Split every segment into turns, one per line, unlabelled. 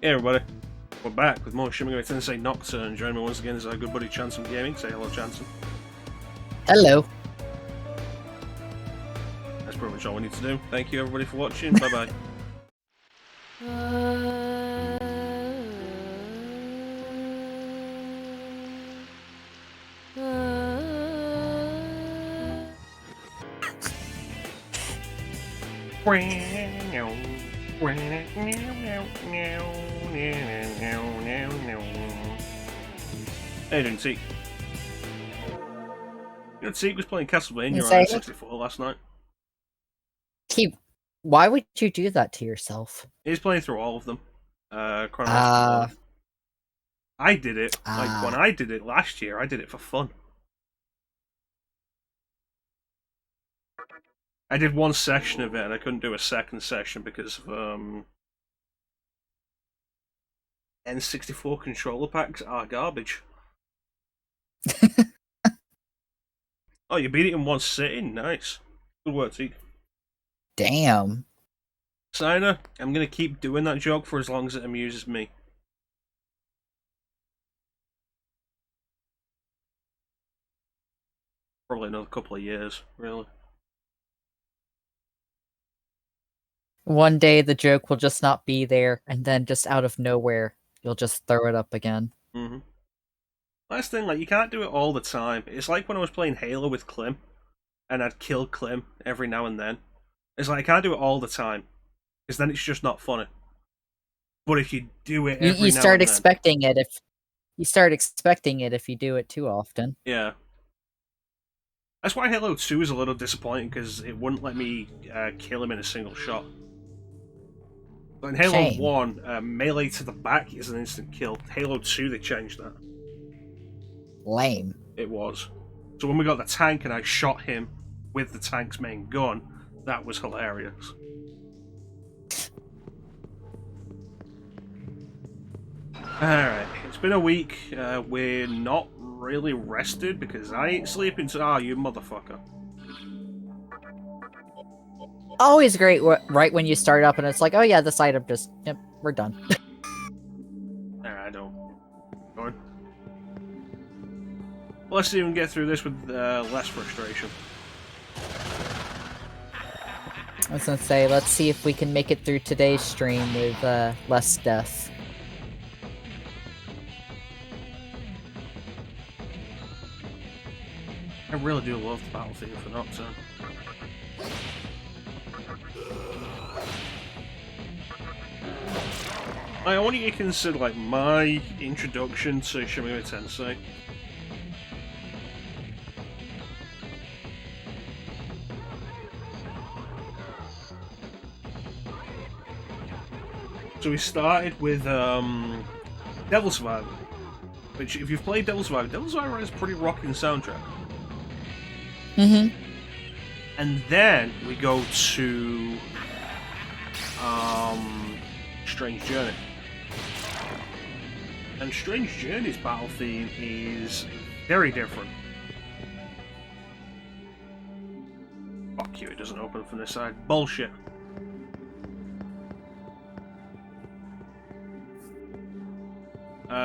Hey everybody, we're back with more Shin Megami Tensei Nocturne. Joining me once again is our good buddy ChanceEm Gaming. Say hello, ChanceEm.
Hello.
That's pretty much all we need to do. Thank you everybody for watching. Bye bye. Hey, didn't see. You know, Teak was playing Castlevania on N64 last night.
Why would you do that to yourself?
He's playing through all of them. Chronological. I did it. Like, when I did it last year, I did it for fun. I did one section of it, and I couldn't do a second section because of, N64 controller packs are garbage. Oh, you beat it in one sitting? Nice. Good work, Teak.
Damn.
Signer, I'm gonna keep doing that joke for as long as it amuses me. Probably another couple of years, really.
One day the joke will just not be there, and then just out of nowhere, you'll just throw it up again.
Mm-hmm. Last thing, like, you can't do it all the time. It's like when I was playing Halo with Clem, and I'd kill Clem every now and then. It's like, I can't do it all the time, because then it's just not funny. But if you do it every
you
now
start
and
expecting it if you start expecting it if you do it too often.
Yeah. That's why Halo 2 is a little disappointing, because it wouldn't let me kill him in a single shot. But in Halo
Shame.
1, melee to the back is an instant kill. Halo 2, they changed that.
Lame.
It was. So when we got the tank and I shot him with the tank's main gun, that was hilarious. Alright, it's been a week. We're not really rested because I ain't sleeping to. Ah, you motherfucker.
Always great right when you start up and it's like, oh yeah, this item just, yep, we're done.
Alright, I don't. Go on. Well, let's see if we can get through this with less frustration.
I was gonna say, let's see if we can make it through today's stream with less death.
I really do love the battle theme for Nocturne. I want you to consider, like, my introduction to Shin Megami Tensei. So we started with Devil Survivor, which, if you've played Devil Survivor has a pretty rocking soundtrack.
Mm-hmm.
And then we go to Strange Journey. And Strange Journey's battle theme is very different. Fuck you, it doesn't open from this side. Bullshit.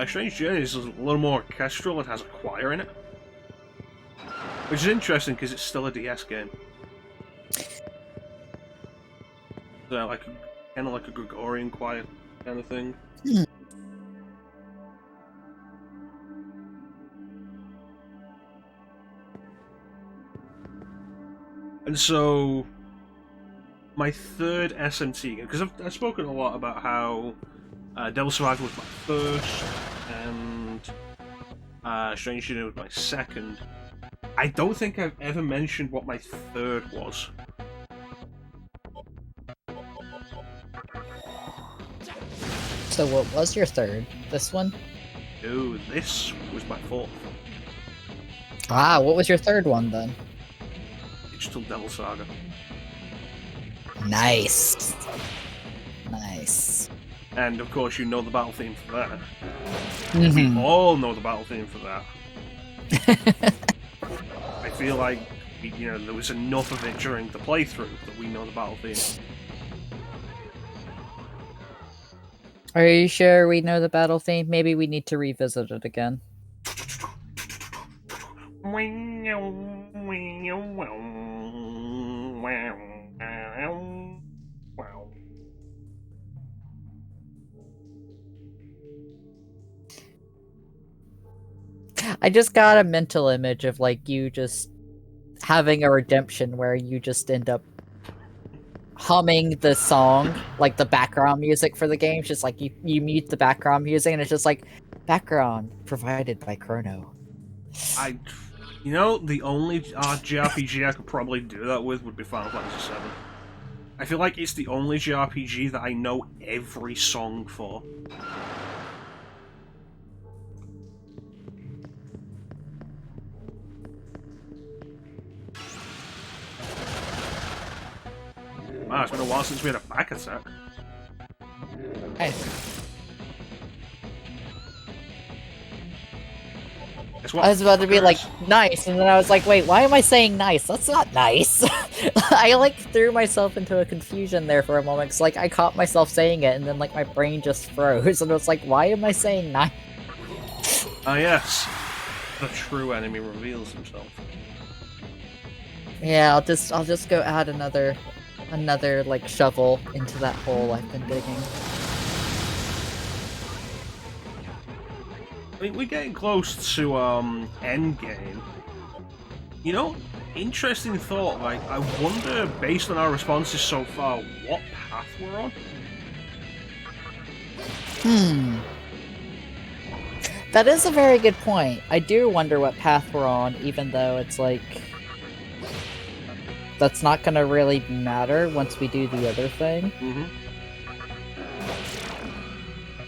Strange Journey is a little more orchestral. It has a choir in it. Which is interesting because it's still a DS game. So, like, kind of like a Gregorian choir kind of thing. And so, my third SMT game, because I've spoken a lot about how Devil Survivor was my first, and Strange Journey was my second. I don't think I've ever mentioned what my third was.
So what was your third? This one?
No, this was my fourth.
Ah, what was your third one then?
Digital Devil Saga.
Nice. Nice.
And of course you know the battle theme for that.
Mm-hmm.
We all know the battle theme for that. I feel like, you know, there was enough of it during the playthrough that we know the battle theme.
Are you sure we know the battle theme? Maybe we need to revisit it again. I just got a mental image of like you just having a redemption where you just end up humming the song, like the background music for the game. It's just like you mute the background music and it's just like background provided by Chrono.
The only JRPG I could probably do that with would be Final Fantasy VII. I feel like it's the only JRPG that I know every song for. Wow, it's been a while since we had a back attack.
Hey. I was about to be like, nice, and then I was like, wait, why am I saying nice? That's not nice. I like threw myself into a confusion there for a moment, because like I caught myself saying it, and then like my brain just froze, and I was like, why am I saying nice?
Ah yes, the true enemy reveals himself.
Yeah, I'll just go add another like shovel into that hole I've been digging.
I mean, we're getting close to end game. Interesting thought. Like, I wonder, based on our responses so far, what path we're on.
That is a very good point. I do wonder what path we're on, even though it's like that's not gonna really matter once we do the other thing.
Mm-hmm.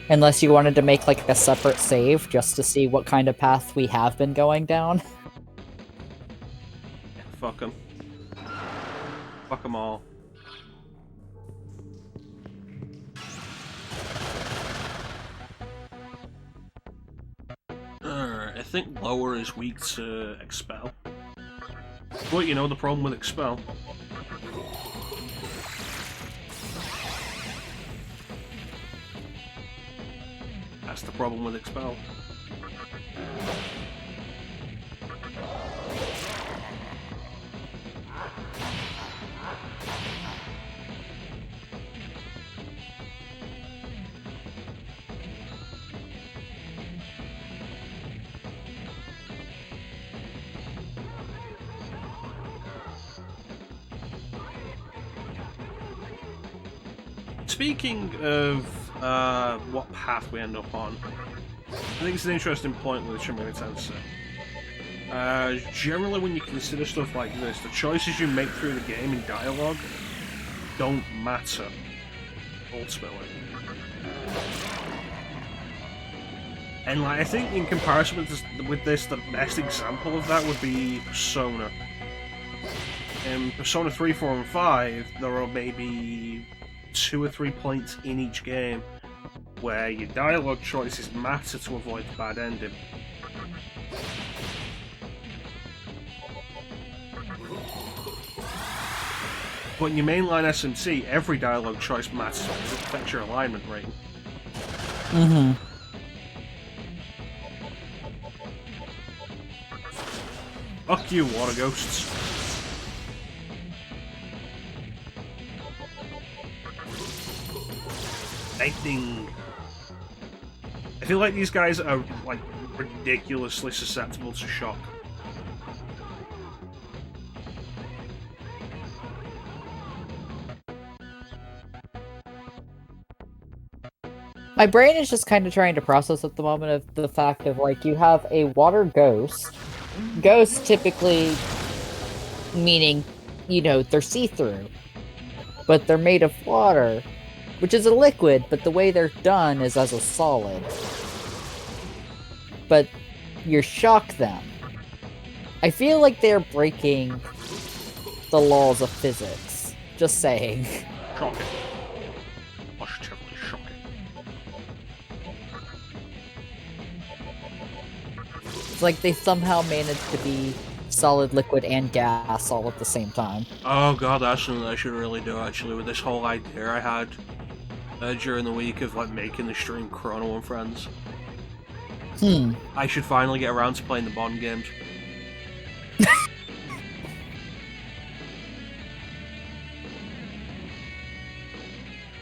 Unless you wanted to make like a separate save just to see what kind of path we have been going down.
Yeah, fuck them. Fuck them all. I think lower is weak to expel. But you know the problem with expel. That's the problem with expel. Speaking of what path we end up on, I think it's an interesting point with Shin Megami Tensei. Generally, when you consider stuff like this, the choices you make through the game in dialogue don't matter, ultimately. And like, I think in comparison with this, the best example of that would be Persona. In Persona 3, 4, and 5, there are maybe 2 or 3 points in each game where your dialogue choices matter to avoid the bad ending. But in your mainline SMT, every dialogue choice matters because it affects your alignment rating.
Mm-hmm.
Fuck you, water ghosts. Lightning. I feel like these guys are like ridiculously susceptible to shock.
My brain is just kind of trying to process at the moment of the fact of like you have a water ghost. Ghosts typically meaning, you know, they're see-through, but they're made of water, which is a liquid, but the way they're done is as a solid. But you shock them. I feel like they're breaking the laws of physics. Just saying.
Shocking. Positively shocking.
It's like they somehow managed to be solid, liquid, and gas all at the same time.
Oh god, that's something I should really do actually with this whole idea I had. during the week of like making the stream Chrono and Friends.
Hmm.
I should finally get around to playing the Bond games.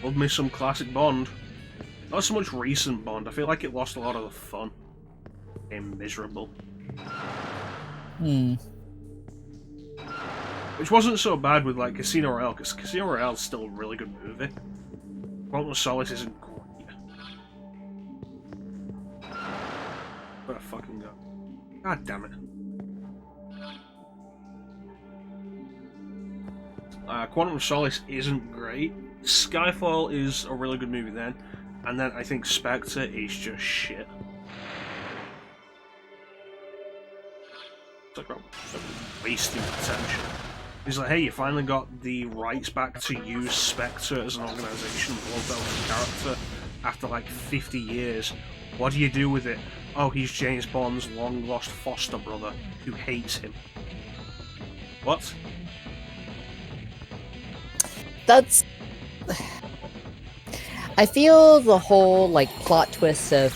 Love me some classic Bond. Not so much recent Bond. I feel like it lost a lot of the fun. Became miserable.
Hmm.
Which wasn't so bad with like Casino Royale, because Casino Royale is still a really good movie. Quantum of Solace isn't great. Where the fucking go? God damn it. Quantum of Solace isn't great. Skyfall is a really good movie then. And then I think Spectre is just shit. It's like wasting potential. He's like, hey, you finally got the rights back to use Spectre as an organisation, Blofeld as a character, after like 50 years. What do you do with it? Oh, he's James Bond's long-lost foster brother who hates him. What?
That's... I feel the whole, like, plot twist of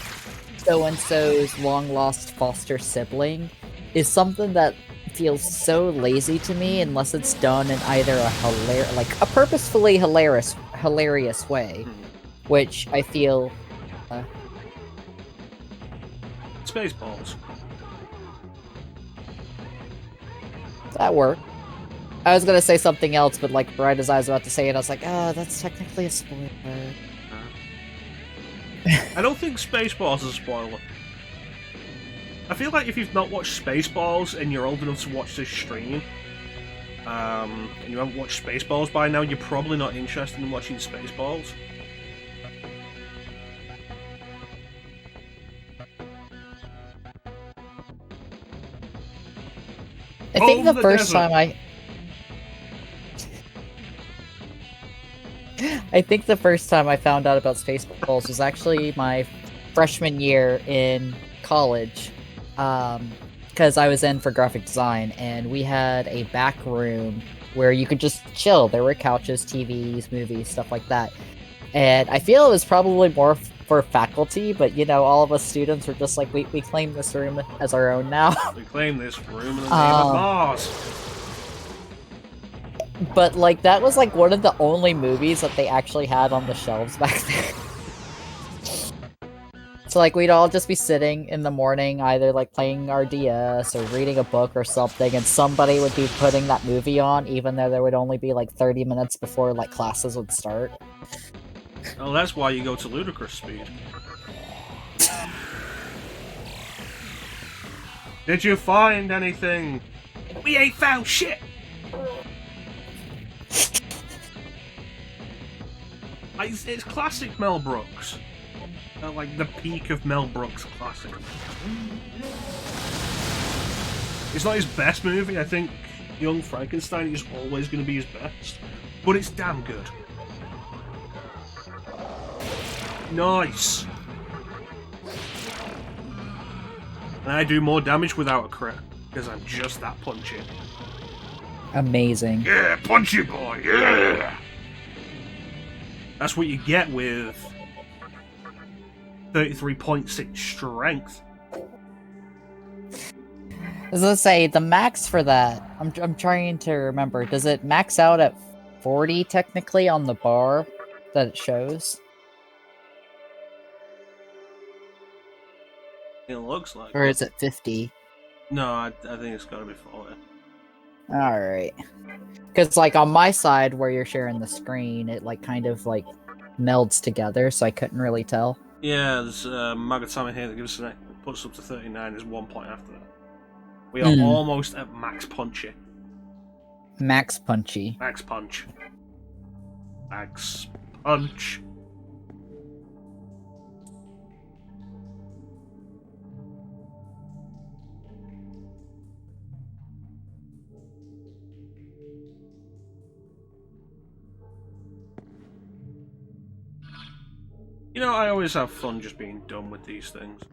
so-and-so's long-lost foster sibling is something that feels so lazy to me unless it's done in either a purposefully hilarious way, which I feel...
Spaceballs.
That worked. I was gonna say something else, but like right as I was about to say it, I was like, oh, that's technically a spoiler.
I don't think Spaceballs is a spoiler. I feel like if you've not watched Spaceballs and you're old enough to watch this stream, and you haven't watched Spaceballs by now, you're probably not interested in watching Spaceballs.
I think the first time I think the first time I found out about Spaceballs was actually my freshman year in college, because I was in for graphic design, and we had a back room where you could just chill. There were couches, TVs, movies, stuff like that. And I feel it was probably more for faculty, but you know, all of us students were just like, we claim this room as our own now.
We claim this room in the name of Mars.
But like, that was like one of the only movies that they actually had on the shelves back then. So like, we'd all just be sitting in the morning, either like playing our DS or reading a book or something, and somebody would be putting that movie on, even though there would only be like 30 minutes before like classes would start.
Oh, that's why you go to ludicrous speed. Did you find anything? We ain't found shit! It's classic Mel Brooks. Like the peak of Mel Brooks classic. It's not his best movie. I think Young Frankenstein is always going to be his best, but it's damn good. Nice. And I do more damage without a crit because I'm just that punchy.
Amazing.
Yeah, punchy boy. Yeah. That's what you get with 33.6 strength.
I was gonna say, the max for that, I'm trying to remember, does it max out at 40 technically on the bar that it shows?
It looks like
Or
it.
is it 50?
No, I think it's gotta be 40.
Alright. Because like on my side where you're sharing the screen, it like kind of like melds together, so I couldn't really tell.
Yeah, there's Magatama here that gives us puts us up to 39, is 1 point after that. We are almost at max punchy.
Max punchy.
Max punch. Max punch. You know, I always have fun just being done with these things.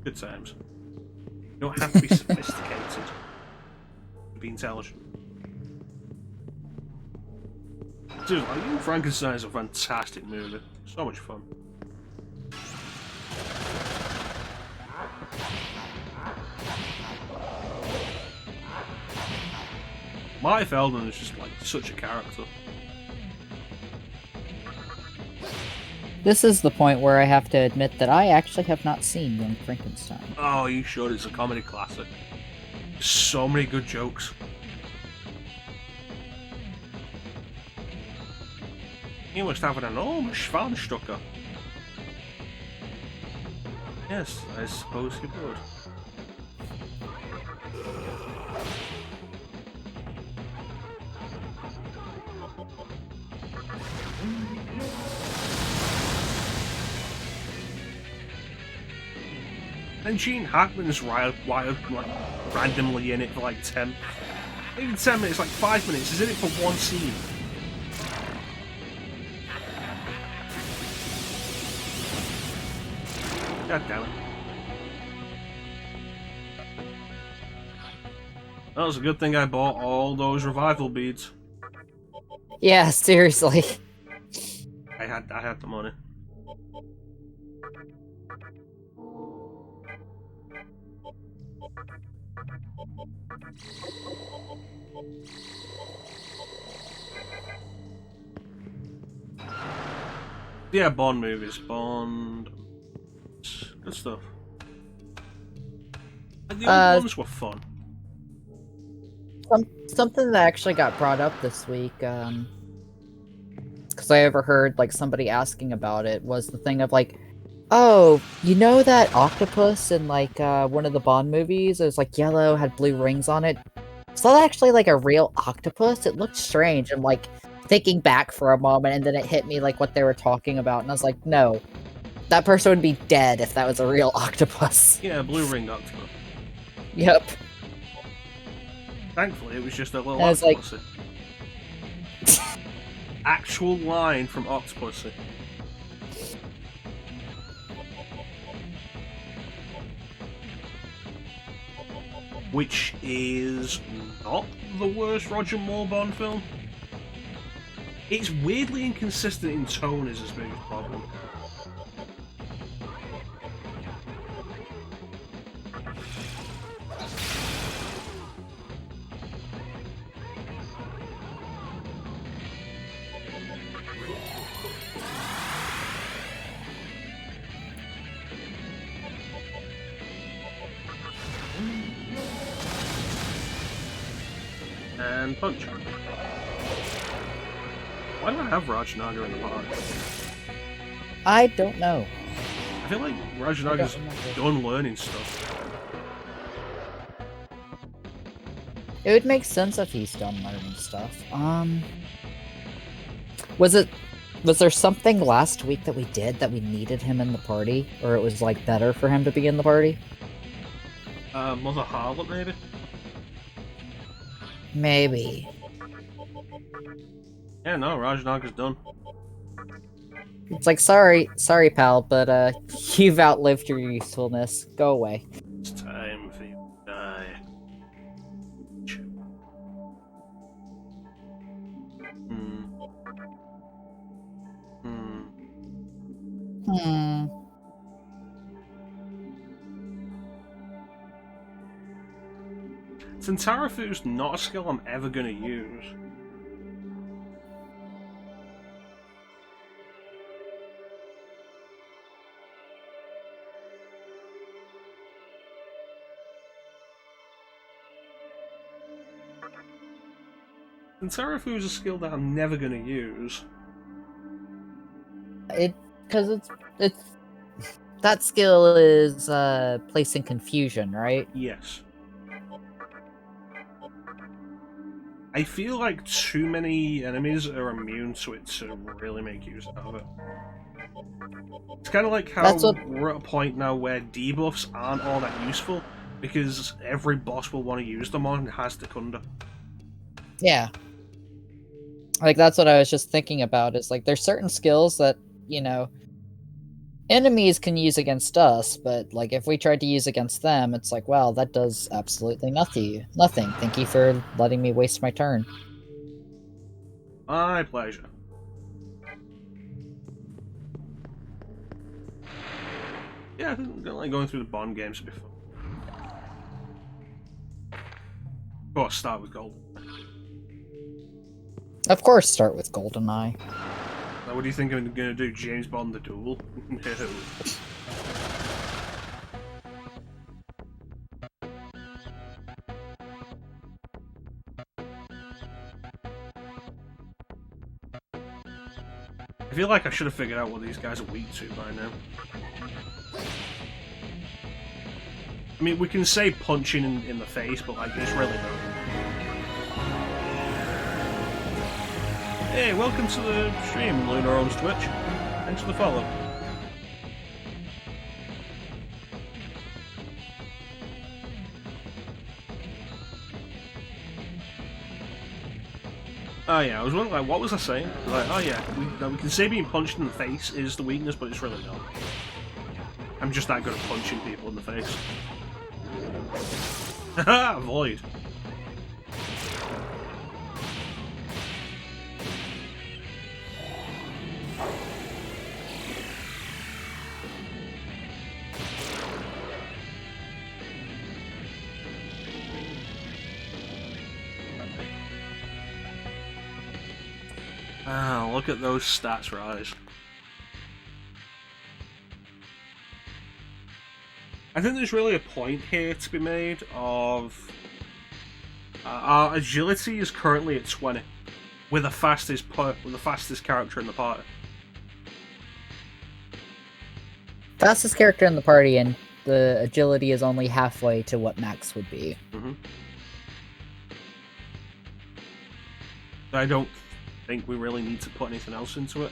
Good times. You don't have to be sophisticated. Be intelligent. Dude, like, Young Frankenstein is a fantastic movie. So much fun. Marty Feldman is just like such a character.
This is the point where I have to admit that I actually have not seen Young Frankenstein.
Oh, you should. It's a comedy classic. So many good jokes. He must have an enormous Schwanstucker. Yes, I suppose he would. And Gene Hackman's wild, like, randomly in it for like 10. Even 10 minutes, like 5 minutes. He's in it for one scene. God damn it. That was a good thing I bought all those revival beads.
Yeah, seriously.
I had the money. Yeah, Bond movies. Bond. Good stuff. And the old ones were fun.
Something that actually got brought up this week, because I overheard like somebody asking about it, was the thing of like, oh, you know that octopus in like one of the Bond movies? It was like yellow, had blue rings on it. Is that actually like a real octopus? It looked strange. I'm like thinking back for a moment, and then it hit me like what they were talking about, and I was like, no, that person would be dead if that was a real octopus.
Yeah, blue ringed octopus.
Yep.
Thankfully, it was just a little
I was like-
octopusy. Actual line from Octopussy. Which is not the worst Roger Moore Bond film. It's weirdly inconsistent in tone is his biggest problem. And punch. Why do I have Raj Naga in the party?
I don't know.
I feel like Raj Naga's done learning stuff.
It would make sense if he's done learning stuff. Was there something last week that we did that we needed him in the party? Or it was like better for him to be in the party?
Mother Harlot, maybe?
Maybe.
Yeah, no, Raj Naga's done.
It's like, sorry pal, but you've outlived your usefulness. Go away.
It's time for you to die. Tentarafu's not a skill I'm ever gonna use. Tentarafu's a skill that I'm never gonna use.
Because it's that skill is placing confusion, right?
Yes. I feel like too many enemies are immune to it to really make use out of it. It's kind of like how we're at a point now where debuffs aren't all that useful because every boss will want to use them on and has to Kunda.
Yeah. Like, that's what I was just thinking about, is like, there's certain skills that, you know, enemies can use against us, but like if we tried to use against them, it's like, wow, that does absolutely nothing. Thank you for letting me waste my turn.
My pleasure. Yeah, I think like going through the Bond games would be fun. Of course, start with gold.
Of course, start with GoldenEye.
Now, what do you think I'm going to do? James Bond the Duel? No. I feel like I should have figured out what these guys are weak to by now. I mean, we can say punching in the face, but like, it's really not. Hey, welcome to the stream, Lunar owns Twitch. Thanks for the follow. Oh yeah, I was wondering, like, what was I saying? Like, oh yeah, we can say being punched in the face is the weakness, but it's really not. I'm just that good at punching people in the face. Haha, void. Ah, look at those stats rise. I think there's really a point here to be made of our agility is currently at 20. We're the fastest character in the party.
Fastest character in the party, and the agility is only halfway to what max would be.
Mm-hmm. I don't think we really need to put anything else into it.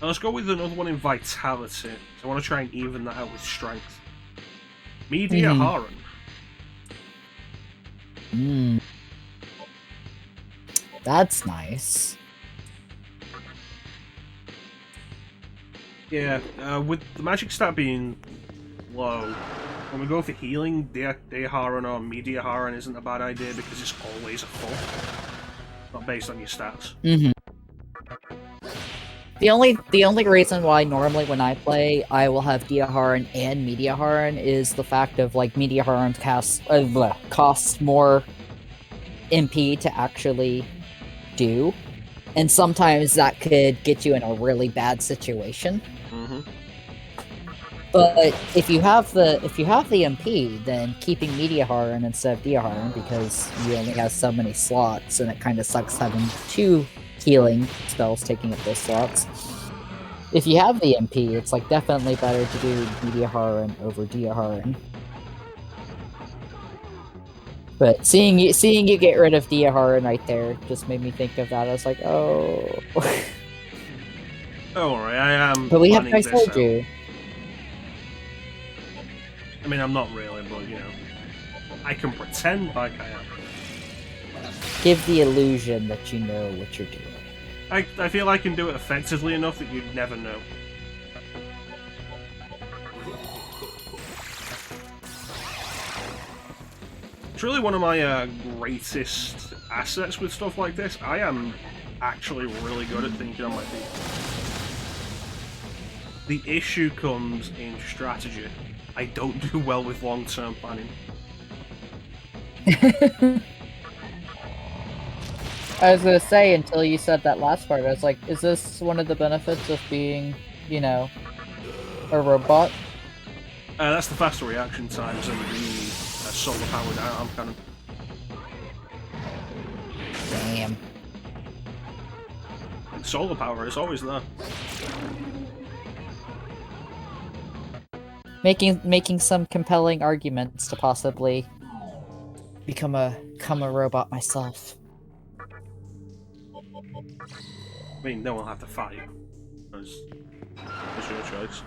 Now let's go with another one in vitality. So I want to try and even that out with strength. Media Haran.
That's nice.
Yeah, with the magic stat being low, when we go for healing, Haran or Media Haran isn't a bad idea because it's always a full. Not based on your stats.
The only reason why normally when I play I will have Diaharan and Mediaharan is the fact of like Mediaharan costs more MP to actually do, and sometimes that could get you in a really bad situation. But if you have the MP, then keeping Mediaharan instead of Diaharan, because you only have so many slots, and it kind of sucks having two healing spells taking up those slots. If you have the MP, it's like definitely better to do Mediaharan over Diaharan. But seeing you get rid of Diaharan right there just made me think of that. I was like, oh.
Don't worry, I am.
But we have Kaisuju.
I mean, I'm not really, but you know, I can pretend like I am.
Give the illusion that you know what you're doing.
I feel I can do it effectively enough that you'd never know. It's really one of my greatest assets with stuff like this. I am actually really good at thinking on my feet. The issue comes in strategy. I don't do well with long-term planning.
I was gonna say, until you said that last part, I was like, is this one of the benefits of being, you know, a robot?
That's the faster reaction times and the solar-powered arm cannon.
Damn.
Solar power is always there.
Making some compelling arguments to possibly become a robot myself.
I mean, no one will have to fight. It's your choice.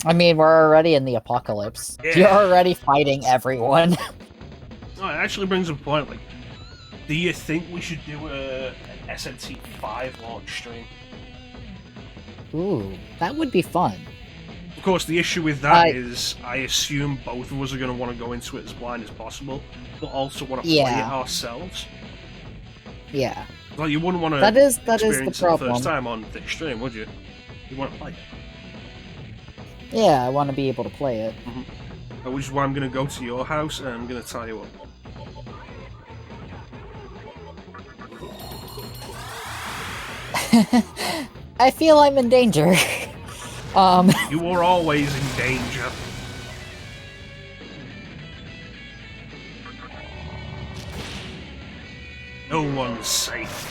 I mean, we're already in the apocalypse.
Yeah.
You're already fighting everyone.
No, it actually brings up a point, like, do you think we should do an SMT5 launch stream?
Ooh, that would be fun.
Of course, the issue with that is I assume both of us are going to want to go into it as blind as possible, but also want to play it ourselves.
Yeah.
Like, you wouldn't want to
that is the
experience it
problem.
the first time on the stream, would you? You want to play it.
Yeah, I want to be able to play it.
Which is why I'm going to go to your house and I'm going to tie you up.
I feel I'm in danger.
You were always in danger. No one's safe.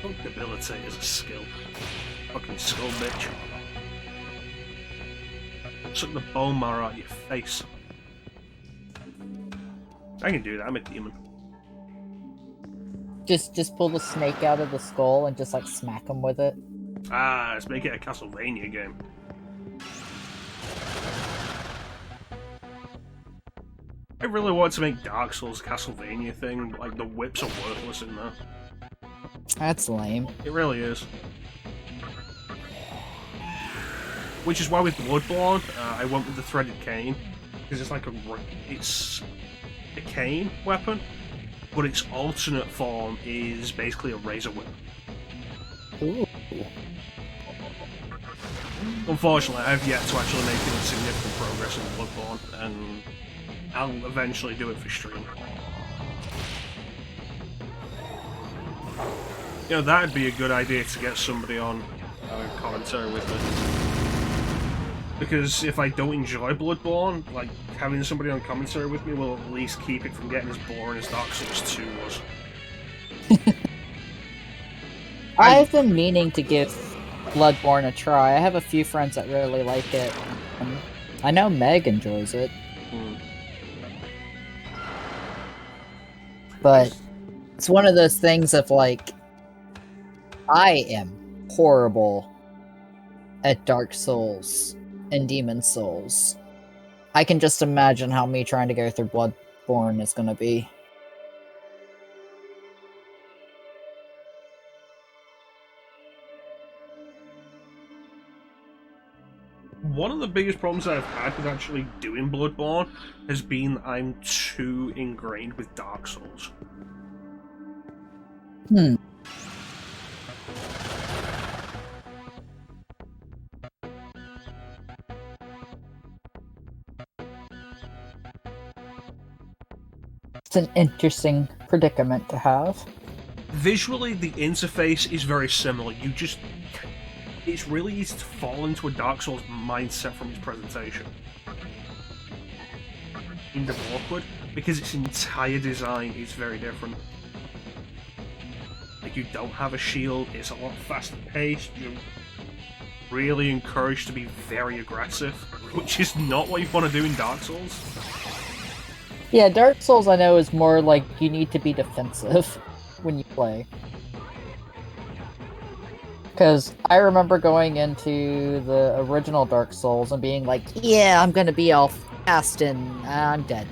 Don't debilitate as a skill. Fucking skull bitch. Suck the bone marrow out of your face. I can do that, I'm a demon.
Just pull the snake out of the skull and just like smack him with it.
Ah, let's make it a Castlevania game. I really want to make Dark Souls a Castlevania thing, but like the whips are worthless in there.
That's lame.
It really is. Which is why with Bloodborne, I went with the threaded cane, because it's like it's a cane weapon, but its alternate form is basically a razor whip.
Ooh.
Unfortunately, I've yet to actually make any significant progress in Bloodborne, and I'll eventually do it for stream. You know, that'd be a good idea to get somebody on commentary with me. Because if I don't enjoy Bloodborne, like, having somebody on commentary with me will at least keep it from getting as boring as Dark Souls 2 was.
I've been meaning to give Bloodborne a try. I have a few friends that really like it. I know Meg enjoys it. But it's one of those things of like, I am horrible at Dark Souls and Demon Souls. I can just imagine how me trying to go through Bloodborne is going to be.
One of the biggest problems I've had with actually doing Bloodborne has been I'm too ingrained with Dark Souls.
It's an interesting predicament to have.
Visually, the interface is very similar. It's really easy to fall into a Dark Souls mindset from its presentation. Kind of awkward, because its entire design is very different. Like, you don't have a shield, it's a lot faster paced, you're really encouraged to be very aggressive, which is not what you want to do in Dark Souls.
Yeah, Dark Souls I know is more like you need to be defensive when you play. Because I remember going into the original Dark Souls and being like, yeah, I'm gonna be all fast and I'm dead.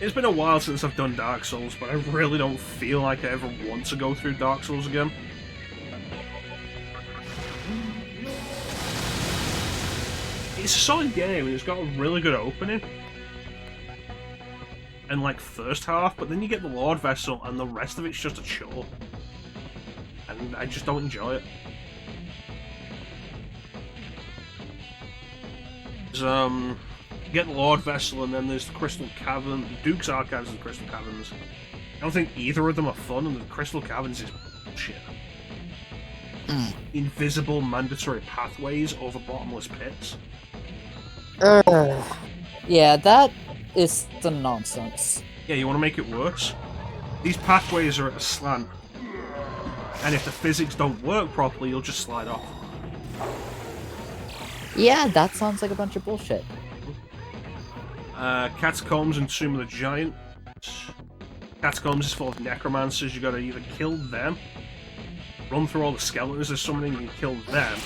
It's been a while since I've done Dark Souls, but I really don't feel like I ever want to go through Dark Souls again. It's a solid game, and it's got a really good opening. And like first half, but then you get the Lord Vessel, and the rest of it's just a chore. And I just don't enjoy it. You get the Lord Vessel, and then there's the Crystal Cavern, the Duke's Archives and Crystal Caverns. I don't think either of them are fun, and the Crystal Caverns is bullshit. Invisible mandatory pathways over bottomless pits.
Yeah, that is some nonsense.
Yeah, you want to make it worse? These pathways are at a slant, and if the physics don't work properly, you'll just slide off.
Yeah, that sounds like a bunch of bullshit.
Catacombs and Tomb of the Giant. Catacombs is full of necromancers. You gotta either kill them, run through all the skeletons there's summoning and kill them,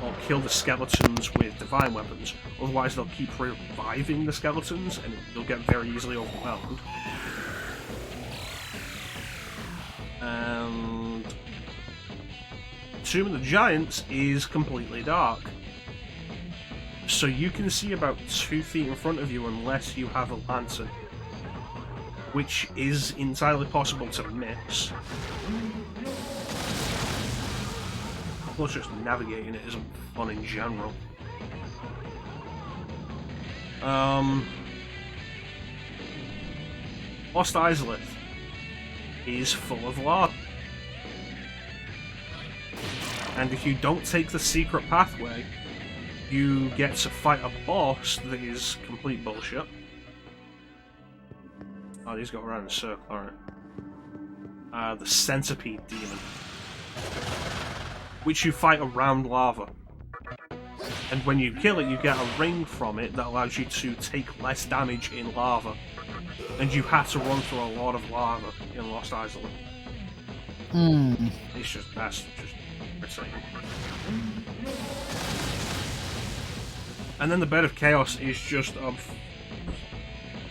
or kill the skeletons with divine weapons. Otherwise, they'll keep reviving the skeletons, and you'll get very easily overwhelmed. And Tomb of the Giants is completely dark. So you can see about 2 feet in front of you unless you have a lantern, which is entirely possible to miss. Plus, just navigating it isn't fun in general. Lost Islip is full of lava. And if you don't take the secret pathway, you get to fight a boss that is complete bullshit. Oh, these go around in a circle, aren't they? The Centipede Demon, which you fight around lava. And when you kill it, you get a ring from it that allows you to take less damage in lava. And you have to run through a lot of lava in Lost Islip. That's just insane. And then the Bed of Chaos is just a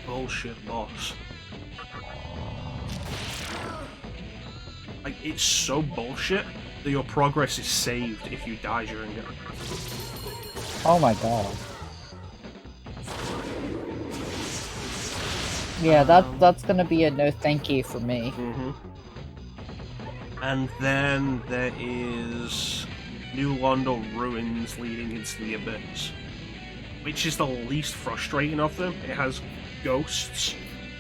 bullshit boss. Like, it's so bullshit that your progress is saved if you die during it.
Oh my god. Yeah, that's gonna be a no thank you for me.
And then there is New Londo Ruins leading into the Abyss, which is the least frustrating of them. It has ghosts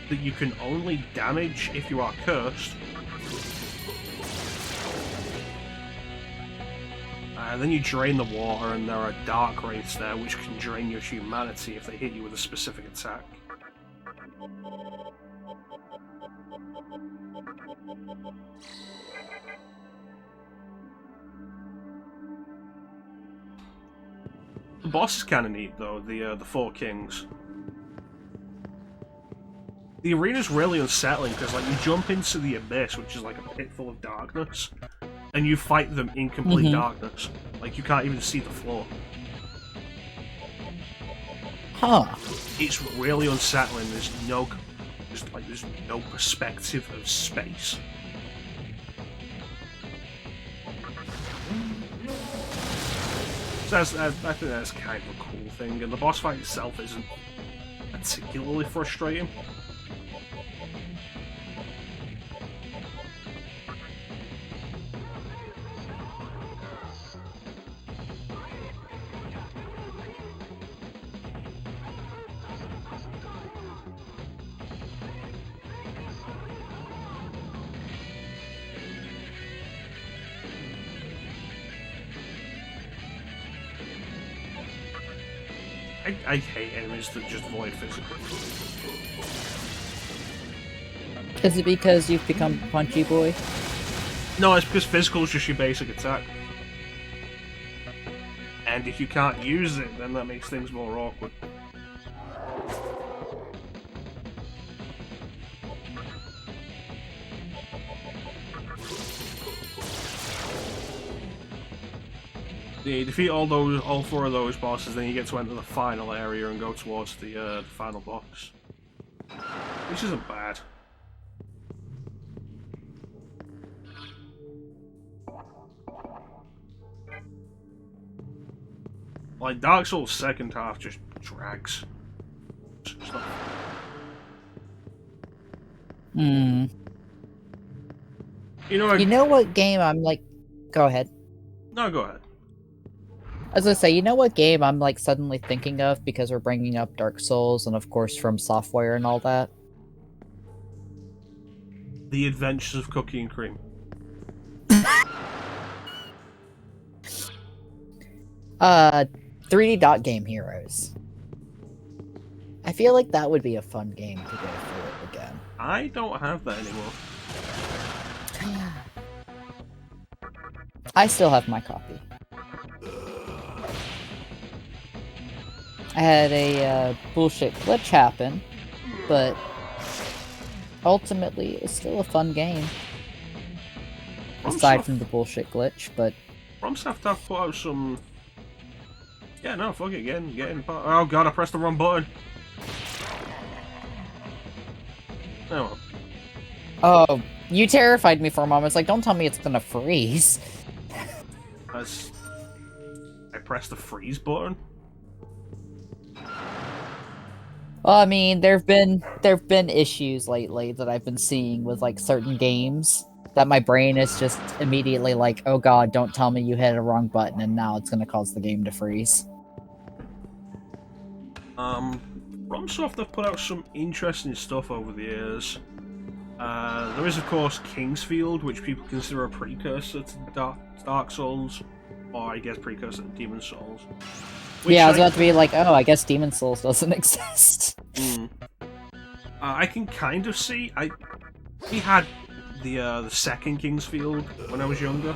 that you can only damage if you are cursed. And then you drain the water, and there are dark wraiths there which can drain your humanity if they hit you with a specific attack. The boss is kind of neat, though. The Four Kings. The arena's really unsettling because, like, you jump into the abyss, which is like a pit full of darkness, and you fight them in complete darkness. Like, you can't even see the floor.
Huh.
It's really unsettling. There's no perspective of space. So I think that's kind of a cool thing, and the boss fight itself isn't particularly frustrating. I hate enemies that just void physical.
Is it because you've become Punchy Boy?
No, it's because physical is just your basic attack. And if you can't use it, then that makes things more awkward. Yeah, you defeat all 4 of those bosses, then you get to enter the final area and go towards the final boss. Which isn't bad. Like, Dark Souls' second half just drags. It's not... You know
what game I'm like... Go ahead.
No, go ahead.
I was gonna say, you know what game I'm like suddenly thinking of because we're bringing up Dark Souls and of course From Software and all that?
The Adventures of Cookie and Cream.
3D Dot Game Heroes. I feel like that would be a fun game to go through again.
I don't have that anymore.
I still have my copy. I had a bullshit glitch happen, but ultimately it's still a fun game. Aside from the bullshit glitch, but...
FromSoft have put out some... Yeah, no, fuck it, get in. Oh god, I pressed the wrong button. Oh well.
Oh, you terrified me for a moment. It's like, don't tell me it's gonna freeze.
I pressed the freeze button?
Well, I mean, there've been issues lately that I've been seeing with like certain games that my brain is just immediately like, oh god, don't tell me you hit a wrong button and now it's gonna cause the game to freeze.
FromSoft have put out some interesting stuff over the years. There is, of course, Kingsfield, which people consider a precursor to Dark Souls, or I guess precursor to Demon Souls.
Yeah, I was about to be like, oh, I guess Demon Souls doesn't exist.
I can kind of see. We had the second Kingsfield when I was younger,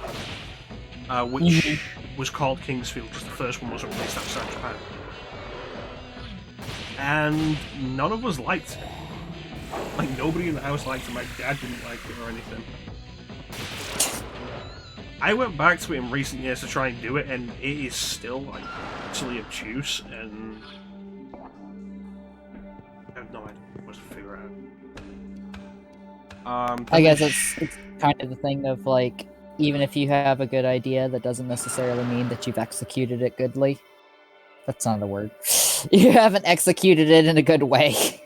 which was called Kingsfield because the first one wasn't released outside Japan, and none of us liked it. Like, nobody in the house liked it. My dad didn't like it or anything. I went back to it in recent years to try and do it, and it is still like utterly obtuse, and I have no idea what to figure out.
I guess it's kind of the thing of like, even if you have a good idea, that doesn't necessarily mean that you've executed it goodly. That's not a word. You haven't executed it in a good way.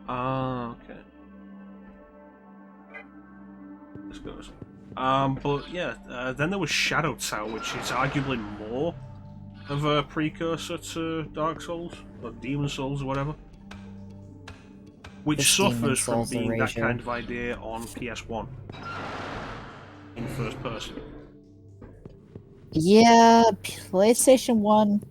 Okay. This goes. But yeah, then there was Shadow Tower, which is arguably more of a precursor to Dark Souls, or Demon Souls, or whatever. Which
This
suffers
Demon
from
Souls
being that
erasure.
kind of idea on PS1. In first person.
Yeah, PlayStation 1.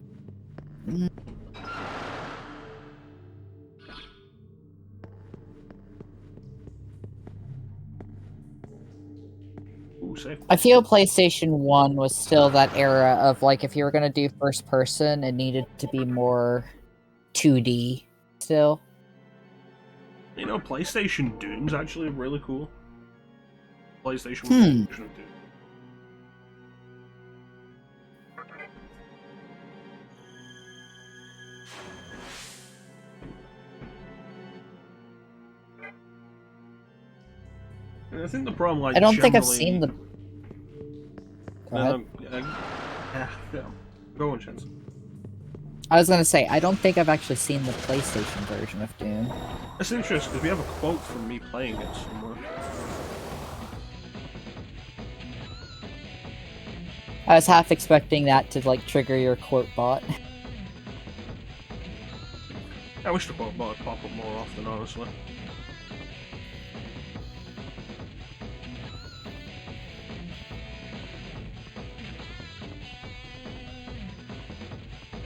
Ooh, safe.
I feel PlayStation 1 was still that era of like, if you were gonna do first person, it needed to be more 2D still.
You know, PlayStation Doom's actually really cool. PlayStation 1 version of Doom. And I think the problem, like,
I don't think I've
generally-
seen the. Go ahead.
Yeah. Go on, Chance.
I was gonna say, I don't think I've actually seen the PlayStation version of Doom.
It's interesting because we have a quote from me playing it somewhere.
I was half expecting that to like trigger your quote bot.
I wish the quote bot would pop up more often, honestly.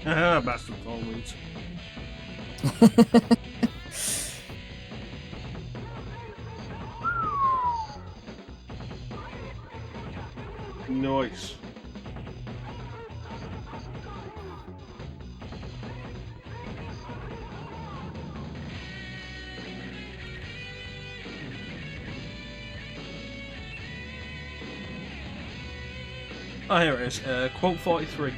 Ah, bastard tall weeds. Nice. Oh, here it is. Quote 43.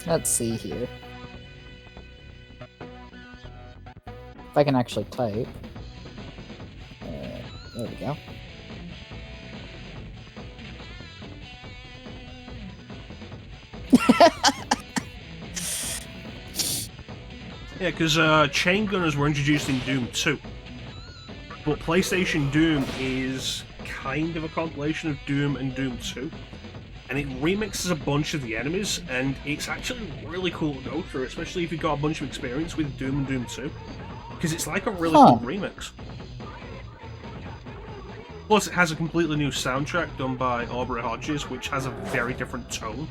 Let's see here. If I can actually type. There we go.
Yeah, because chain gunners were introduced in Doom 2. But PlayStation Doom is kind of a compilation of Doom and Doom 2. And it remixes a bunch of the enemies, and it's actually really cool to go through, especially if you've got a bunch of experience with Doom and Doom 2. Because it's like a really cool remix. Plus, it has a completely new soundtrack done by Aubrey Hodges, which has a very different tone.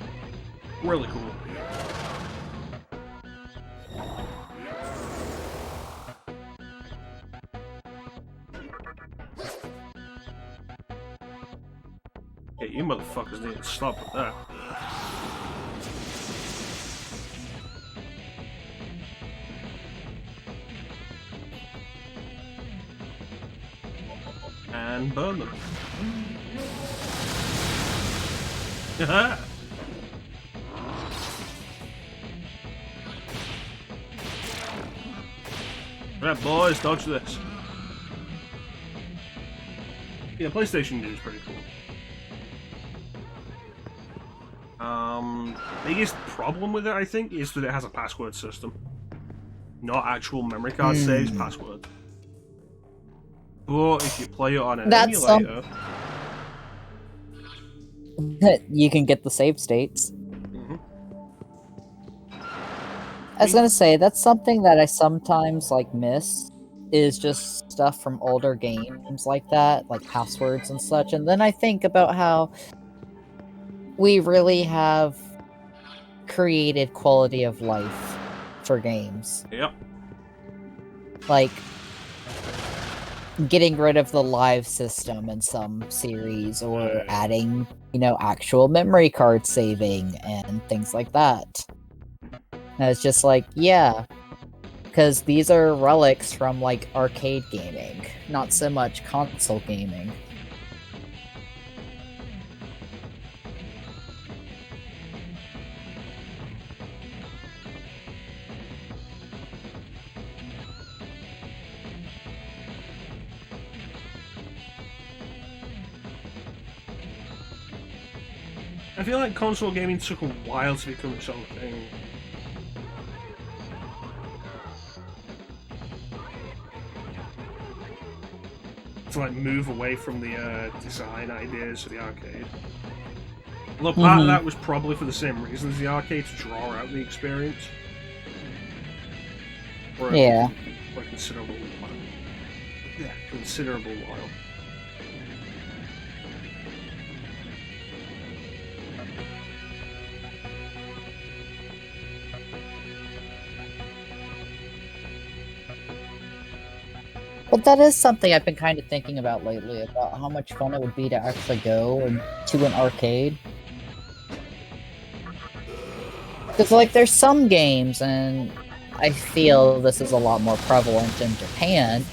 Really cool. Yeah, you motherfuckers need to stop with that. And and burn them. Haha! Right, boys, dodge this. Yeah, PlayStation News is pretty cool. Biggest problem with it, I think, is that it has a password system. Not actual memory card saves, password. But if you play it on an emulator...
you can get the save states.
Mm-hmm.
I was gonna say, that's something that I sometimes, like, miss, is just stuff from older games like that, like passwords and such, and then I think about how we really have created quality of life for games.
Yep.
Like, getting rid of the live system in some series, or adding, actual memory card saving and things like that. And it's just like, yeah, because these are relics from, like, arcade gaming, not so much console gaming.
I feel like console gaming took a while to become its own thing. To like move away from the design ideas of the arcade. Although part of that was probably for the same reason as the arcade, to draw out the experience. For
Yeah.
For a considerable while. Yeah, considerable while.
Well, that is something I've been kind of thinking about lately, about how much fun it would be to actually go to an arcade. Because, like, there's some games, and I feel this is a lot more prevalent in Japan,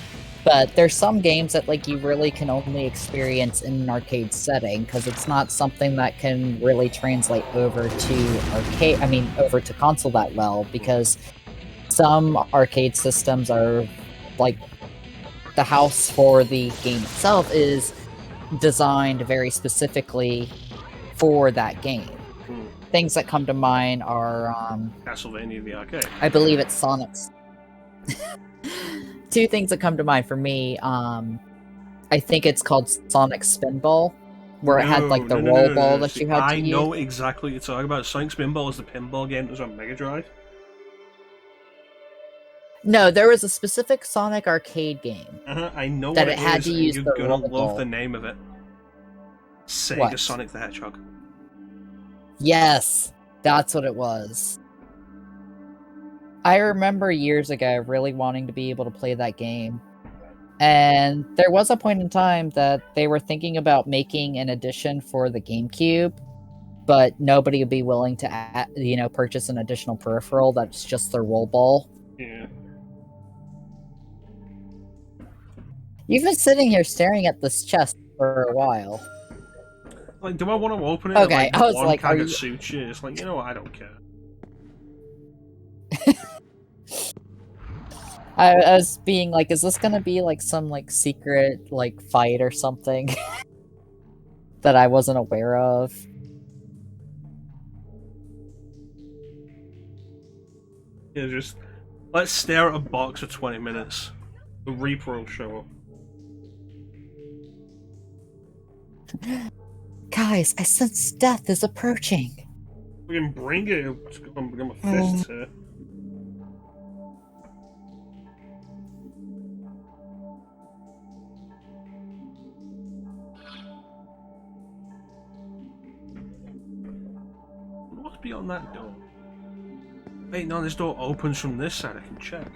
but there's some games that, like, you really can only experience in an arcade setting, because it's not something that can really translate over to over to console that well, because some arcade systems are, like, the house for the game itself is designed very specifically for that game. Things that come to mind are
Castlevania the arcade.
I believe it's Sonic's. Two things that come to mind for me, I think it's called Sonic Spinball, where it had like the roll ball that you had to use.
I know exactly what you're talking about. Sonic Spinball is the pinball game that was on Mega Drive.
No, there was a specific Sonic arcade game.
I know
that
what
it had
is,
to use
you're
the
gonna
roll
love
ball.
the name of it. Sega
What?
Sonic the Hedgehog.
Yes, that's what it was. I remember years ago really wanting to be able to play that game. And there was a point in time that they were thinking about making an edition for the GameCube, but nobody would be willing to, purchase an additional peripheral that's just the roll ball.
Yeah.
You've been sitting here staring at this chest for a while.
Like, do I want to open it?
Okay,
Like,
I was
one
like,
Kagetsuchi? It's like, you know what? I don't care.
I was being like, is this gonna be like some like secret like fight or something that I wasn't aware of?
Yeah, just let's stare at a box for 20 minutes. The Reaper will show up.
Guys, I sense death is approaching.
We can bring it. I'm gonna fist here. What's beyond that door? Wait, no, this door opens from this side. I can check.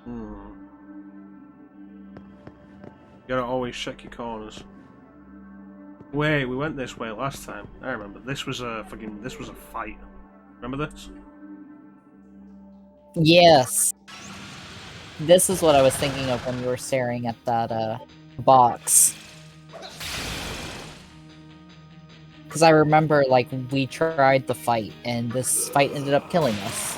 Hmm. You gotta always check your corners. Wait, we went this way last time. I remember. This was a fight. Remember this?
Yes. This is what I was thinking of when you were staring at that, box. Because I remember, like, we tried the fight, and this fight ended up killing us.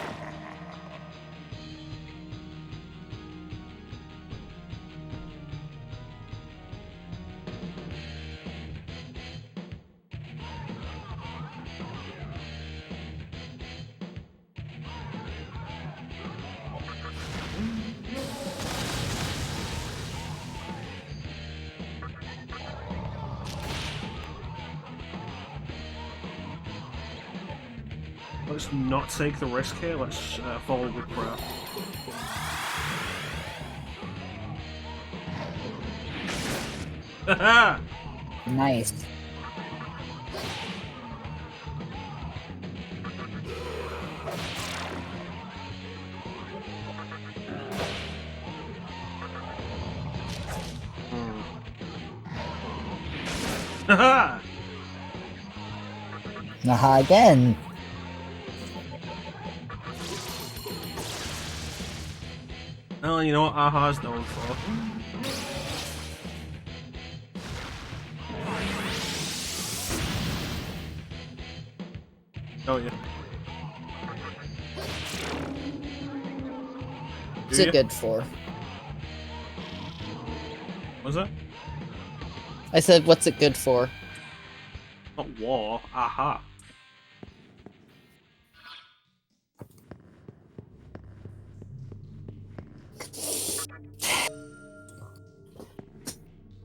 Let's not take the risk here. Let's follow with prayer. Haha!
Nice.
Haha!
Aha again.
Well, you know what Aha's known for. Oh yeah.
What's it good for?
What's that?
I said, what's it good for?
Not war. Aha.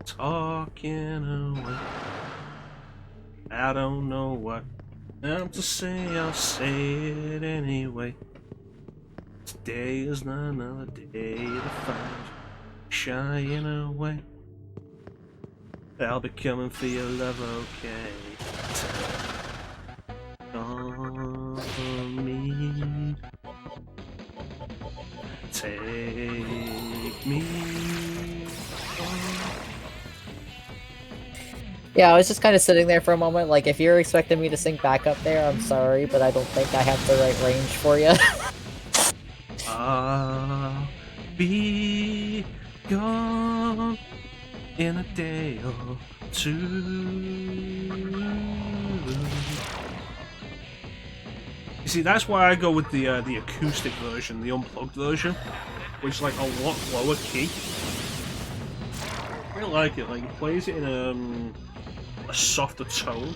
Talking away. I don't know what I'm to say, I'll say it anyway. Today is not another day to find shying away. I'll be coming for your love, okay? On me. Take me.
Yeah, I was just kind of sitting there for a moment, like, if you're expecting me to sing back up there, I'm sorry, but I don't think I have the right range for you.
I'll be gone in a day or two. You see, that's why I go with the acoustic version, the unplugged version, which is like a lot lower key. I really like it. Like, it plays it in a softer tone.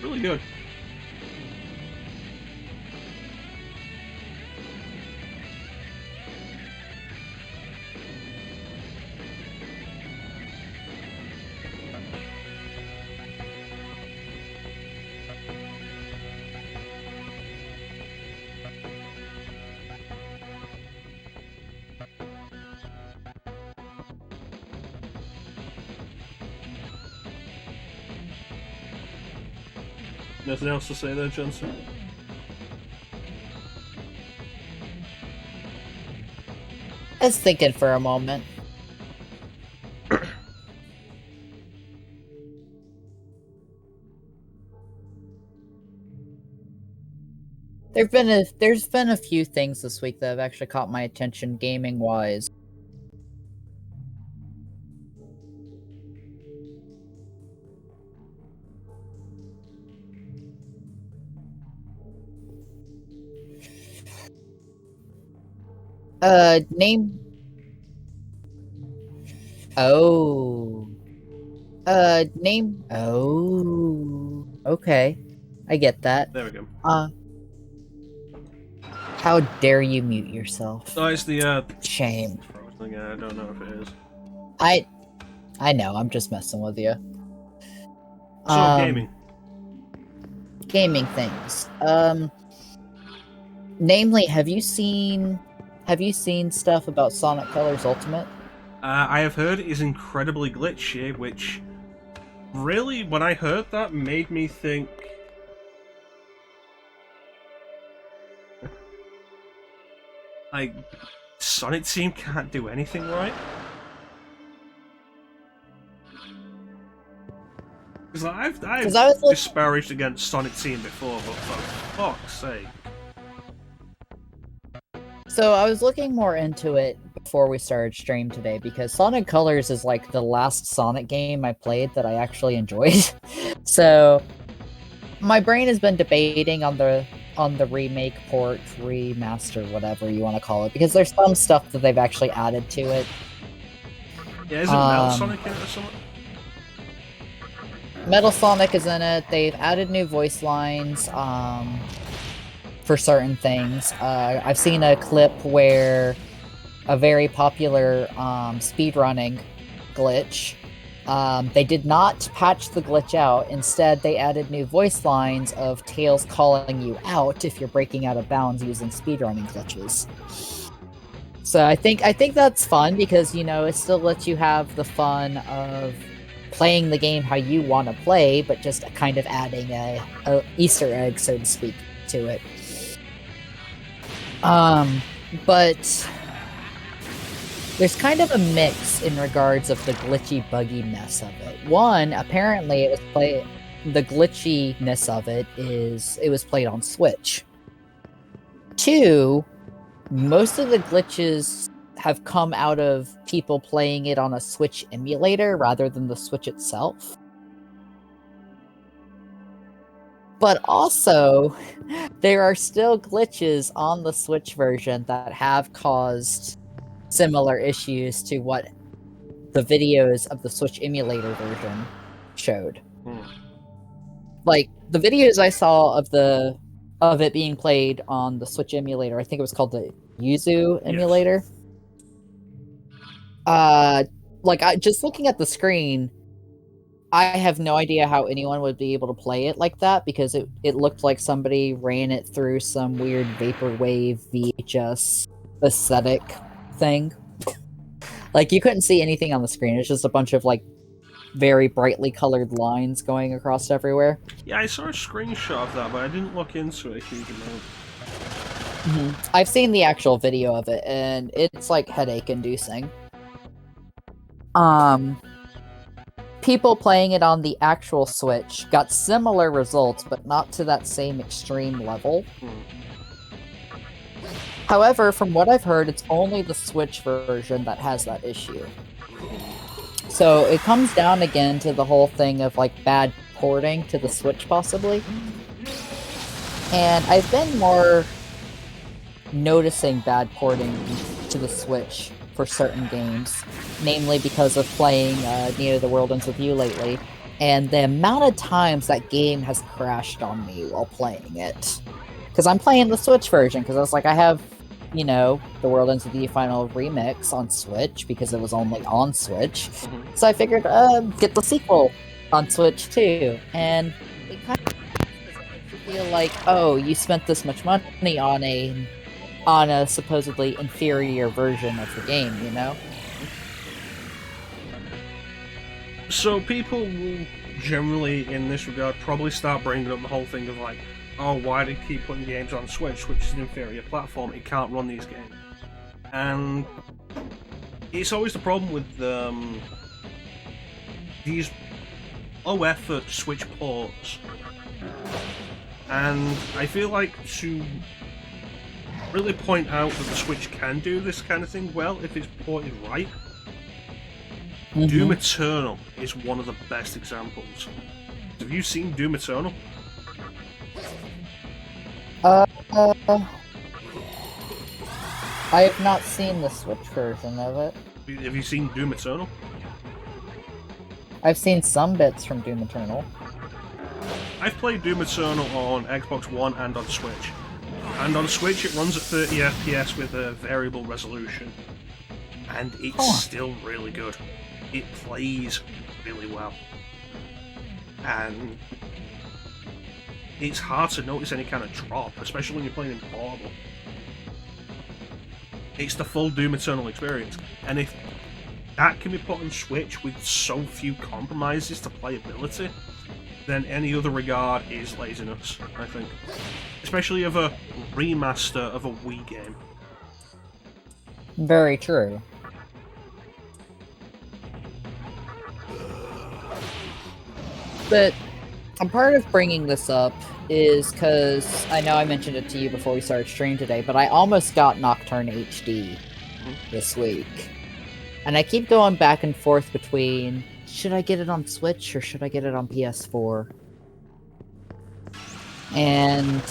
Really good. Nothing else to say there, Johnson?
I was thinking for a moment. There's been a few things this week that have actually caught my attention gaming wise. Name. Oh. Name. Oh. Okay. I get that.
There we go.
How dare you mute yourself?
Oh, it's the
Shame.
thing. I don't know if it is.
I know, I'm just messing with you.
So, gaming.
Gaming things. Namely, have you seen stuff about Sonic Colors Ultimate?
I have heard it is incredibly glitchy, which really, when I heard that, made me think. like, Sonic Team can't do anything right. Because I've disparaged against Sonic Team before, but for fuck's sake.
So I was looking more into it before we started stream today, because Sonic Colors is like the last Sonic game I played that I actually enjoyed. So my brain has been debating on the remake, port, remaster, whatever you want to call it, because there's some stuff that they've actually added to it.
Yeah, isn't Metal Sonic in it or something?
Metal Sonic is in it. They've added new voice lines for certain things. I've seen a clip where a very popular speedrunning glitch, they did not patch the glitch out. Instead, they added new voice lines of Tails calling you out if you're breaking out of bounds using speedrunning glitches. So I think that's fun, because, you know, it still lets you have the fun of playing the game how you want to play, but just kind of adding a Easter egg, so to speak, to it. But there's kind of a mix in regards of the glitchy, bugginess of it. One, apparently the glitchiness of it was played on Switch. Two, most of the glitches have come out of people playing it on a Switch emulator rather than the Switch itself. But also, there are still glitches on the Switch version that have caused similar issues to what the videos of the Switch emulator version showed. Like, the videos I saw of it being played on the Switch emulator, I think it was called the Yuzu emulator. Yes. Just looking at the screen, I have no idea how anyone would be able to play it like that, because it looked like somebody ran it through some weird vaporwave VHS aesthetic thing. Like, you couldn't see anything on the screen. It's just a bunch of, like, very brightly colored lines going across everywhere.
Yeah, I saw a screenshot of that, but I didn't look into it a huge amount.
I've seen the actual video of it, and it's, like, headache-inducing. People playing it on the actual Switch got similar results, but not to that same extreme level. However, from what I've heard, it's only the Switch version that has that issue. So it comes down again to the whole thing of, like, bad porting to the Switch, possibly. And I've been more noticing bad porting to the Switch for certain games, namely because of playing Near the World Ends With You lately, and the amount of times that game has crashed on me while playing it. Because I'm playing the Switch version, because I was like, I have, you know, The World Ends With You Final Remix on Switch, because it was only on Switch. So I figured, get the sequel on Switch too. And it kind of makes you feel like, oh, you spent this much money on a supposedly inferior version of the game, you know?
So people will generally, in this regard, probably start bringing up the whole thing of, like, oh, why do they keep putting games on Switch, which is an inferior platform? It can't run these games. And it's always the problem with these low-effort Switch ports. And I feel like to really point out that the Switch can do this kind of thing well if it's ported right. Doom Eternal is one of the best examples. Have you seen Doom Eternal?
I have not seen the Switch version of it.
Have you seen Doom Eternal?
I've seen some bits from Doom Eternal.
I've played Doom Eternal on Xbox One and on Switch. And on Switch it runs at 30 FPS with a variable resolution. And it's still really good. It plays really well. And it's hard to notice any kind of drop, especially when you're playing in portable. It's the full Doom Eternal experience. And if that can be put on Switch with so few compromises to playability, then any other regard is laziness, I think. Especially of a remaster of a Wii game.
Very true. But a part of bringing this up is because I know I mentioned it to you before we started stream today, but I almost got Nocturne HD this week. And I keep going back and forth between, should I get it on Switch or should I get it on PS4? And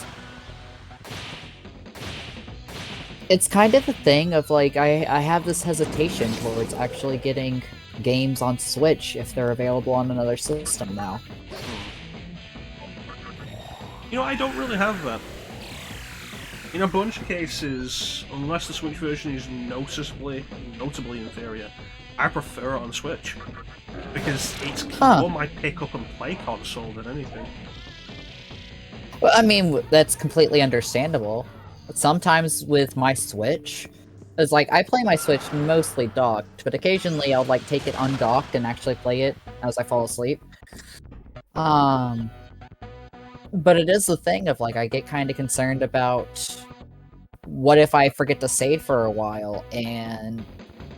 it's kind of the thing of, like, I have this hesitation towards actually getting games on Switch if they're available on another system now.
You know, I don't really have that. In a bunch of cases, unless the Switch version is notably inferior, I prefer it on Switch. Because it's more my pick-up and play console than anything.
Well, I mean, that's completely understandable. But sometimes with my Switch, it's like, I play my Switch mostly docked, but occasionally I'll, like, take it undocked and actually play it as I fall asleep. But it is the thing of, like, I get kind of concerned about what if I forget to save for a while and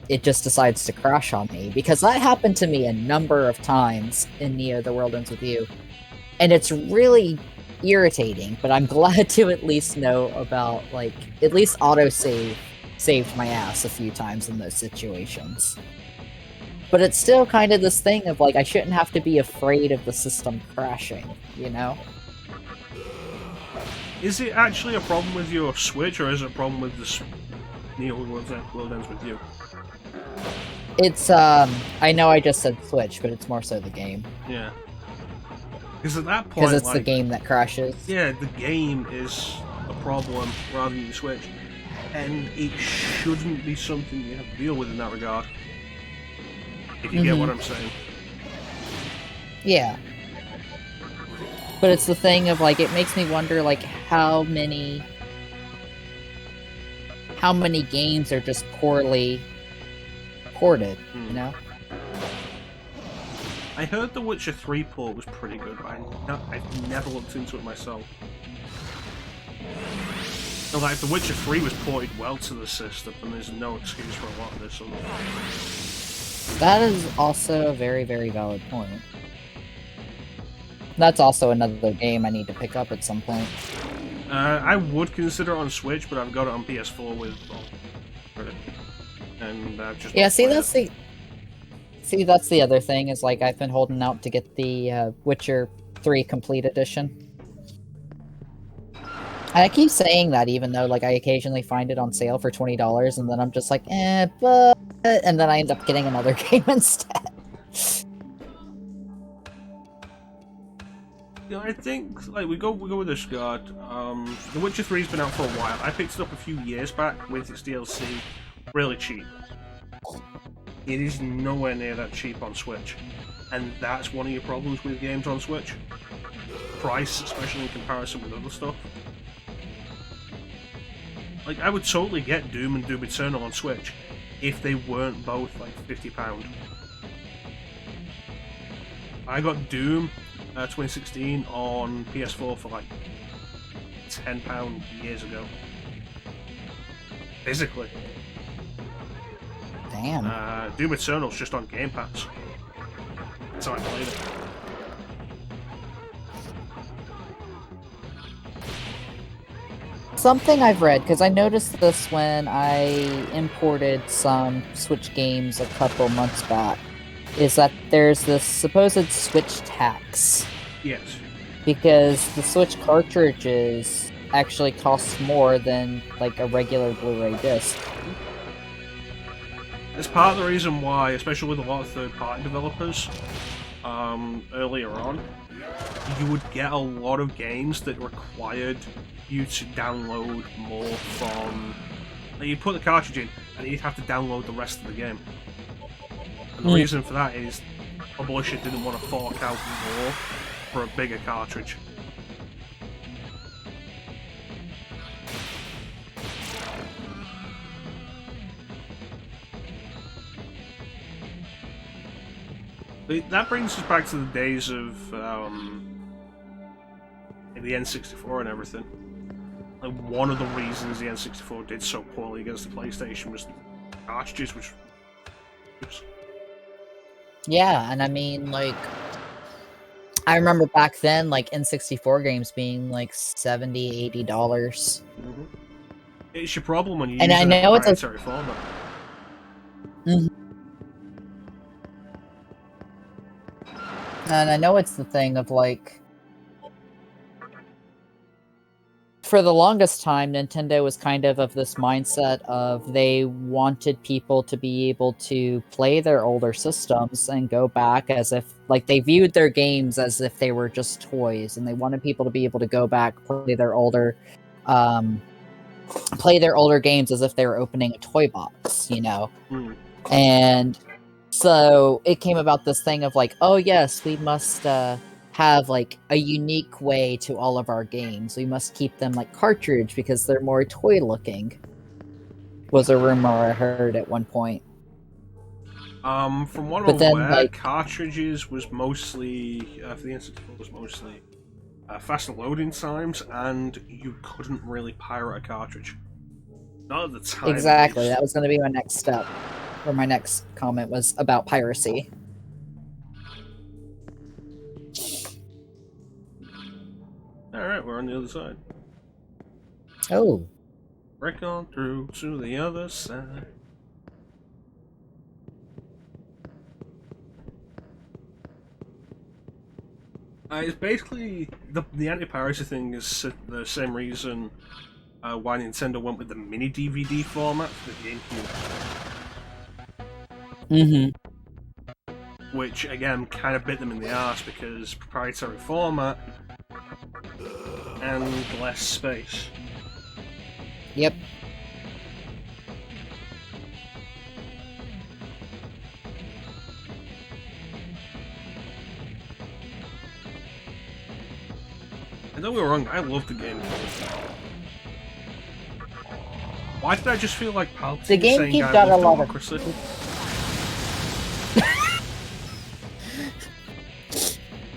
it just decides to crash on me? Because that happened to me a number of times in Neo: The World Ends With You. And it's really irritating, but I'm glad to at least know about, like, at least autosave saved my ass a few times in those situations. But it's still kind of this thing of, like, I shouldn't have to be afraid of the system crashing, you know?
Is it actually a problem with your Switch, or is it a problem with the Neo: World Ends With You?
It's, I know I just said Switch, but it's more so the game.
Yeah. Because at that point,
because it's
like,
the game that crashes.
Yeah, the game is a problem rather than the Switch. And it shouldn't be something you have to deal with in that regard. If you get what I'm saying.
Yeah. But it's the thing of, like, it makes me wonder, like, how many games are just poorly ported, you know?
I heard the Witcher 3 port was pretty good, but I've never looked into it myself. So, like, if The Witcher 3 was ported well to the system, then there's no excuse for a lot of this other.
That is also a very, very valid point. That's also another game I need to pick up at some point.
I would consider it on Switch, but I've got it on PS4 with credit. And I've just
that's the other thing, is, like, I've been holding out to get the Witcher 3 Complete Edition. I keep saying that, even though, like, I occasionally find it on sale for $20, and then I'm just like, but... And then I end up getting another game instead.
Yeah, I think, like, we go with this guard. The Witcher 3's been out for a while. I picked it up a few years back with its DLC, really cheap. It is nowhere near that cheap on Switch, and that's one of your problems with games on Switch. Price, especially in comparison with other stuff. Like, I would totally get Doom and Doom Eternal on Switch if they weren't both, like, £50. I got Doom 2016 on PS4 for, like, £10 years ago. Physically.
Damn.
Doom Eternal's just on Game Pass. That's how I played it.
Something I've read, because I noticed this when I imported some Switch games a couple months back, is that there's this supposed Switch tax.
Yes.
Because the Switch cartridges actually cost more than, like, a regular Blu-ray disc.
It's part of the reason why, especially with a lot of third-party developers, earlier on, you would get a lot of games that required you to download more from... Like, you'd put the cartridge in, and you'd have to download the rest of the game. And the reason for that is publisher didn't want to fork out more for a bigger cartridge. That brings us back to the days of the N64 and everything. Like, one of the reasons the N64 did so poorly against the PlayStation was cartridges, which. Oops.
Yeah, and I mean, like, I remember back then, like, N64 games being like $70, $80.
Mm-hmm. It's your problem when you
And
use
I
it in a
know it's a
proprietary format.
And I know it's the thing of, like, for the longest time, Nintendo was kind of this mindset of they wanted people to be able to play their older systems and go back as if, like, they viewed their games as if they were just toys, and they wanted people to be able to go back, play their older games as if they were opening a toy box, you know? And so it came about this thing of like, oh yes, we must have like a unique way to all of our games. We must keep them like cartridge because they're more toy looking. Was a rumor I heard at one point.
From what
But
I'm
then,
aware,
like,
cartridges was mostly for the N64 was mostly faster loading times, and you couldn't really pirate a cartridge. Not at the time.
exactly, that was going to be my next step, or my next comment was about piracy.
Alright, we're on the other side.
Oh.
Break on through to the other side. It's basically the anti-piracy thing is the same reason why Nintendo went with the mini DVD format for the GameCube. Which again kind of bit them in the ass because proprietary format and less space.
Yep.
And don't get me wrong, I love the game. Why did I just feel like Palpatine
The
saying
GameCube
I
got
love
a lot
democracy?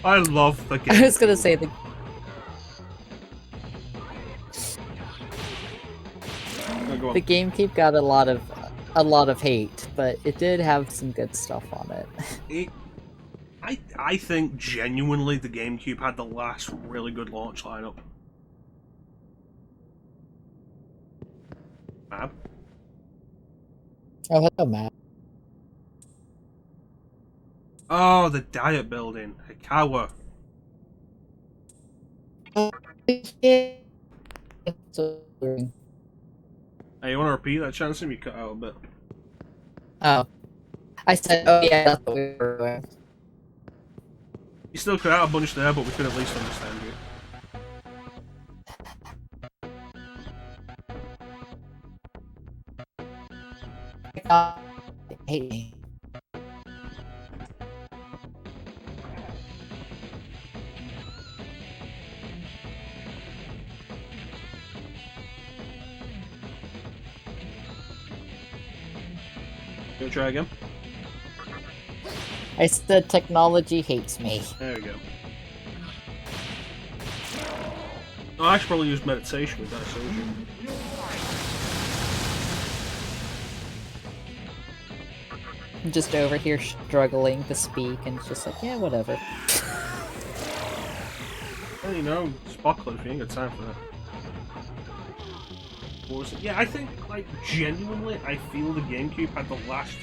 I love the game.
I was gonna say the GameCube got a lot of hate, but it did have some good stuff on it.
I think genuinely the GameCube had the last really good launch lineup. Mab?
Oh, hello, Matt.
Oh, the Diet Building. Hikawa. Hey, you want to repeat that, ChanceEm? You cut out a bit.
Oh. I said, oh yeah, that's what we were doing.
You still cut out a bunch there, but we could at least understand you.
Hate me.
You want to try again?
I said technology hates me.
There we go. Oh, I should probably use meditation with that soldier.
I'm just over here struggling to speak, and it's just like, yeah, whatever.
Well, you know, spot close, you ain't got time for that. What was it? Yeah, I think, like, genuinely, I feel the GameCube had the last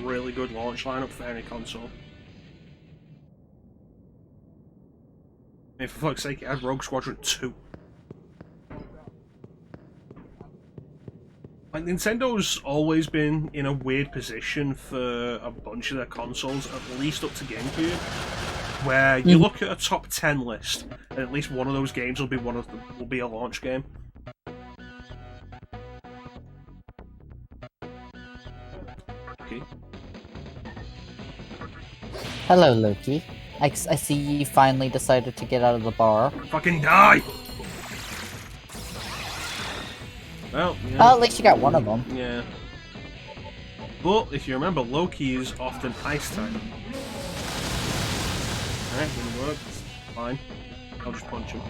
really good launch lineup for any console. I mean, for fuck's sake, it had Rogue Squadron 2. Like, Nintendo's always been in a weird position for a bunch of their consoles, at least up to GameCube, where you look at a top 10 list, and at least one of those games will be a launch game. Okay.
Hello, Loki. I see you finally decided to get out of the bar.
Fucking die! Well, yeah.
Oh, at least you got one of them.
Yeah. But, if you remember, Loki is often ice type. Alright, didn't work. It's fine. I'll just punch him.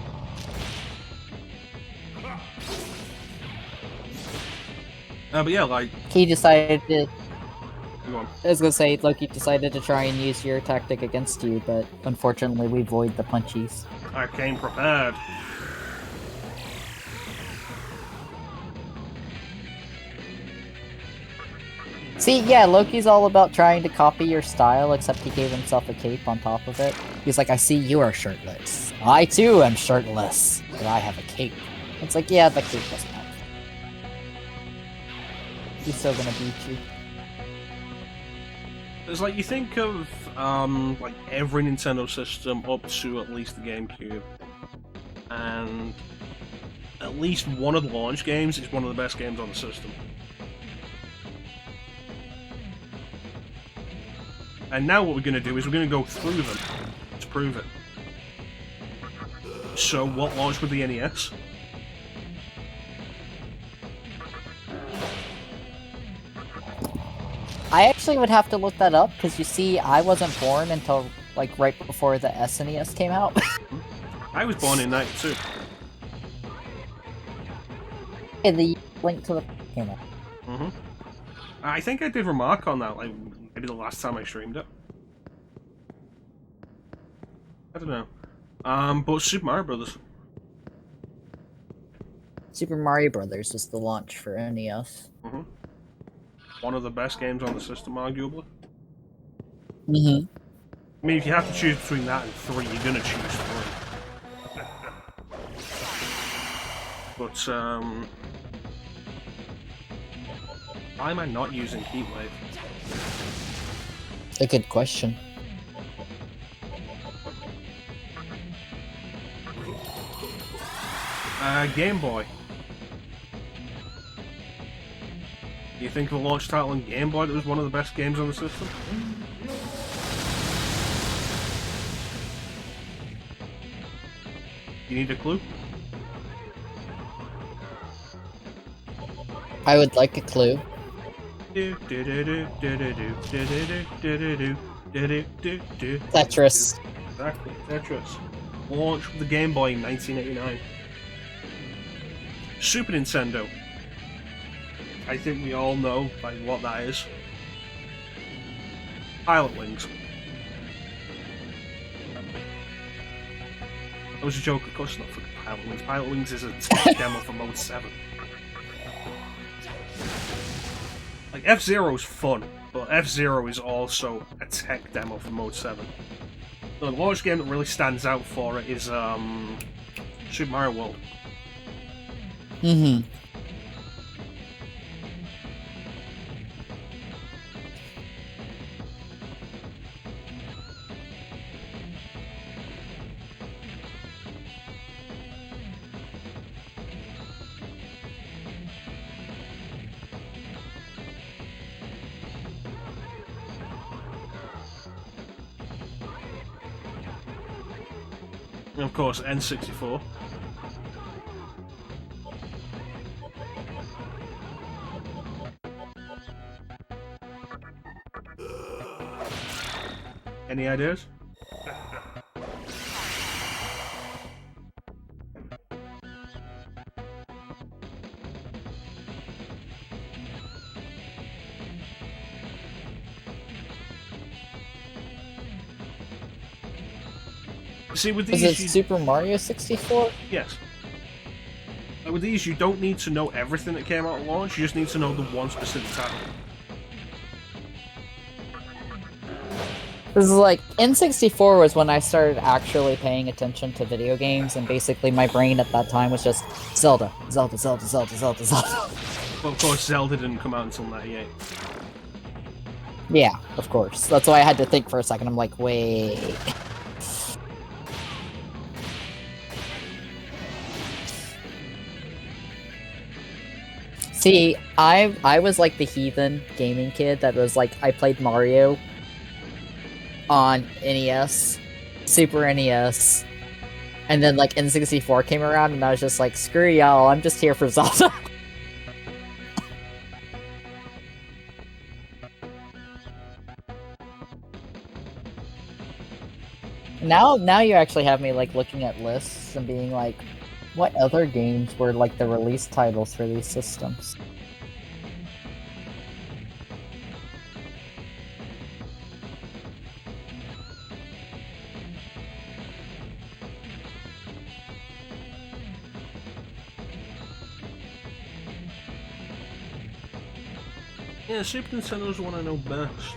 But yeah, like,
He decided to.
go on.
I was gonna say, Loki decided to try and use your tactic against you, but unfortunately we void the punchies.
I came prepared.
See, yeah, Loki's all about trying to copy your style, except he gave himself a cape on top of it. He's like, I see you are shirtless. I too am shirtless, but I have a cape. It's like, yeah, the cape doesn't help. He's still gonna beat you.
It's like, you think of, like, every Nintendo system up to at least the GameCube, and at least one of the launch games is one of the best games on the system. And now what we're going to do is we're going to go through them to prove it. So, what launched with the NES?
I actually would have to look that up, because you see, I wasn't born until, like, right before the SNES came out.
I was born in 92.
And the Link to the came out.
Mm-hmm. I think I did remark on that, like, maybe the last time I streamed it. I don't know. But Super Mario Brothers.
Super Mario Brothers was the launch for NES.
Mm-hmm. One of the best games on the system, arguably.
Mm-hmm.
I mean, if you have to choose between that and 3, you're gonna choose 3. But, why am I not using Heatwave?
A good question.
Game Boy. Do you think of a launch title on Game Boy that was one of the best games on the system? You need a clue?
I would like a clue. Tetris.
Exactly, Tetris. Launched with the Game Boy in 1989. Super Nintendo. I think we all know like what that is. Pilot Wings. That was a joke, of course not for Pilot Wings. Pilot Wings is a tech demo for Mode 7. Like, F-Zero's fun, but F-Zero is also a tech demo for Mode 7. The launch game that really stands out for it is Super Mario World.
Mm-hmm.
And of course, N64. Any ideas? See, with these,
Was it Super Mario 64?
Yes. With these, you don't need to know everything that came out at launch. You just need to know the one specific title.
This is like, N64 was when I started actually paying attention to video games, and basically my brain at that time was just Zelda, Zelda, Zelda, Zelda, Zelda, Zelda.
Well, of course, Zelda didn't come out until '98.
Yeah, of course. That's why I had to think for a second. I'm like, wait. See, I was like the heathen gaming kid that was like, I played Mario on NES, Super NES, and then like N64 came around and I was just like, screw y'all, I'm just here for Zelda. Now you actually have me like looking at lists and being like, what other games were like the release titles for these systems?
Yeah, Super Nintendo is the one I know best.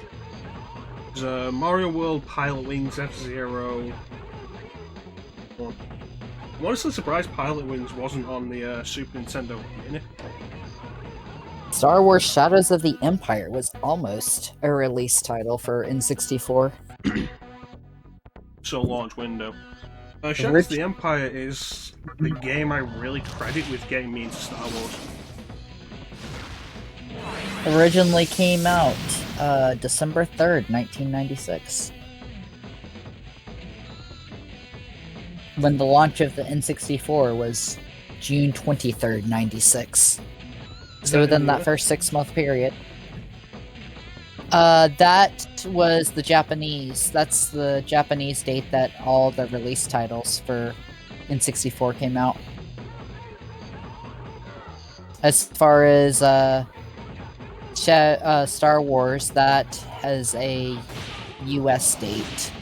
There's Mario World, Pilot Wings, F-Zero. I'm honestly surprised Pilot Wings wasn't on the Super Nintendo Mini.
Star Wars Shadows of the Empire was almost a release title for N64.
So launch window. Shadows of the Empire is the game I really credit with getting me into Star Wars.
Originally came out December 3rd, 1996. When the launch of the N64 was June 23rd, 96. So within that first 6-month period. That was the Japanese. That's the Japanese date that all the release titles for N64 came out. As far as Star Wars, that has a US date.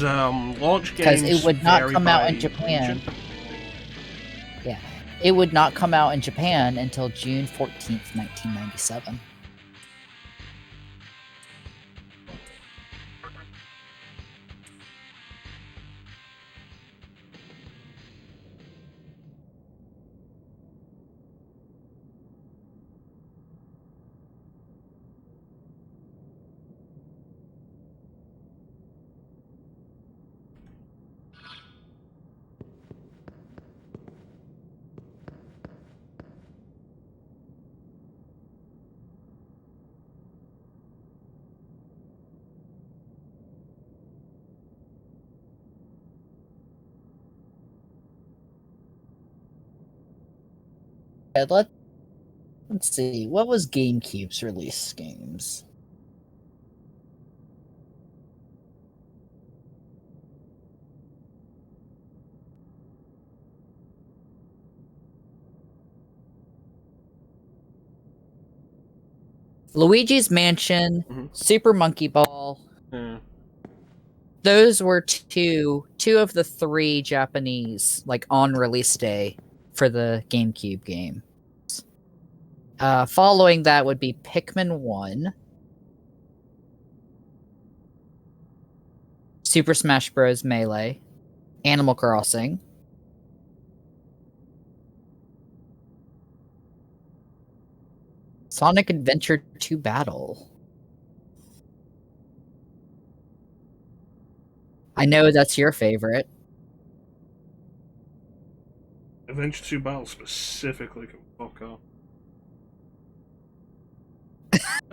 Launch games
because it would not
vary
come out
by
in Japan.
region.
Yeah, it would not come out in Japan until June 14th, 1997. Okay, let's see, what was GameCube's release games? Luigi's Mansion, Super Monkey Ball. Those were two of the 3 Japanese, like, on release day for the GameCube game. Following that would be Pikmin 1, Super Smash Bros. Melee, Animal Crossing, Sonic Adventure 2 Battle. I know that's your favorite.
Adventure 2 Battle specifically can fuck off.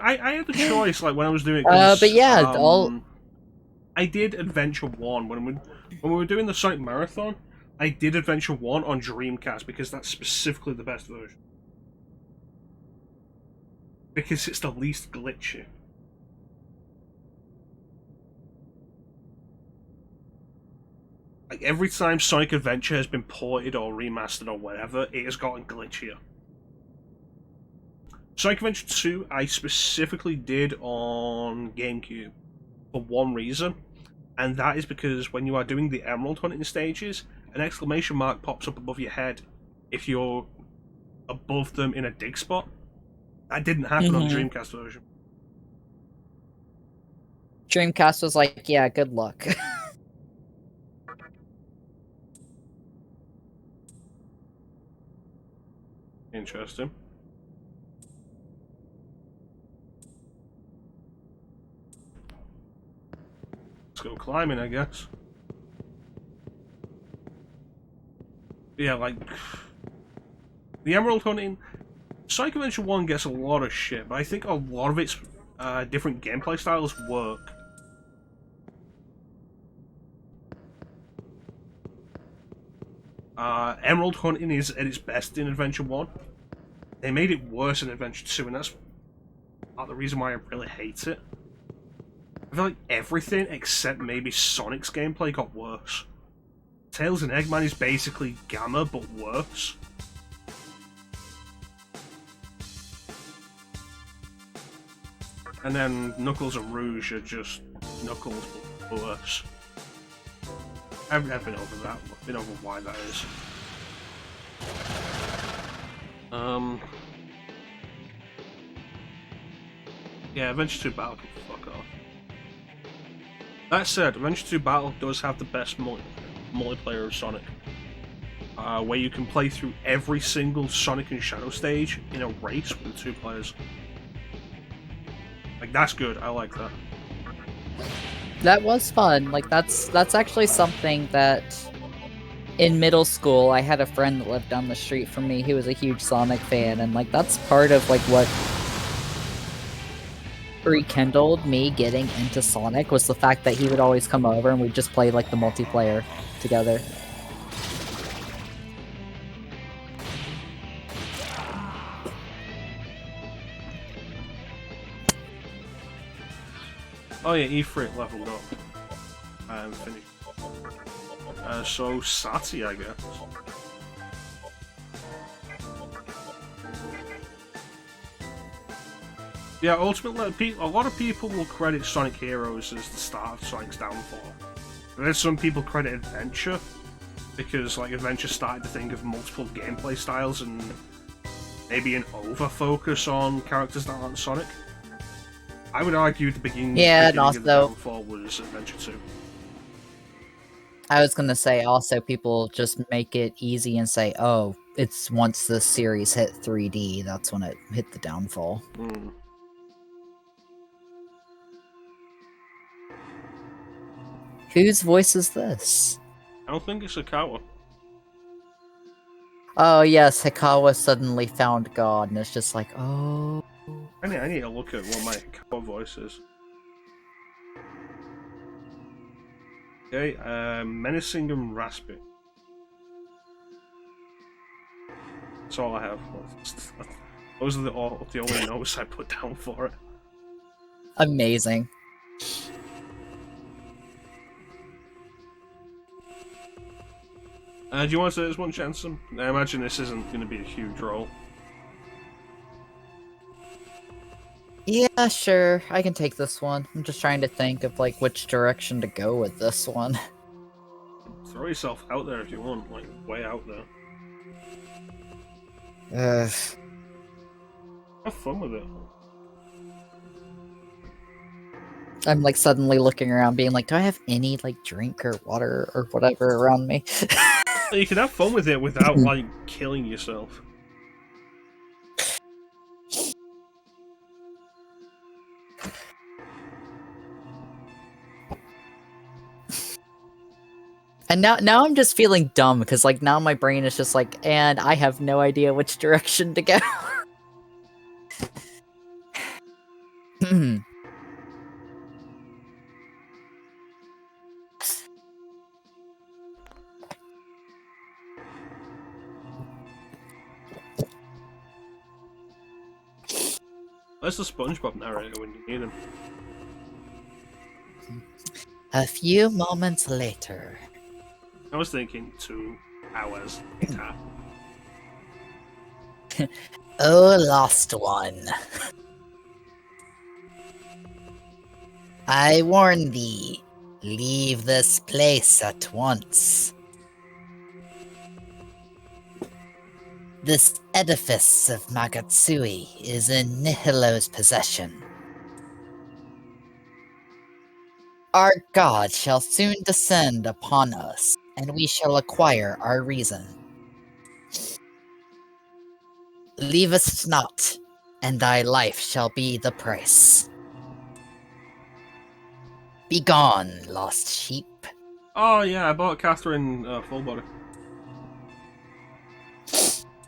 I had the choice, like, when I was doing it,
but yeah,
I did Adventure 1 when we were doing the Sonic Marathon. I did Adventure 1 on Dreamcast because that's specifically the best version. Because it's the least glitchy. Like, every time Sonic Adventure has been ported or remastered or whatever, it has gotten glitchier. Sonic Adventure 2, I specifically did on GameCube for one reason, and that is because when you are doing the Emerald hunting stages, an exclamation mark pops up above your head if you're above them in a dig spot. That didn't happen on the Dreamcast version.
Dreamcast was like, yeah, good luck.
Interesting. Let's go climbing, I guess. Yeah, like, the Emerald hunting, Sonic Adventure 1 gets a lot of shit, but I think a lot of its different gameplay styles work. Emerald hunting is at its best in Adventure 1. They made it worse in Adventure 2, and that's part of the reason why I really hate it. I feel like everything except maybe Sonic's gameplay got worse. Tails and Eggman is basically Gamma, but worse. And then Knuckles and Rouge are just Knuckles, but worse. I've been over that. I've been over why that is. Um, yeah, Adventure 2 Battle can fuck off. That said, Adventure 2 Battle does have the best multiplayer of Sonic. Where you can play through every single Sonic and Shadow stage in a race with 2 players. Like, that's good, I like that.
That was fun. Like, that's actually something that in middle school I had a friend that lived down the street from me. He was a huge Sonic fan, and like that's part of like what rekindled me getting into Sonic was the fact that he would always come over and we'd just play like the multiplayer together.
Oh yeah, E3 leveled up. And finished. So Sati, I guess. Yeah, ultimately, a lot of people will credit Sonic Heroes as the start of Sonic's downfall. And then some people credit Adventure, because like Adventure started to think of multiple gameplay styles and maybe an over-focus on characters that aren't Sonic. I would argue the beginning of the downfall was Adventure 2.
I was gonna say also people just make it easy and say, oh, it's once the series hit 3D, that's when it hit the downfall.
Mm.
Whose voice is this?
I don't think it's Hikawa.
Oh yes, Hikawa suddenly found God, and it's just like, oh.
I need to look at what my Hikawa voice is. Okay, menacing and raspy. That's all I have. Those are the only notes I put down for it.
Amazing.
Do you want to say this one, ChanceEm? I imagine this isn't going to be a huge role.
Yeah, sure. I can take this one. I'm just trying to think of like which direction to go with this one.
Throw yourself out there if you want, like way out there. Have fun with it.
I'm like suddenly looking around being like, do I have any like drink or water or whatever around me?
You can have fun with it without like killing yourself.
And now I'm just feeling dumb because like now my brain is just like, and I have no idea which direction to go.
Where's the SpongeBob narrator when you need him?
A few moments later.
I was thinking 2 hours later.
Oh, lost one. I warn thee, leave this place at once. This edifice of Magatsui is in Nihilo's possession. Our god shall soon descend upon us, and we shall acquire our reason. Leave us not, and thy life shall be the price. Begone, lost sheep.
Oh yeah, I bought Catherine full body.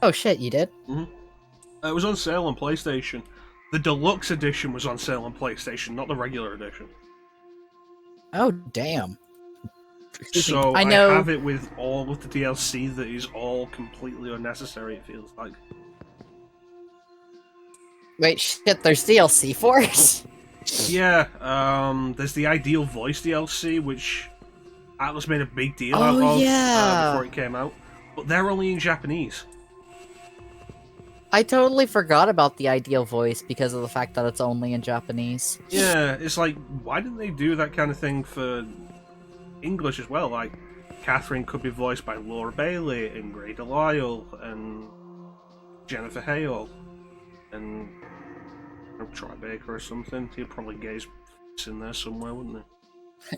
Oh shit, you did?
Mm-hmm. It was on sale on PlayStation. The deluxe edition was on sale on PlayStation, not the regular edition.
Oh damn.
So
I know.
I have it with all of the DLC that is all completely unnecessary, it feels like.
Wait, shit, there's DLC for it?
Yeah, there's the Ideal Voice DLC, which Atlas made a big deal out of before it came out. But they're only in Japanese.
I totally forgot about the Ideal Voice because of the fact that it's only in Japanese.
Yeah, it's like, why didn't they do that kind of thing for English as well? Like, Catherine could be voiced by Laura Bailey and Grey DeLisle, and Jennifer Hale and Troy Baker or something. He'd probably get his in there somewhere, wouldn't he?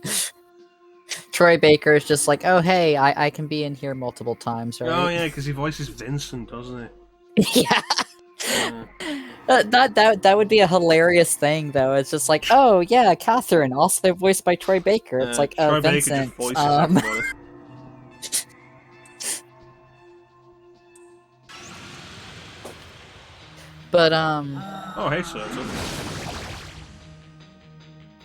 Troy Baker is just like, oh hey, I can be in here multiple times, right?
Oh yeah, because he voices Vincent, doesn't he?
Yeah.
Yeah.
That would be a hilarious thing, though. It's just like, oh yeah, Catherine, also voiced by Troy Baker. It's like,
Troy Baker
Vincent.
just voices everybody.
But
Oh hey, sir.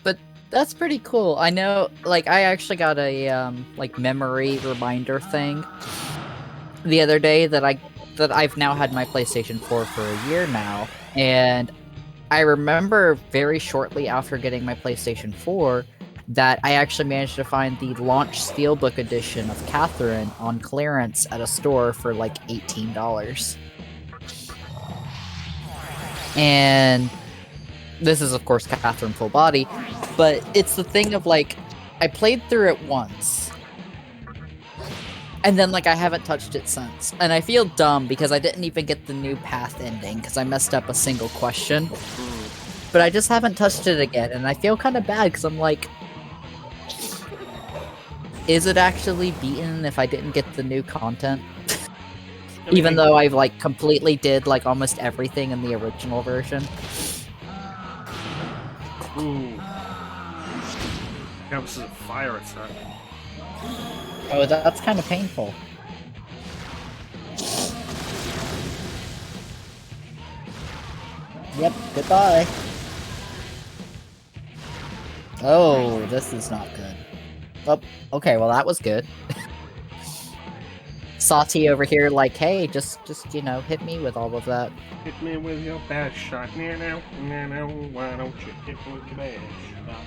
But that's pretty cool. I know, like, I actually got a like memory reminder thing the other day that I've now had my PlayStation 4 for a year now, and I remember very shortly after getting my PlayStation 4 that I actually managed to find the launch Steelbook edition of Catherine on clearance at a store for like $18. And this is, of course, Catherine full body, but it's the thing of, like, I played through it once, and then, like, I haven't touched it since. And I feel dumb because I didn't even get the new path ending because I messed up a single question. But I just haven't touched it again, and I feel kind of bad because I'm like, is it actually beaten if I didn't get the new content? Even though I've, like, completely did, like, almost everything in the original version.
Ooh. Yeah, this is a fire attack.
Oh, that's kind of painful. Yep, goodbye. Oh, this is not good. Oh, okay, well that was good. Sati over here like, hey, just you know, hit me with all of that.
Hit me with your best shot. Now, why don't you hit me with your best shot?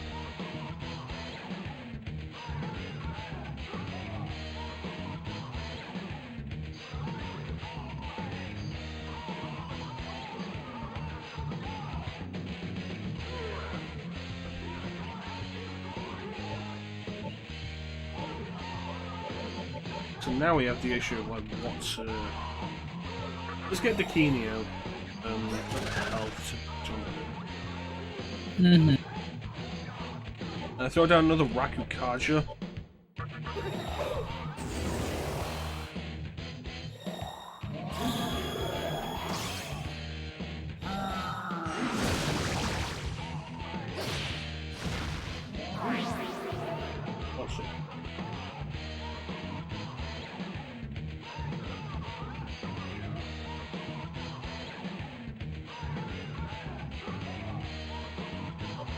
So now we have the issue of like what's let's get Bikini out and health to jump in. Throw down another Rakukaja. What's it?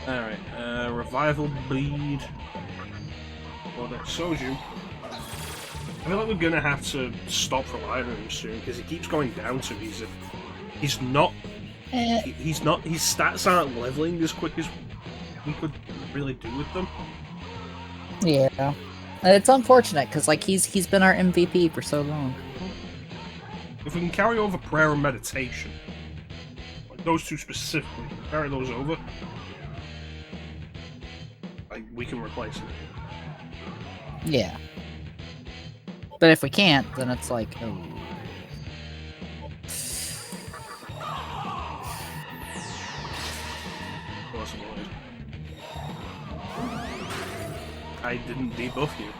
Alright, revival bleed. Well, that shows you. I feel like we're gonna have to stop relying on him soon because he keeps going down to he's not his stats aren't leveling as quick as we could really do with them.
Yeah. It's unfortunate because like he's been our MVP for so long.
If we can carry over prayer and meditation, like those two specifically, carry those over, like we can replace it.
Yeah. But if we can't, then it's like, oh.
Possibly. I didn't debuff you.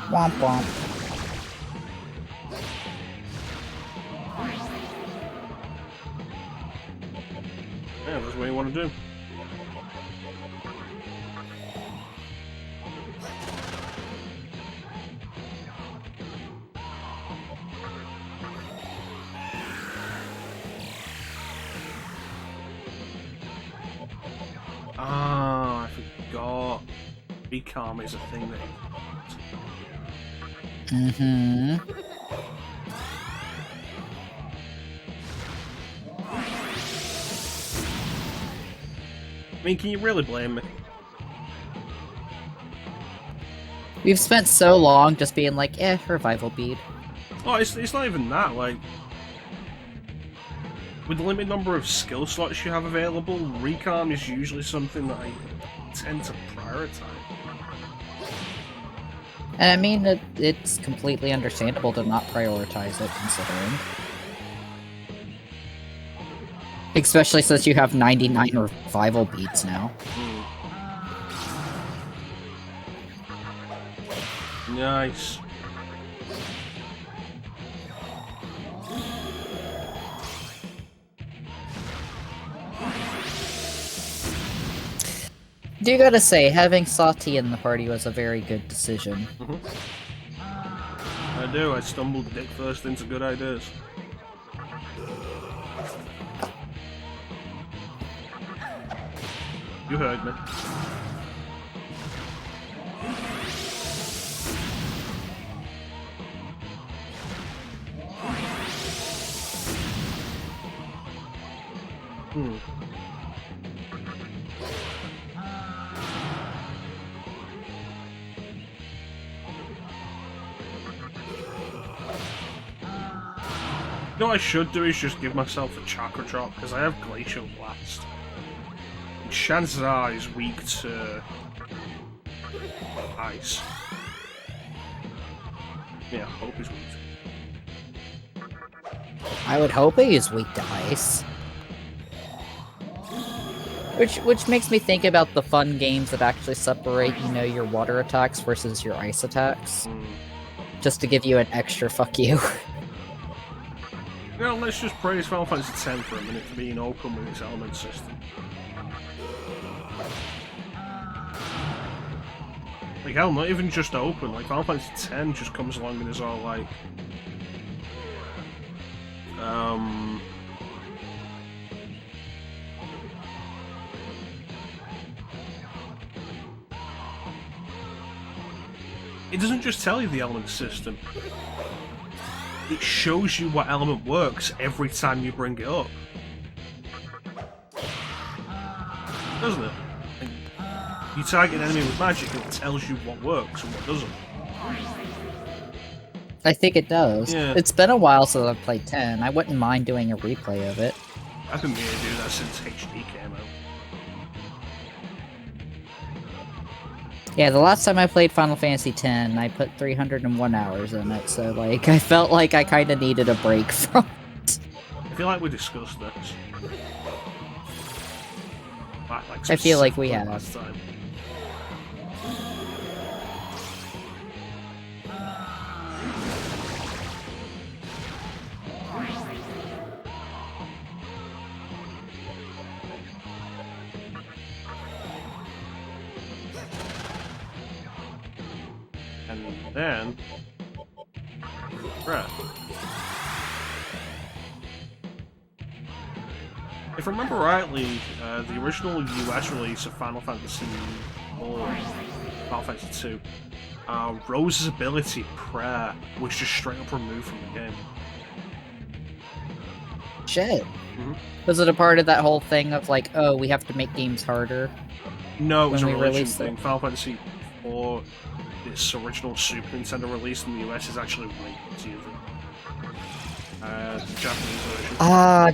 Womp womp.
Yeah, that's what you want to do. Ah, I forgot. Be calm is a thing that.
Mm-hmm.
I mean, can you really blame me?
We've spent so long just being like, revival bead.
Oh, it's not even that. Like, with the limited number of skill slots you have available, recalm is usually something that I tend to prioritize.
And I mean, it's completely understandable to not prioritize it, considering. Especially since you have 99 revival beads now.
Nice.
Do gotta say, having Sati in the party was a very good decision.
I do. I stumbled dick first into good ideas. You heard me. You know what I should do is just give myself a chakra drop, because I have Glacial Blast. And chances are he's weak to ice. Yeah, I hope he's weak to.
I would hope he is weak to ice. Which makes me think about the fun games that actually separate, you know, your water attacks versus your ice attacks. Just to give you an extra fuck you.
You know, let's just praise Final Fantasy X for a minute for being open with its element system. Like, hell, not even just open, like, Final Fantasy X just comes along and is all like... It doesn't just tell you the element system. It shows you what element works every time you bring it up. Doesn't it? Like, you target an enemy with magic and it tells you what works and what doesn't.
I think it does.
Yeah.
It's been a while since I've played 10. I wouldn't mind doing a replay of it.
I've been meaning to do that since HD came out.
Yeah, the last time I played Final Fantasy X, I put 301 hours in it, so, like, I felt like I kinda needed a break from it.
I feel like we discussed this. Like,
I feel like we have.
Last time. And then... Breath. If I remember rightly, the original US release of Final Fantasy or Final Fantasy II, Rose's ability, Prayer, was just straight up removed from the game.
Shit. Was it a part of that whole thing of, like, oh, we have to make games harder?
No, it was a
When we
religion
released
thing.
it?
Final Fantasy IV, its original Super Nintendo release in the US, is actually way easier than the Japanese version.
Ah,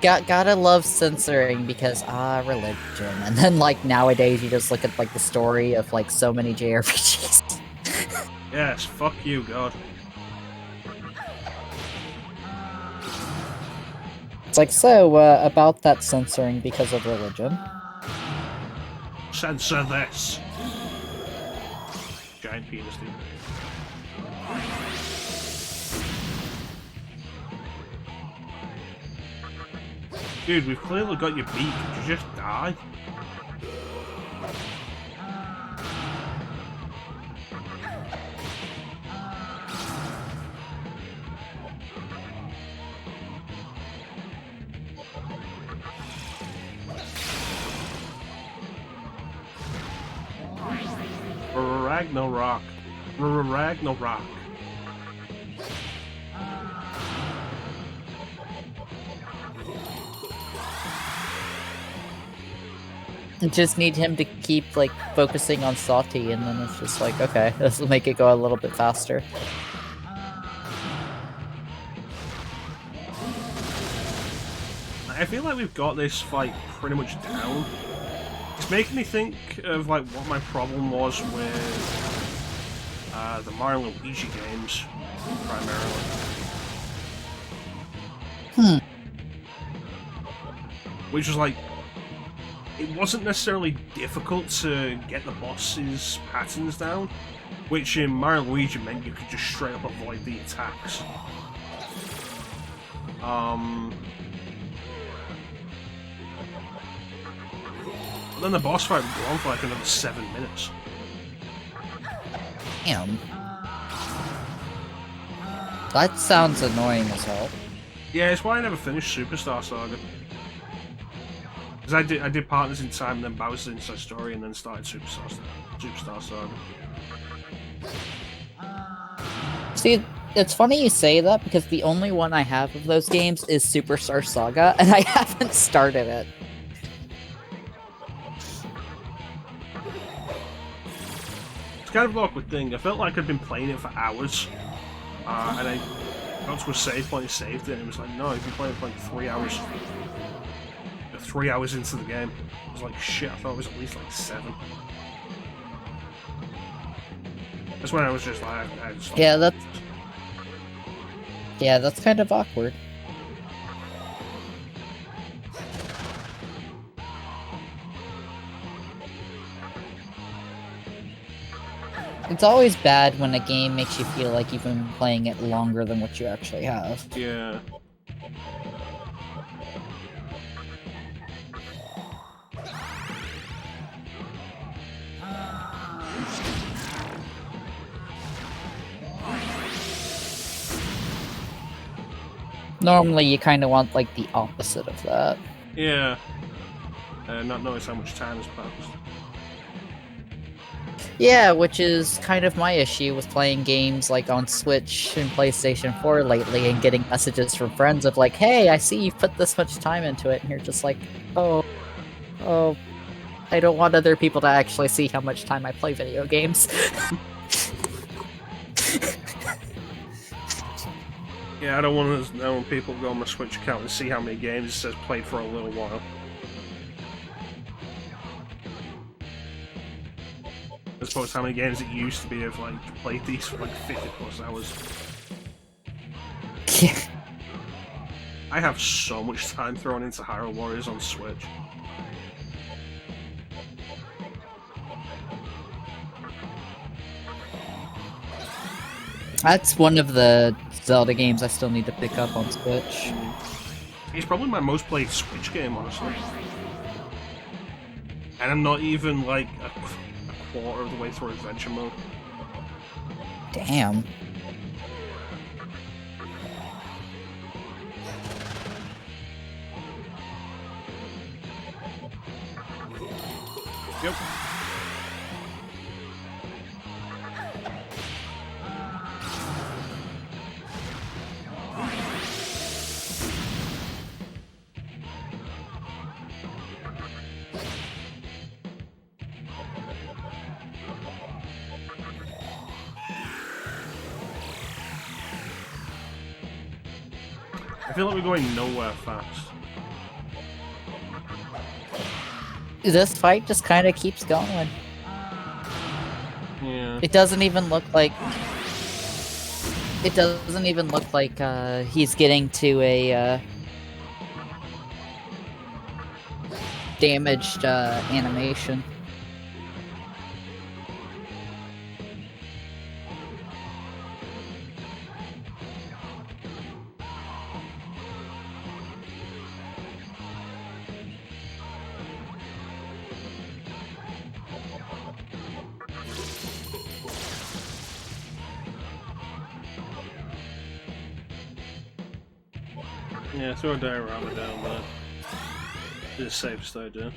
gotta love censoring because, religion. And then, like, nowadays you just look at, like, the story of, like, so many JRPGs.
Yes, fuck you, God.
It's like, so, about that censoring because of religion.
Censor this! Giant penis, dude. Dude, we've clearly got your beat. Could you just die? Ragnarok. Ragnarok.
Just need him to keep, like, focusing on Sati, and then it's just like, okay, this will make it go a little bit faster.
I feel like we've got this fight pretty much down. It's making me think of, like, what my problem was with the Mario and Luigi games, primarily. Which was like, it wasn't necessarily difficult to get the boss's patterns down, which in Mario and Luigi meant you could just straight up avoid the attacks. But then the boss fight would go on for like another 7 minutes.
Damn. That sounds annoying as hell.
Yeah, it's why I never finished Superstar Saga. Because I did Partners in Time, and then Bowser's Inside Story, and then started Superstar Saga.
See, it's funny you say that, because the only one I have of those games is Superstar Saga, and I haven't started it.
It's kind of an awkward thing. I felt like I'd been playing it for hours, and I got to a save point and saved it, and it was like, no, I've been playing it for like 3 hours. 3 hours into the game. I was like, shit, I thought it was at least like 7. That's when I was just like, I just
Yeah, that's kind of awkward. It's always bad when a game makes you feel like you've been playing it longer than what you actually have.
Yeah.
Normally, you kind of want, like, the opposite of that.
Yeah. Not notice how much time has passed.
Yeah, which is kind of my issue with playing games, like, on Switch and PlayStation 4 lately, and getting messages from friends of, like, hey, I see you've put this much time into it, and you're just like, oh, I don't want other people to actually see how much time I play video games.
Yeah, I don't want to know when people go on my Switch account and see how many games it says played for a little while. As opposed to how many games it used to be of like played these for like 50 plus hours.
Yeah.
I have so much time thrown into Hyrule Warriors on Switch.
That's one of the Zelda games I still need to pick up on Switch.
It's probably my most played Switch game, honestly. And I'm not even like a quarter of the way through Adventure Mode.
Damn.
Yep. I feel like we're going nowhere fast.
This fight just kind of keeps going.
Yeah.
It doesn't even look like... It doesn't even look like he's getting to a damaged animation.
Yeah, throw a diorama down there. It's the safest idea.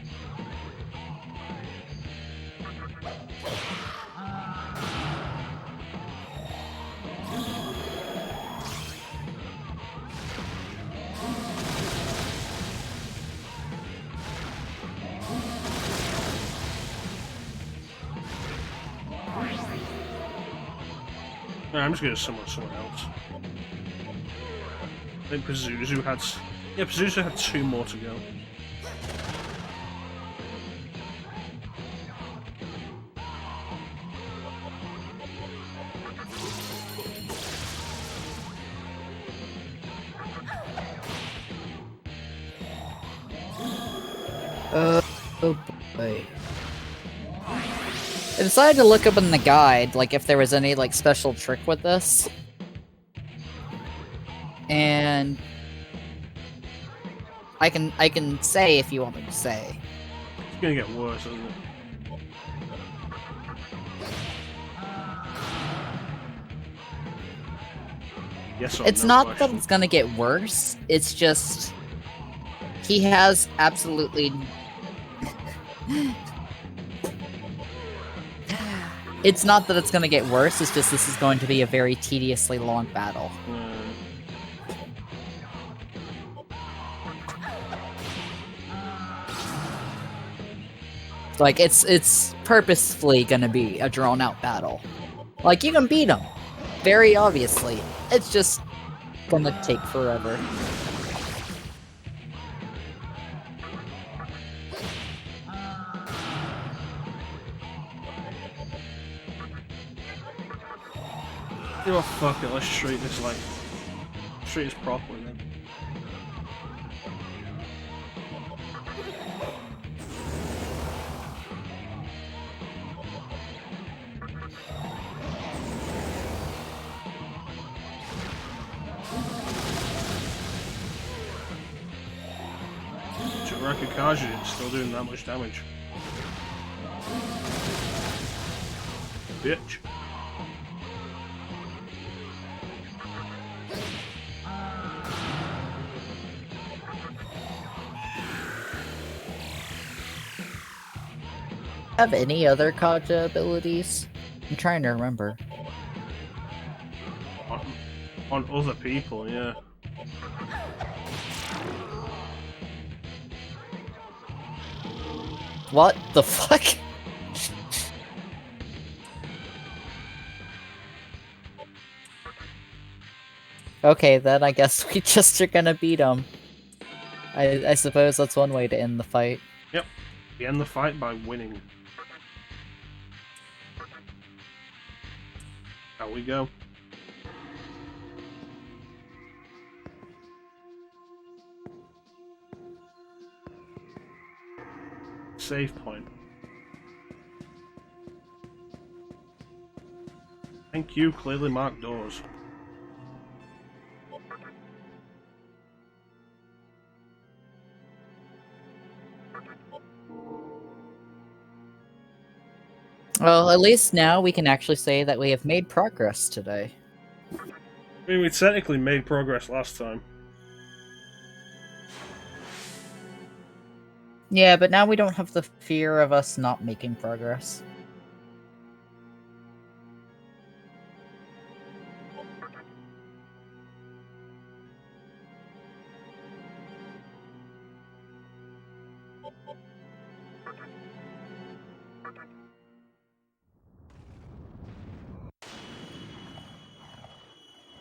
Alright, I'm just gonna summon someone else. I think Pazuzu had... Yeah, Pazuzu had 2 more to go.
Oh boy. I decided to look up in the guide, like, if there was any, like, special trick with this. And... I can say if you want me to say.
It's gonna get worse, isn't it? Yes or
It's
no
not
question.
that it's gonna get worse, it's just... He has absolutely... It's not that it's gonna get worse, it's just this is going to be a very tediously long battle. Like, it's purposefully gonna be a drawn-out battle. Like, you can beat him, very obviously. It's just gonna take forever.
You know what, fuck it, let's treat this like... treat this properly then. Yurakucho, it's still doing that much damage. Bitch.
Have any other Kaja abilities? I'm trying to remember.
On other people, yeah.
What the fuck? Okay, then I guess we just are gonna beat him. I suppose that's one way to end the fight.
Yep. We end the fight by winning. Out we go. Save point. Thank you, clearly marked doors.
Well, at least now we can actually say that we have made progress today.
I mean, we technically made progress last time.
Yeah, but now we don't have the fear of us not making progress.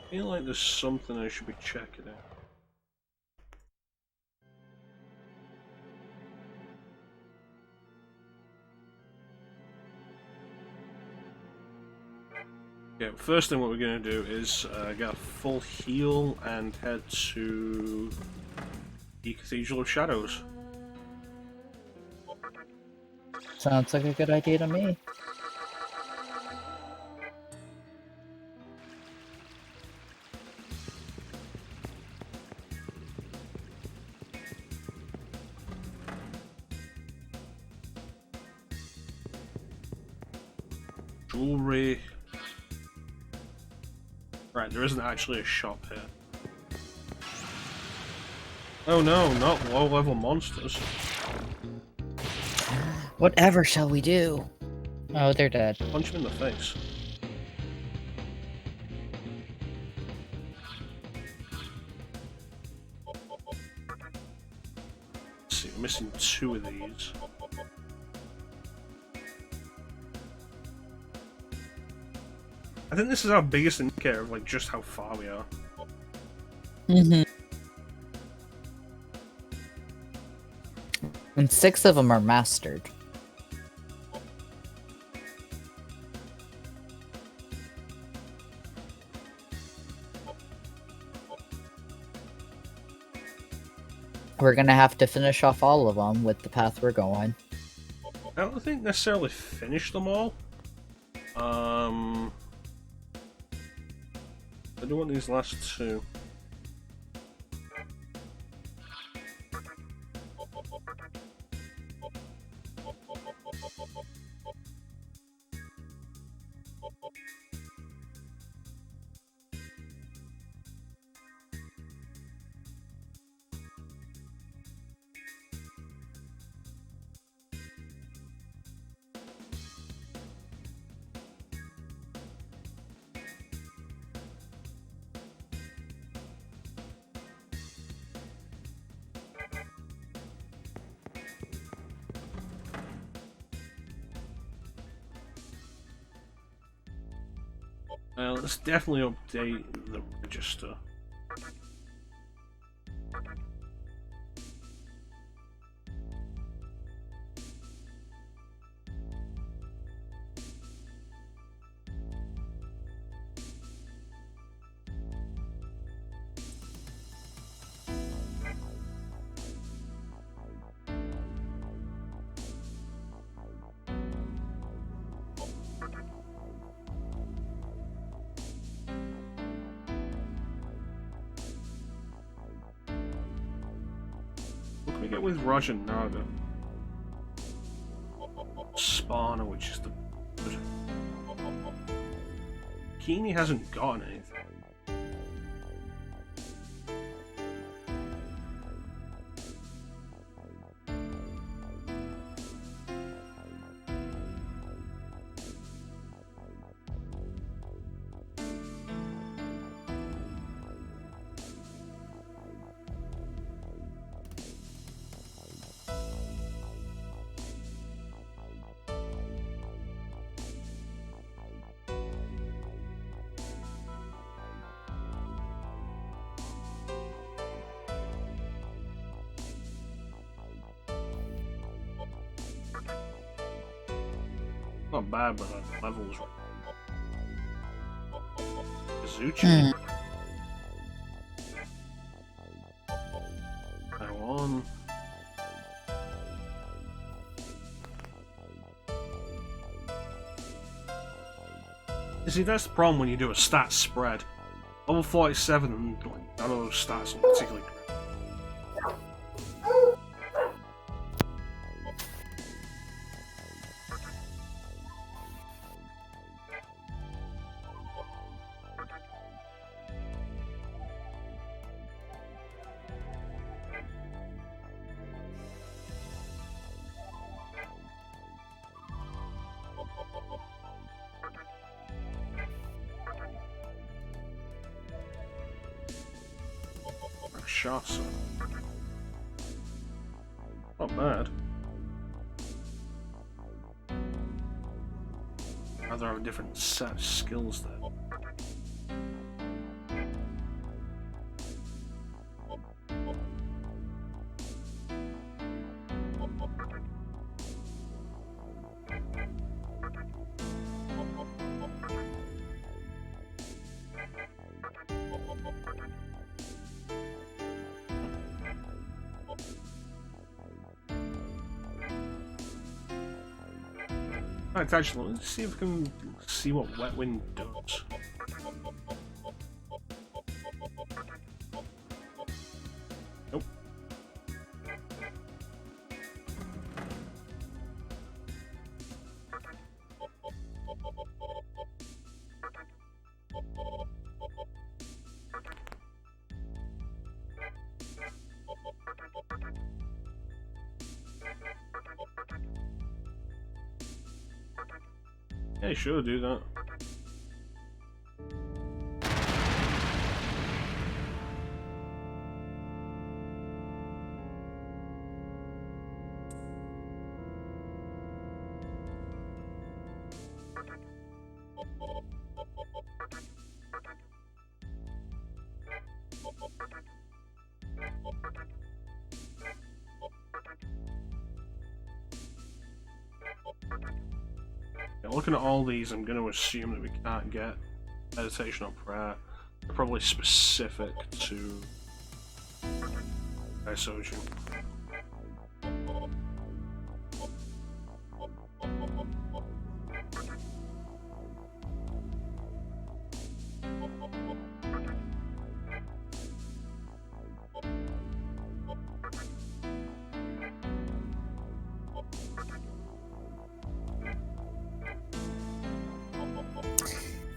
I feel like there's something I should be checking out. Yeah, first thing what we're going to do is get a full heal and head to the Cathedral of Shadows.
Sounds like a good idea to me.
Jewelry. Right, there isn't actually a shop here. Oh no, not low-level monsters.
Whatever shall we do? Oh, they're dead.
Punch him in the face. Let's see, we're missing 2 of these. I think this is our biggest indicator of like just how far we are.
Mm-hmm. And 6 of them are mastered. We're gonna have to finish off all of them with the path we're going.
I don't think necessarily finish them all. I do want these last two. Let's definitely update the register. What can we get with Roger Naga? Spawner, which is the... Keeney hasn't gotten anything. Not bad, but the levels right. Kazuchi. Taiwan. You see, that's the problem when you do a stat spread. Level 47, and like, none of those stats are particularly great. Shasa. Not bad. Rather have a different set of skills there. Right, actually, let's see if we can see what Wet Wind does. Nope. Yeah, sure, do that. Looking at all these, I'm going to assume that we can't get meditation or prayer. They're probably specific to Daisojin.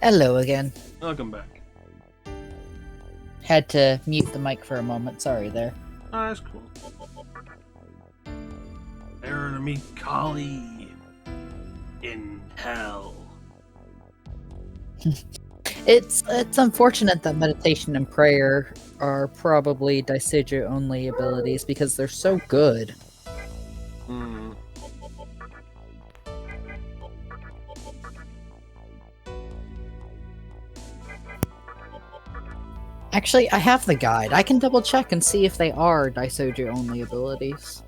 Hello again.
Welcome back.
Had to mute the mic for a moment. Sorry there.
Ah, that's cool. There to meet Kali in hell.
It's unfortunate that meditation and prayer are probably Daiseiju only abilities because they're so good.
Hmm.
Actually, I have the guide. I can double check and see if they are Daiseiju only abilities.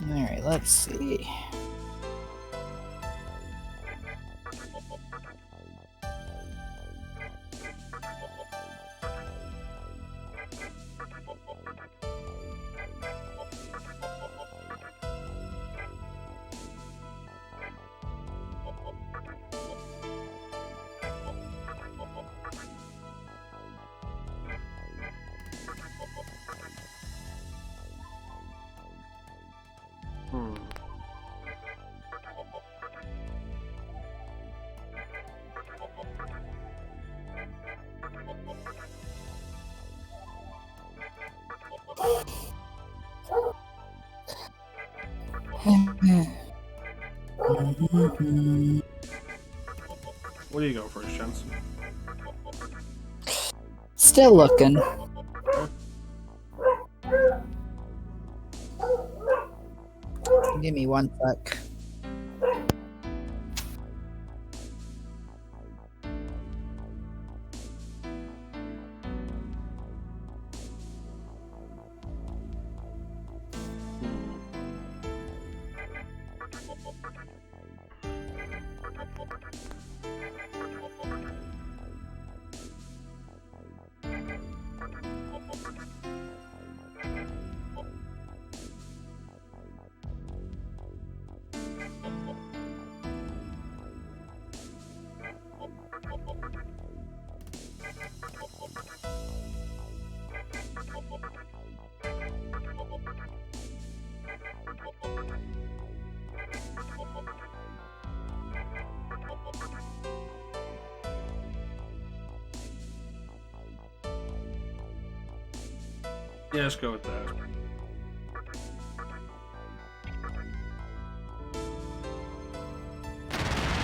Alright, let's see.
Hmm. What do you go first, Chance?
Still looking.
Okay.
Give me one sec.
Yeah, let's go with that.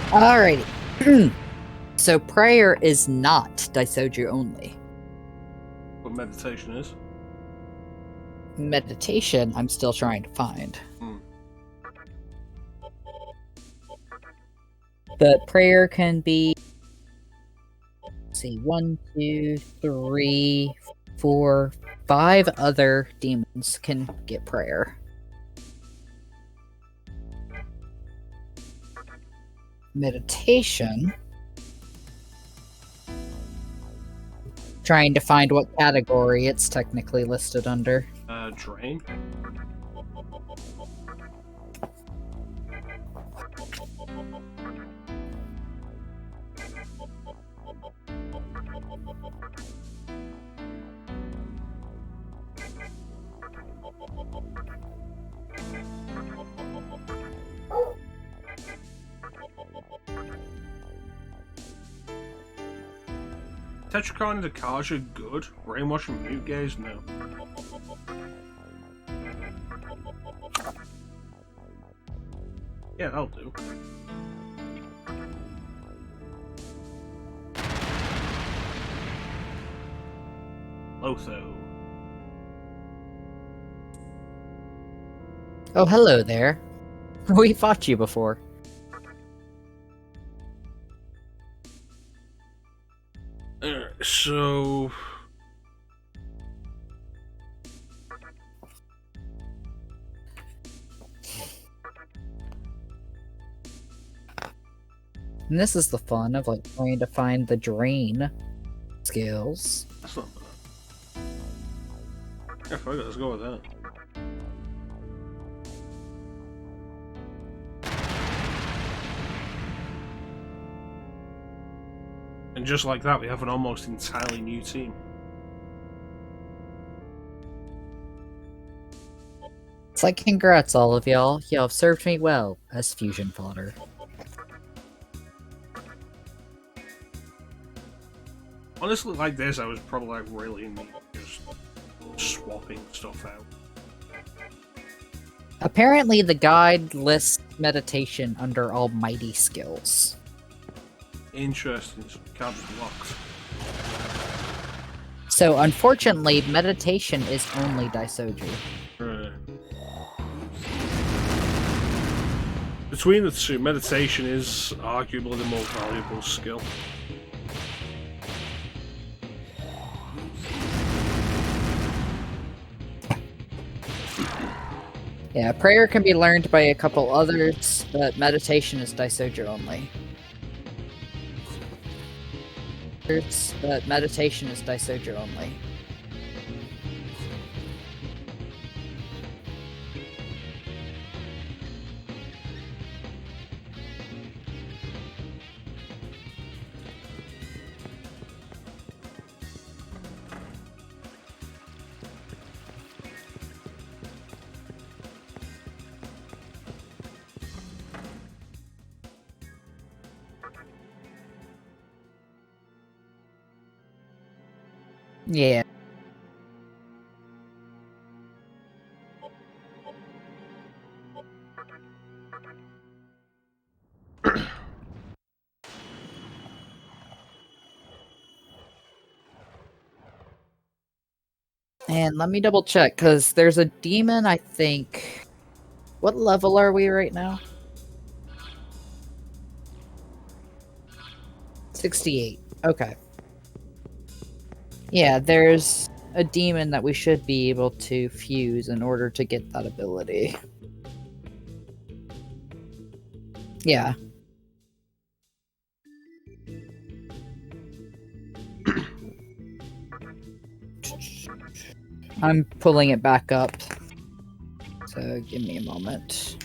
Alrighty. So prayer is not Daisoju only.
What meditation is?
Meditation, I'm still trying to find.
Hmm.
But prayer can be, let's see, 1, 2, 3, 4, 5 other demons can get prayer. Meditation. Trying to find what category it's technically listed under.
Drain? Tetracon and Akaja good. Brainwash and mute gaze, no. Yeah, that'll do. Lotho.
Oh, hello there. We fought you before.
So...
And this is the fun of like trying to find the drain skills.
That's not bad. Yeah, fuck it, let's go with that. And just like that, we have an almost entirely new team.
It's like, congrats all of y'all. Y'all have served me well as fusion fodder.
Honestly, like this, I was probably like really neat just swapping stuff out.
Apparently the guide lists meditation under almighty skills.
Interesting, so it can't be blocked.
So unfortunately, meditation is only Daisoji.
Right. Between the two, meditation is arguably the more valuable skill.
Yeah, prayer can be learned by a couple others, but meditation is Daisoji only. But meditation is Daisoji only. Yeah. And let me double check, because there's a demon, I think. What level are we right now? 68. Okay. Yeah, there's a demon that we should be able to fuse in order to get that ability. Yeah. I'm pulling it back up. So give me a moment.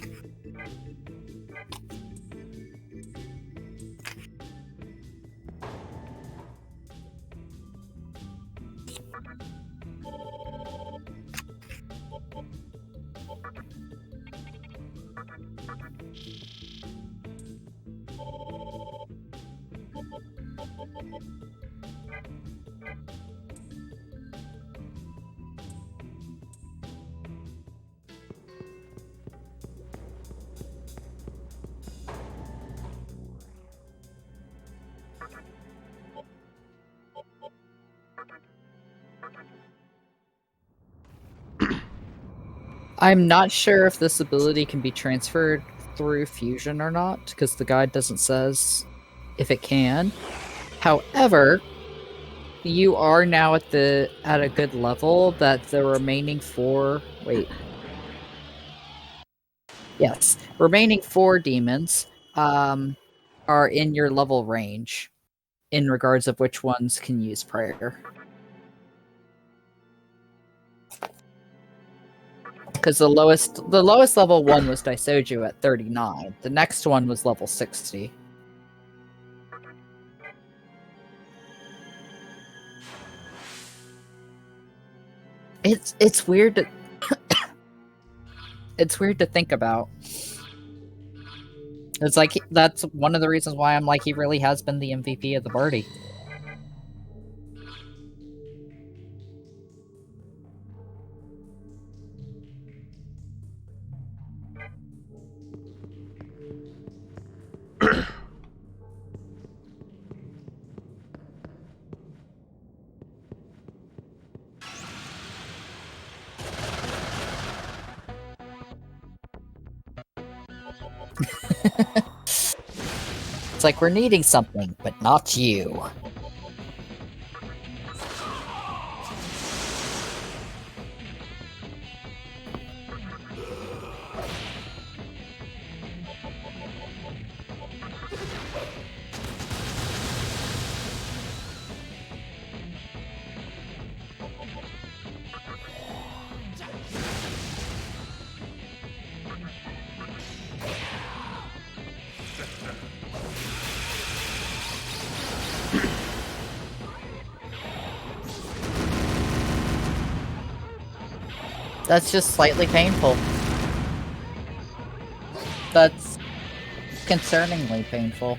I'm not sure if this ability can be transferred through fusion or not, because the guide doesn't says if it can. However, you are now at a good level that the remaining four remaining 4 demons are in your level range in regards of which ones can use prayer. Because the lowest level one was Daisoju at 39. The next one was level 60. It's weird to it's weird to think about. It's like that's one of the reasons why I'm like he really has been the MVP of the party. It's like we're needing something, but not you. That's just slightly painful. That's concerningly painful.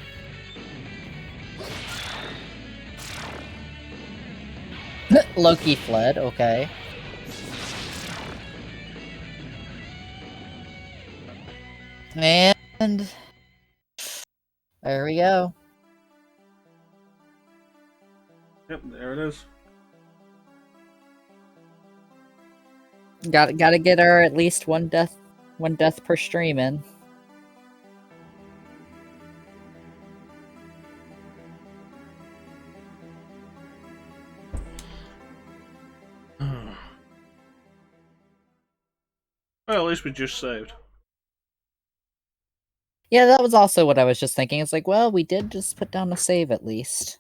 Loki fled, okay. And there we go.
Yep, there it is.
Gotta get her at least one death per stream in.
Well, at least we just saved.
Yeah, that was also what I was just thinking. It's like, well, we did just put down a save at least.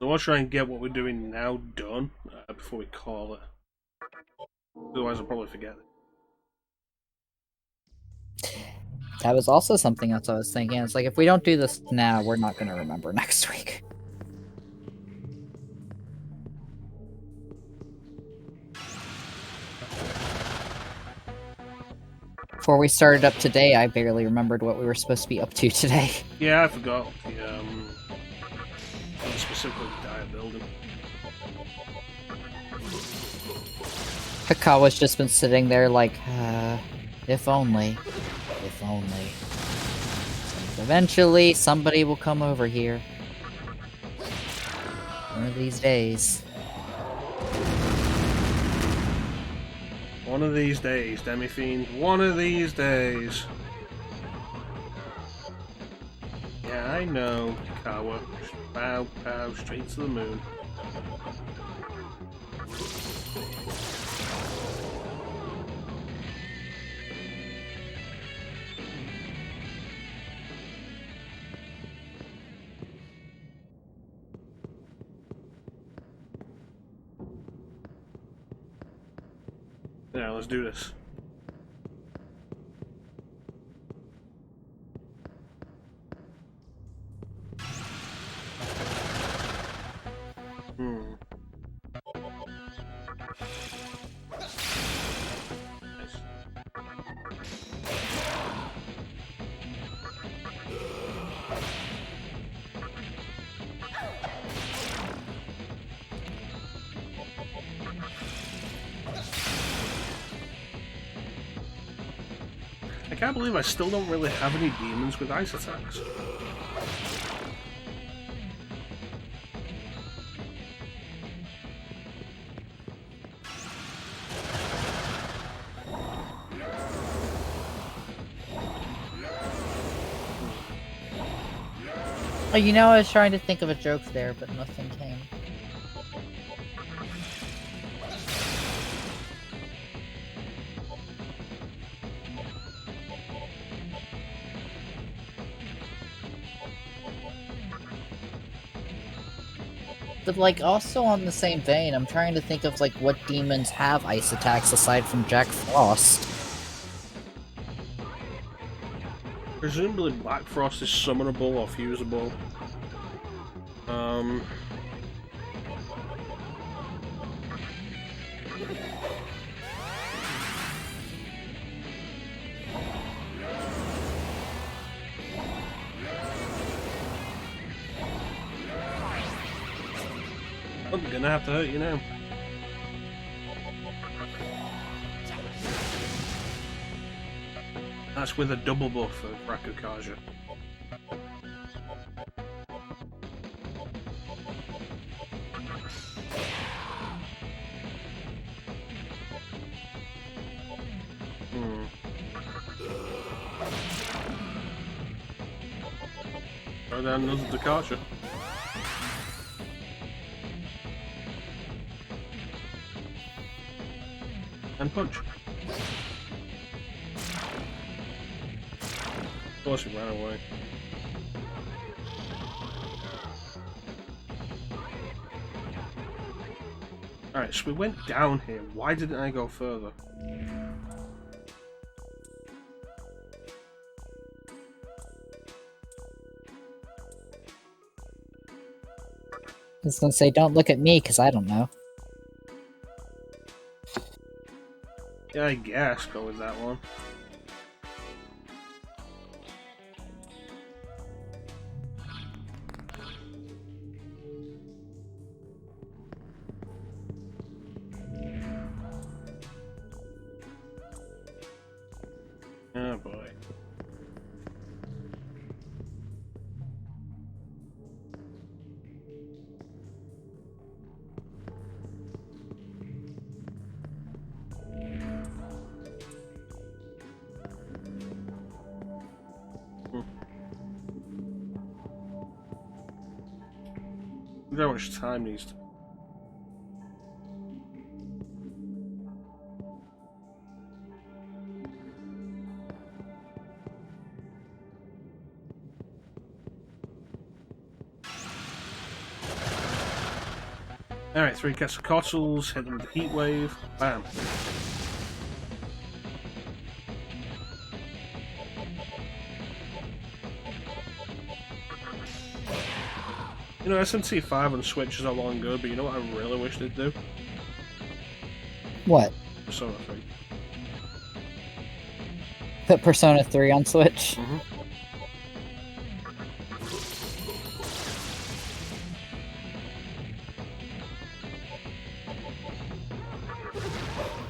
So I'll try and get what we're doing now done before we call it. Otherwise, I'll probably forget it.
That was also something else I was thinking. It's like, if we don't do this now, we're not going to remember next week. Before we started up today, I barely remembered what we were supposed to be up to today.
Yeah, I forgot the specifically dire building.
Kakawa's just been sitting there like, if only. If only. Eventually, somebody will come over here. One of these days.
One of these days, Demi-Fiend. One of these days. Yeah, I know, Kawa. Bow, bow, straight to the moon. Yeah, let's do this. I can't believe I still don't really have any demons with ice attacks.
Oh, you know, I was trying to think of a joke there, but nothing came. But, like, also on the same vein, I'm trying to think of, like, what demons have ice attacks aside from Jack Frost.
Presumably Black Frost is summonable or fusible. I'm gonna have to hurt you now. That's with a double buff of Rakukaja. Throw down another Dakasha. And punch. Of course he ran away. Alright, so we went down here. Why didn't I go further?
I was gonna say, don't look at me, because I don't know.
Yeah, I guess go with that one. Oh boy. Look how much time needs to. Alright, 3 Quetzalcoatl's, hit them with the heat wave. Bam. You know, SMT 5 on Switch is not long ago, but you know what I really wish they'd do?
What?
Persona 3.
Put Persona 3 on Switch?
Mm-hmm.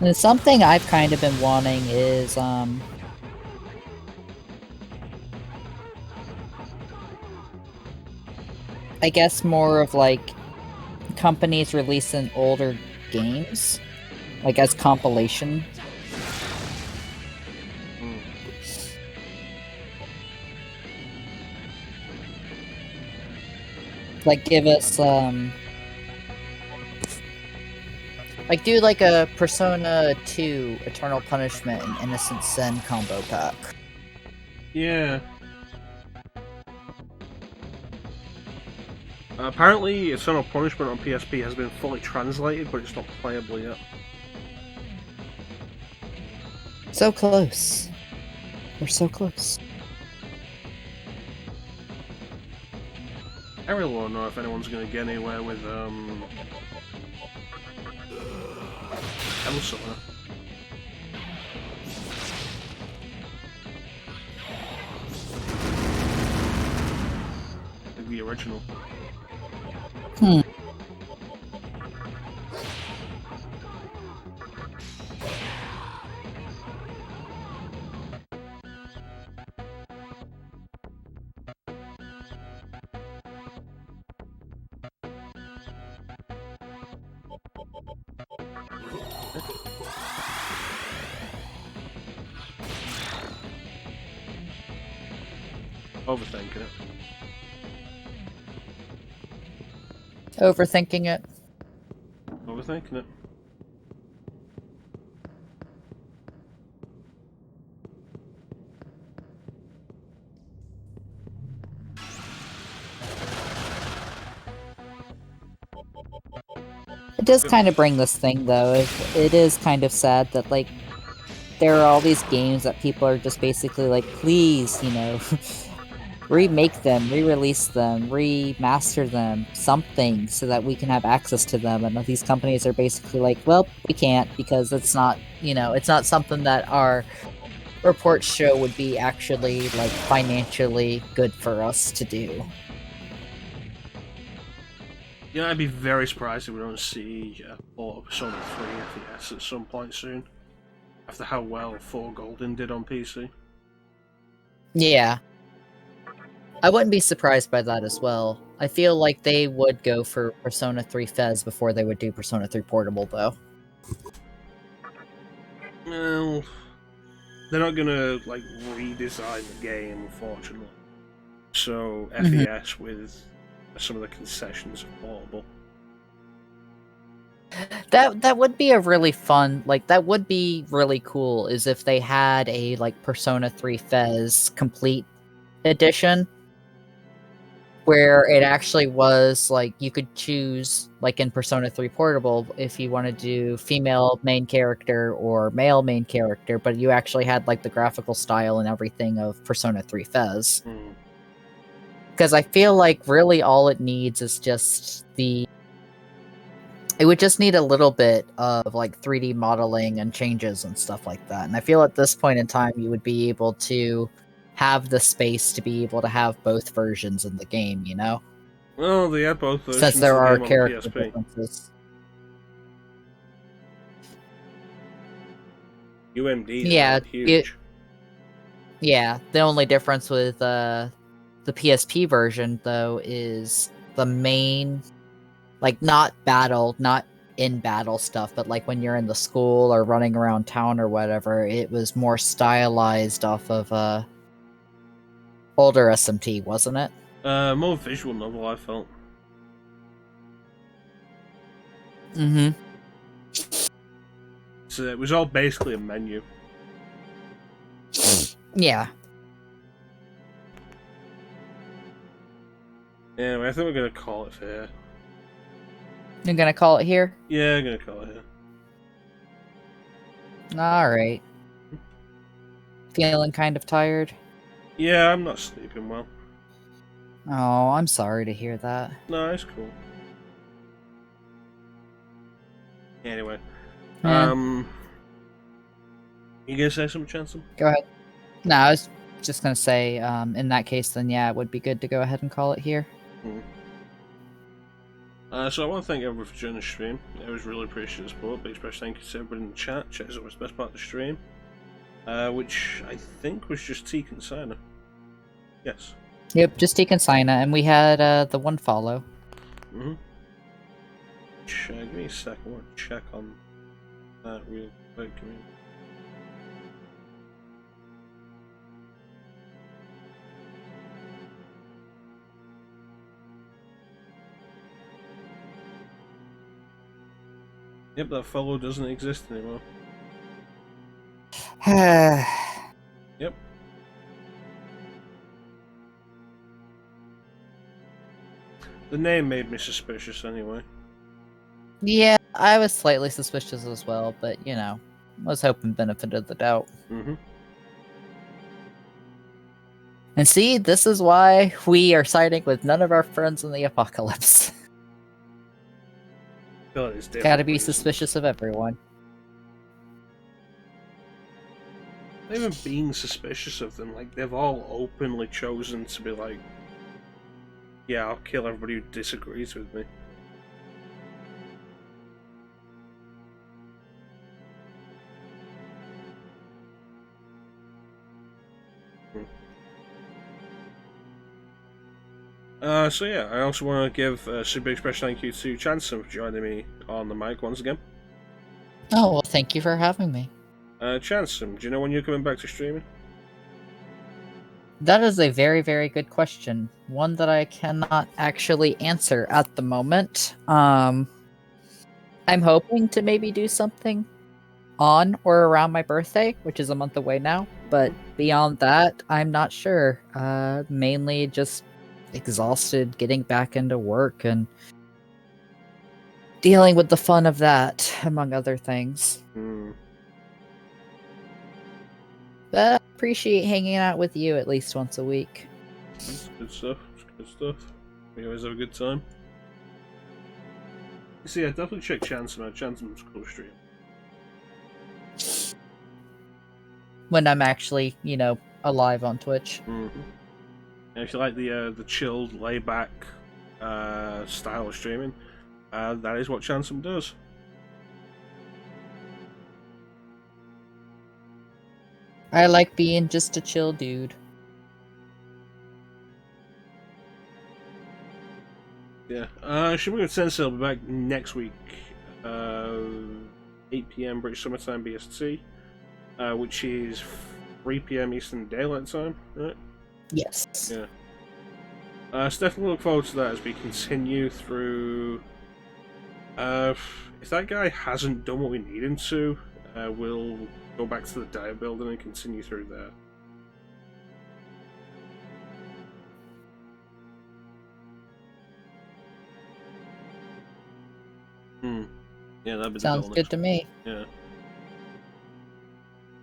And something I've kind of been wanting is, I guess more of, like, companies releasing older games, like, as compilation. Like, give us, like, do, like, a Persona 2 Eternal Punishment and Innocent Sin combo pack.
Yeah. Apparently, Eternal Punishment on PSP has been fully translated, but it's not playable yet.
So close. We're so close.
I really want to know if anyone's going to get anywhere with, Elsa. Like the original. Overthinking it.
Overthinking it.
Overthinking it.
It does kind of bring this thing, though. It is kind of sad that, like, there are all these games that people are just basically like, please, you know, remake them, re-release them, remaster them, something, so that we can have access to them. And these companies are basically like, well, we can't, because it's not, you know, it's not something that our reports show would be actually, like, financially good for us to do.
Yeah, I'd be very surprised if we don't see a port of Persona 3 FPS at some point soon. After how well 4 Golden did on PC.
Yeah. I wouldn't be surprised by that as well. I feel like they would go for Persona 3 Fez before they would do Persona 3 Portable, though.
Well, they're not gonna, like, redesign the game, unfortunately. So, FES with some of the concessions of Portable.
That would be a really fun, like, that would be really cool, is if they had a, like, Persona 3 Fez complete edition, where it actually was, like, you could choose, like in Persona 3 Portable, if you want to do female main character or male main character, but you actually had, like, the graphical style and everything of Persona 3 Fez. Because I feel like really all it needs is just the It would just need a little bit of like 3D modeling and changes and stuff like that. And I feel at this point in time, you would be able to have the space to be able to have both versions in the game, you know?
Well, they had both
Since
versions
there
of the
are
game on the
character
PSP.
differences.
UMD,
Yeah,
huge.
yeah. The only difference with the PSP version, though, is the main, like, not in battle stuff, but like when you're in the school or running around town or whatever, it was more stylized off of older SMT, wasn't it?
More visual novel, I felt.
Mm-hmm.
So it was all basically a menu.
Yeah.
Anyway, I think we're gonna call it here.
You're gonna call it here?
Yeah, I'm gonna call it here.
Alright. Feeling kind of tired?
Yeah, I'm not sleeping well.
Oh, I'm sorry to hear that.
No, it's cool. Anyway,
Yeah.
you gonna say something, ChanceEm?
Go ahead. No, I was just gonna say, in that case, then yeah, it would be good to go ahead and call it here.
So I want to thank everyone for joining the stream. It was really appreciated the support. Big special thank you to everybody in the chat. Chat is always the best part of the stream. Which I think was just Teak and Signer. Yes.
Yep, just Teak and Signa, and we had the one follow.
Mm-hmm. Give me a second. I want to check on that real quick. Yep, that follow doesn't exist anymore. Yep. The name made me suspicious anyway.
Yeah, I was slightly suspicious as well, but you know, was hoping benefit of the doubt.
Mm-hmm.
And see, this is why we are siding with none of our friends in the apocalypse. Gotta be suspicious of everyone.
Not even being suspicious of them, like, they've all openly chosen to be like, yeah, I'll kill everybody who disagrees with me. So yeah, I also want to give a super big special thank you to ChanceEm for joining me on the mic once again.
Oh, well, thank you for having me.
ChanceEm, do you know when you're coming back to streaming?
That is a very, very good question. One that I cannot actually answer at the moment. I'm hoping to maybe do something on or around my birthday, which is a month away now. But beyond that, I'm not sure. Mainly just exhausted getting back into work and dealing with the fun of that, among other things. But I appreciate hanging out with you at least once a week.
That's good stuff. It's good stuff. We always have a good time. See, I definitely check ChanceEm out. ChanceEm's cool stream.
When I'm actually, you know, alive on Twitch.
Mm-hmm. And if you like the chilled, laid-back style of streaming, that is what ChanceEm does.
I like being just a chill dude.
Yeah. Shin Megami Tensei will be back next week, 8 PM British Summertime BST, which is 3 PM Eastern Daylight Time, right?
Yes.
Yeah. So definitely look forward to that as we continue through. If that guy hasn't done what we need him to, we'll go back to the diet building and continue through there. Yeah, that'd be
Sounds good to me.
Yeah.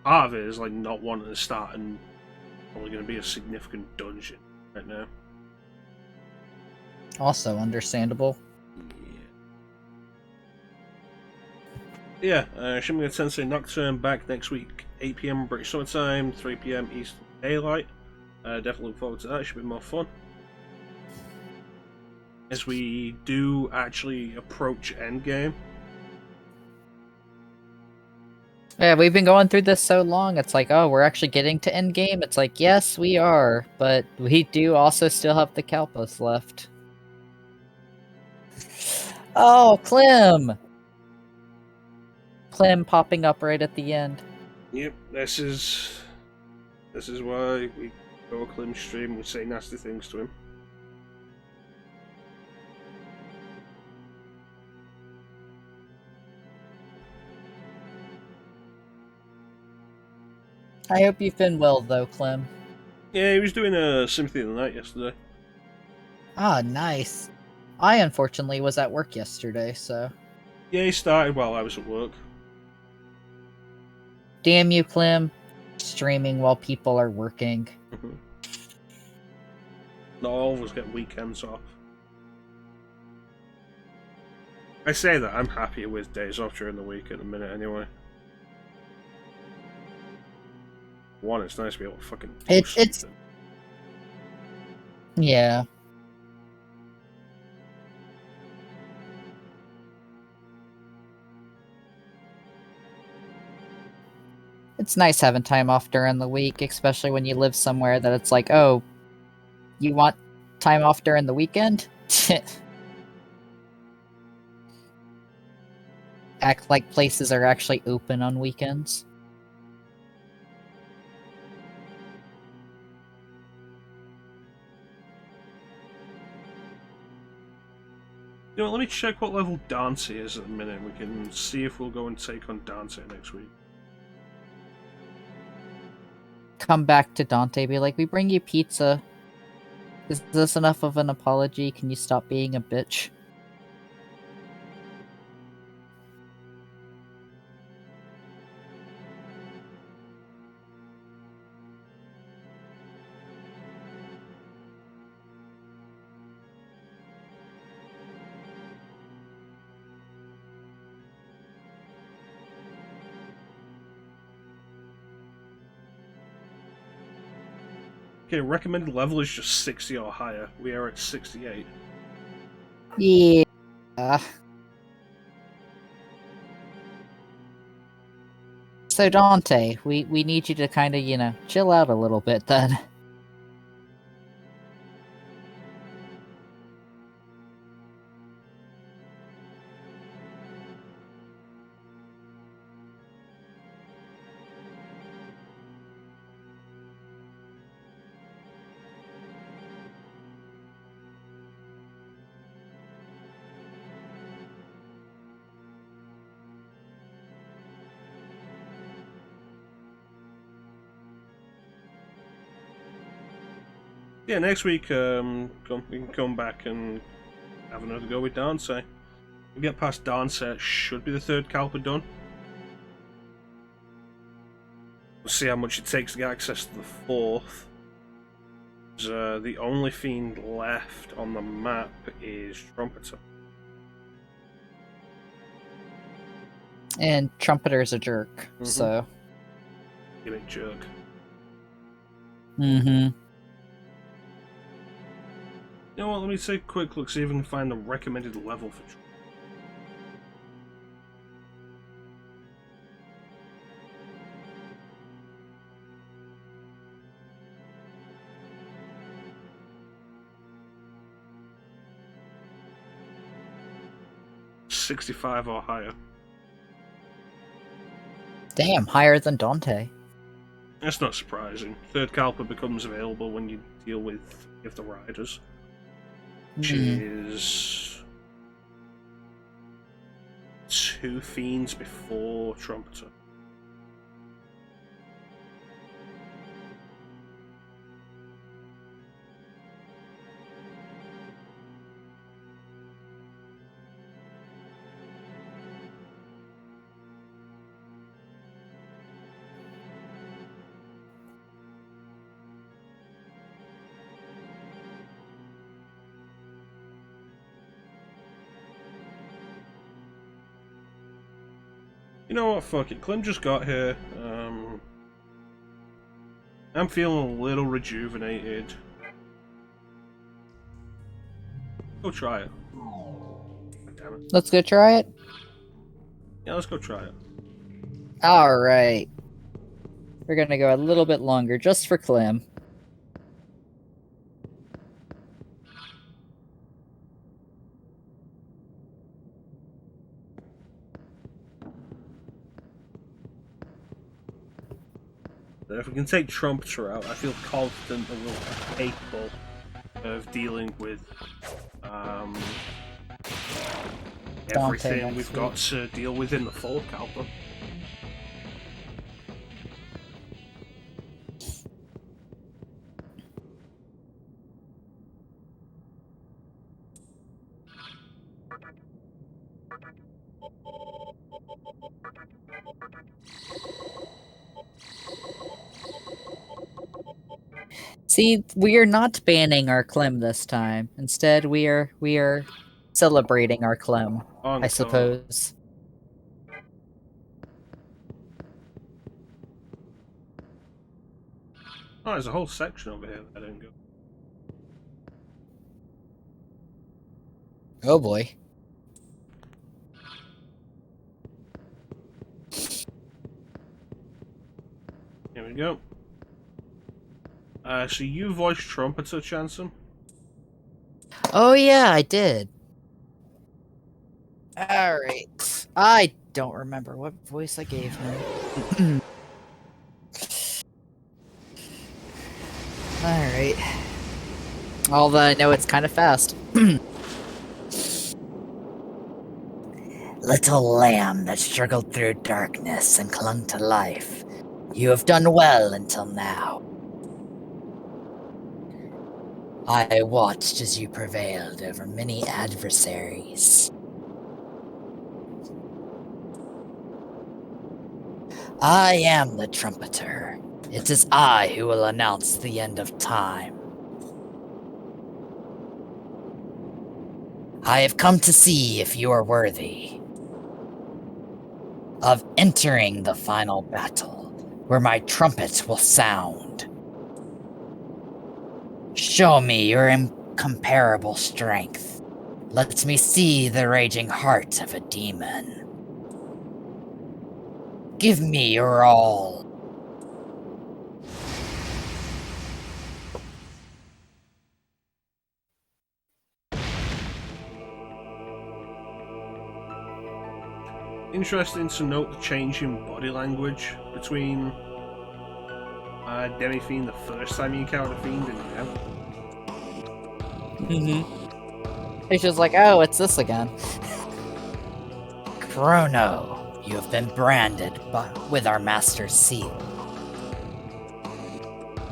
Part of it is like not wanting to start and probably going to be a significant dungeon right now.
Also understandable.
Yeah, Shin Megami Tensei Nocturne back next week, 8 PM British Summer Time, 3 PM Eastern Daylight. Definitely look forward to that. It should be more fun. As we do actually approach Endgame.
Yeah, we've been going through this so long, it's like, oh, we're actually getting to endgame? It's like, yes, we are, but we do also still have the Kalpos left. Oh, Clem! Clem popping up right at the end.
Yep, this is why we go a Klim stream and we say nasty things to him.
I hope you've been well, though, Clem.
Yeah, he was doing a Symphony of the Night yesterday.
Ah, nice. I, unfortunately, was at work yesterday, so...
Yeah, he started while I was at work.
Damn you, Clem. Streaming while people are working.
Not all of us get weekends off. I say that, I'm happier with days off during the week at the minute anyway. One, it's nice to be able to fucking do
It's...
something.
Yeah. It's nice having time off during the week, especially when you live somewhere that it's like, oh, you want time off during the weekend? Act like places are actually open on weekends.
You know, let me check what level Dante is at the minute. We can see if we'll go and take on Dante next week.
Come back to Dante, be like, we bring you pizza. Is this enough of an apology? Can you stop being a bitch?
Okay, recommended level is just 60 or higher. We are at 68.
Yeah. So Dante, we need you to kind of, you know, chill out a little bit then.
Yeah, next week we can come back and have another go with Dante. We get past Dante, it should be the third Kalpa done. We'll see how much it takes to get access to the fourth. The only fiend left on the map is Trumpeter.
And Trumpeter's a jerk, so...
You big jerk.
Mm-hmm.
You know what, let me take a quick look, see if I can find the recommended level for Trumpeter. $65 or higher.
Damn, higher than Dante.
That's not surprising. Third Kalpa becomes available when you deal with the Riders. Which is 2 fiends before Trumpeter. You know what? Fuck it. Clem just got here. I'm feeling a little rejuvenated. Go try it. God damn it.
Let's go try it.
Yeah, let's go try it.
Alright. We're gonna go a little bit longer, just for Clem.
If we can take Trumpeter out, I feel confident that we'll be capable of dealing with everything we've got to deal with in the Fall Calper.
See, we are not banning our Clem this time. Instead, we are celebrating our Clem, I suppose.
Oh, there's a whole section over here that I didn't go.
Oh boy.
Here we go. So you voiced Trumpeter, ChanceEm?
Oh yeah, I did. Alright. I don't remember what voice I gave him. Alright. Although I know it's kind of fast. Little lamb that struggled through darkness and clung to life, you have done well until now. I watched as you prevailed over many adversaries. I am the Trumpeter. It is I who will announce the end of time. I have come to see if you are worthy of entering the final battle, where my trumpet will sound. Show me your incomparable strength. Let me see the raging heart of a demon. Give me your all.
Interesting to note the change in body language between Demi-Fiend the first time you encountered Fiend and now.
It's just like, oh, it's this again. Chrono, you have been branded with our master's seal.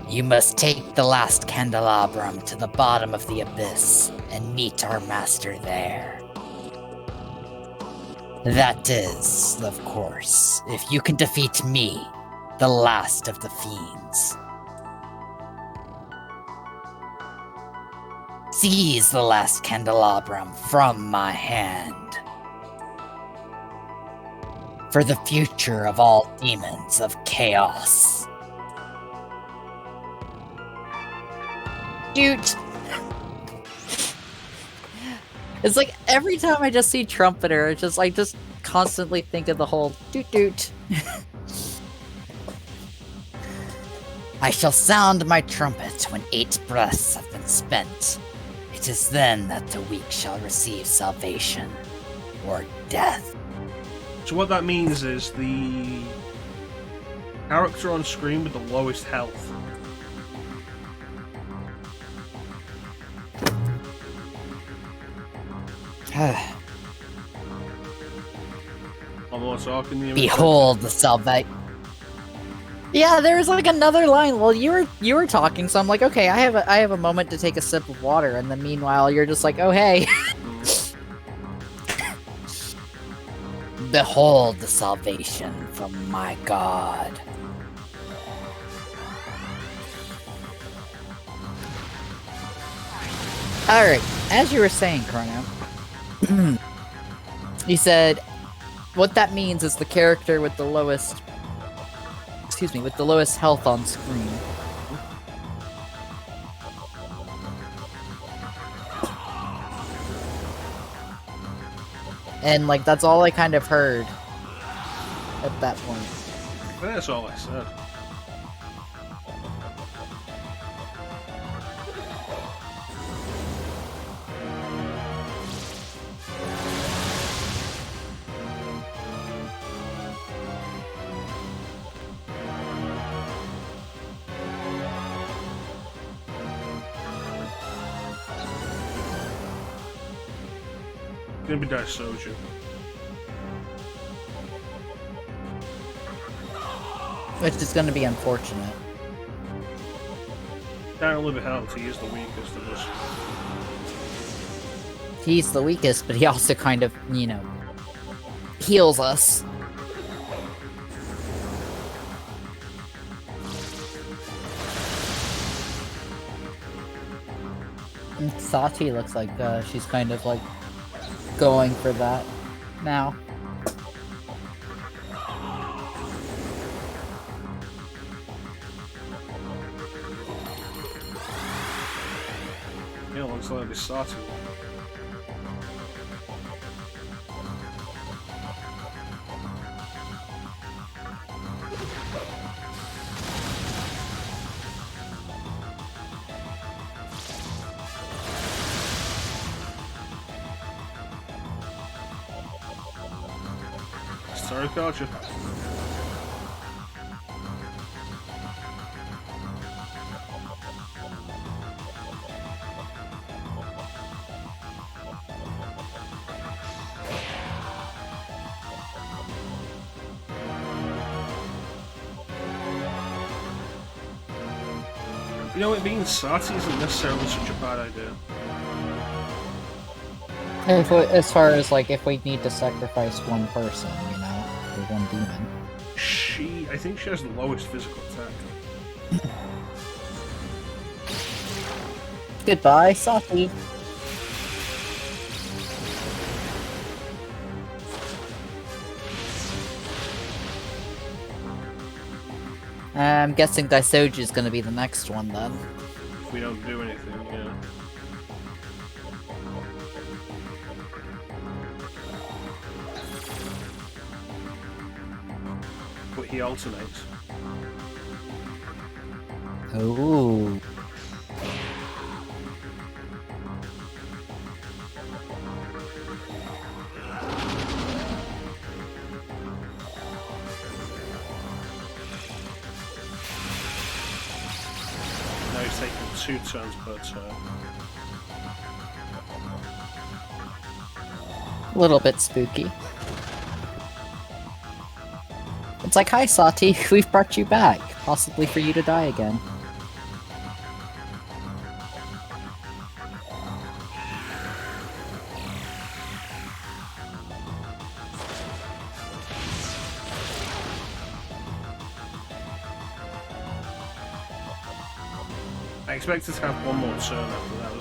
You must take the last candelabrum to the bottom of the abyss and meet our master there. That is, of course, if you can defeat me, the last of the fiends. Seize the last candelabrum from my hand. For the future of all demons of chaos. Shoot! It's like every time I just see Trumpeter, it's just I just constantly think of the whole doot doot. I shall sound my trumpet when 8 breaths have been spent. It is then that the weak shall receive salvation or death.
So what that means is the character on screen with the lowest health. Almost talking the
Behold the salvation. Yeah, there was like another line. Well, you were talking, so I'm like, okay, I have a moment to take a sip of water, and then meanwhile you're just like, oh hey. Behold the salvation from my God. Alright, as you were saying, Chrono, you said, what that means is the character with the lowest, excuse me, with the lowest health on screen. And, like, that's all I kind of heard at that point.
That's all I said. It's gonna be Daisoju.
Which is going to be unfortunate.
Can't live it out, he is the weakest of us.
He's the weakest, but he also kind of, you know, heals us. And Sati looks like she's kind of like going for that now.
Yeah, looks like this Sati. Sorry, gotcha. You know, it being Sati isn't necessarily such a bad idea.
As far as like if we need to sacrifice one person, you know, or one demon.
I think she has the lowest physical attack.
Goodbye, Sati. I'm guessing Daisoji is going to be the next one then.
If we don't do anything, yeah. But he alternates.
Ooh.
Now he's taking 2 turns per turn.
A little bit spooky. It's like, hi Sati, we've brought you back, possibly for you to die again.
I expected to have one more turn after that.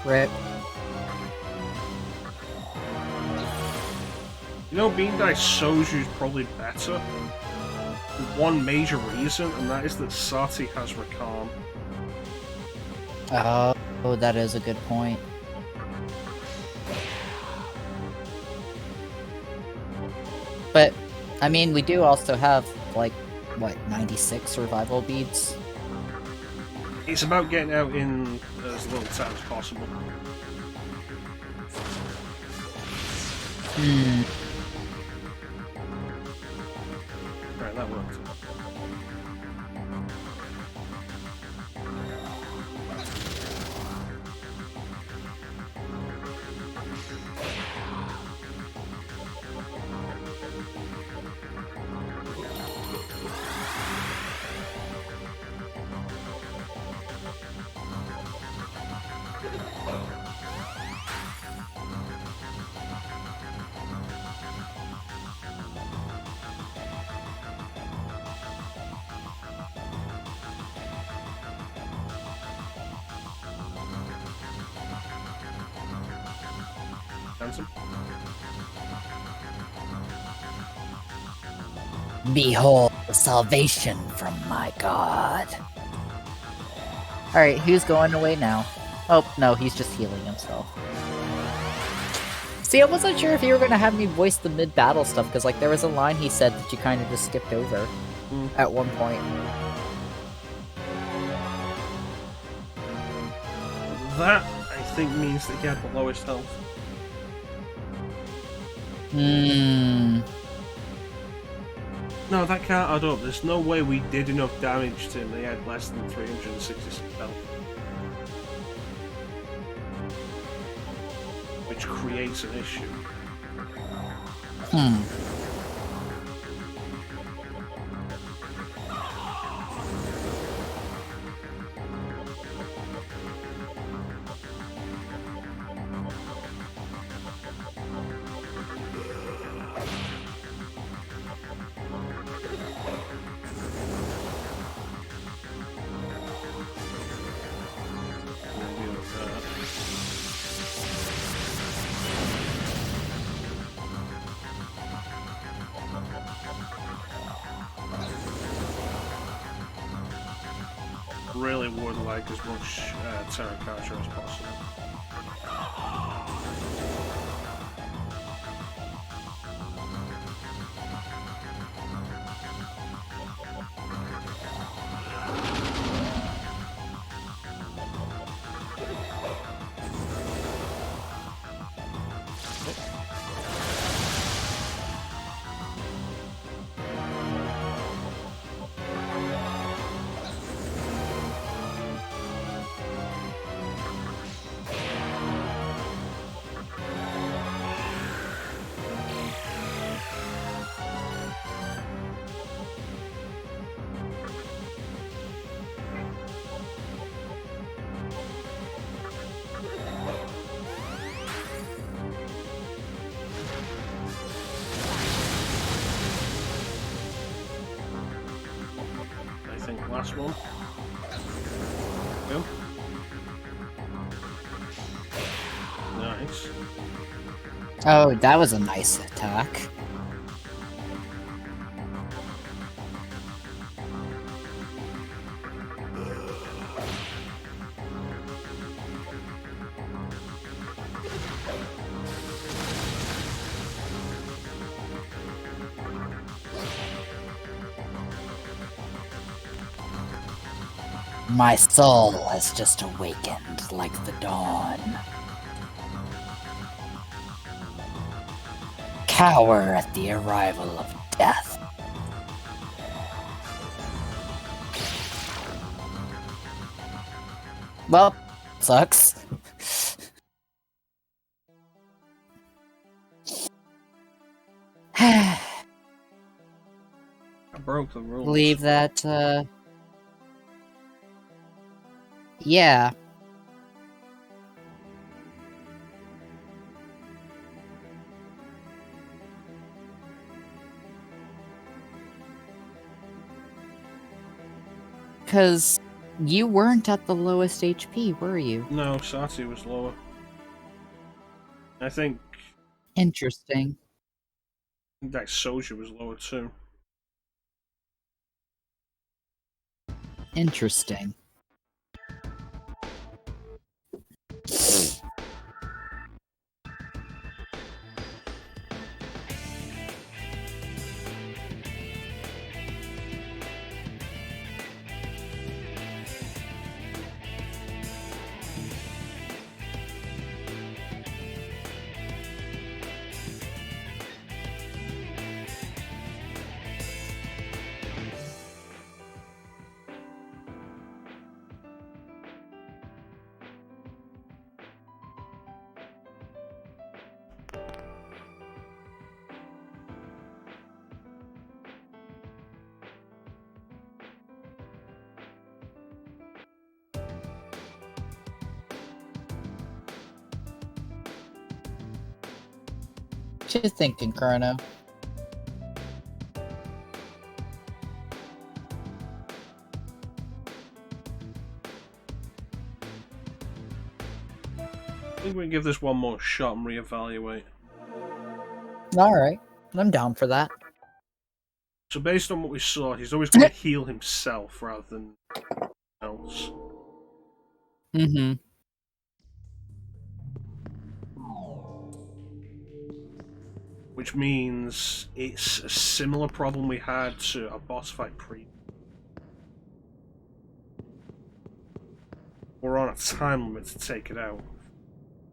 Rip.
You know, being Daisoju is probably better. One major reason, and that is that Sati has Rakan.
Oh, that is a good point. But, I mean, we do also have, like, what, 96 survival beads?
It's about getting out in as little time as possible. Right, that worked. ChanceEm.
Behold the salvation from my god. Alright, who's going away now? Oh, no, he's just healing himself. See, I wasn't sure if you were going to have me voice the mid-battle stuff, because, like, there was a line he said that you kind of just skipped over at one point.
That, I think, means that he had the lowest health.
Hmm.
No, that can't add up. There's no way we did enough damage to him that he had less than 366 health. Which creates an issue. Really would like as much Terracotta as possible. Last one. Go. Nice.
Oh, that was a nice attack. My soul has just awakened like the dawn. Cower at the arrival of death. Well, sucks.
I broke the rules.
Believe that, yeah. Because you weren't at the lowest HP, were you?
No, Sati was lower. I think
Interesting.
that Soja was lower too.
Interesting. What you thinking, Chrono?
I think we can give this one more shot and reevaluate.
Alright, I'm down for that.
So based on what we saw, he's always going to heal himself rather than else.
Mm-hmm.
Which means it's a similar problem we had to a boss fight pre. We're on a time limit to take it out.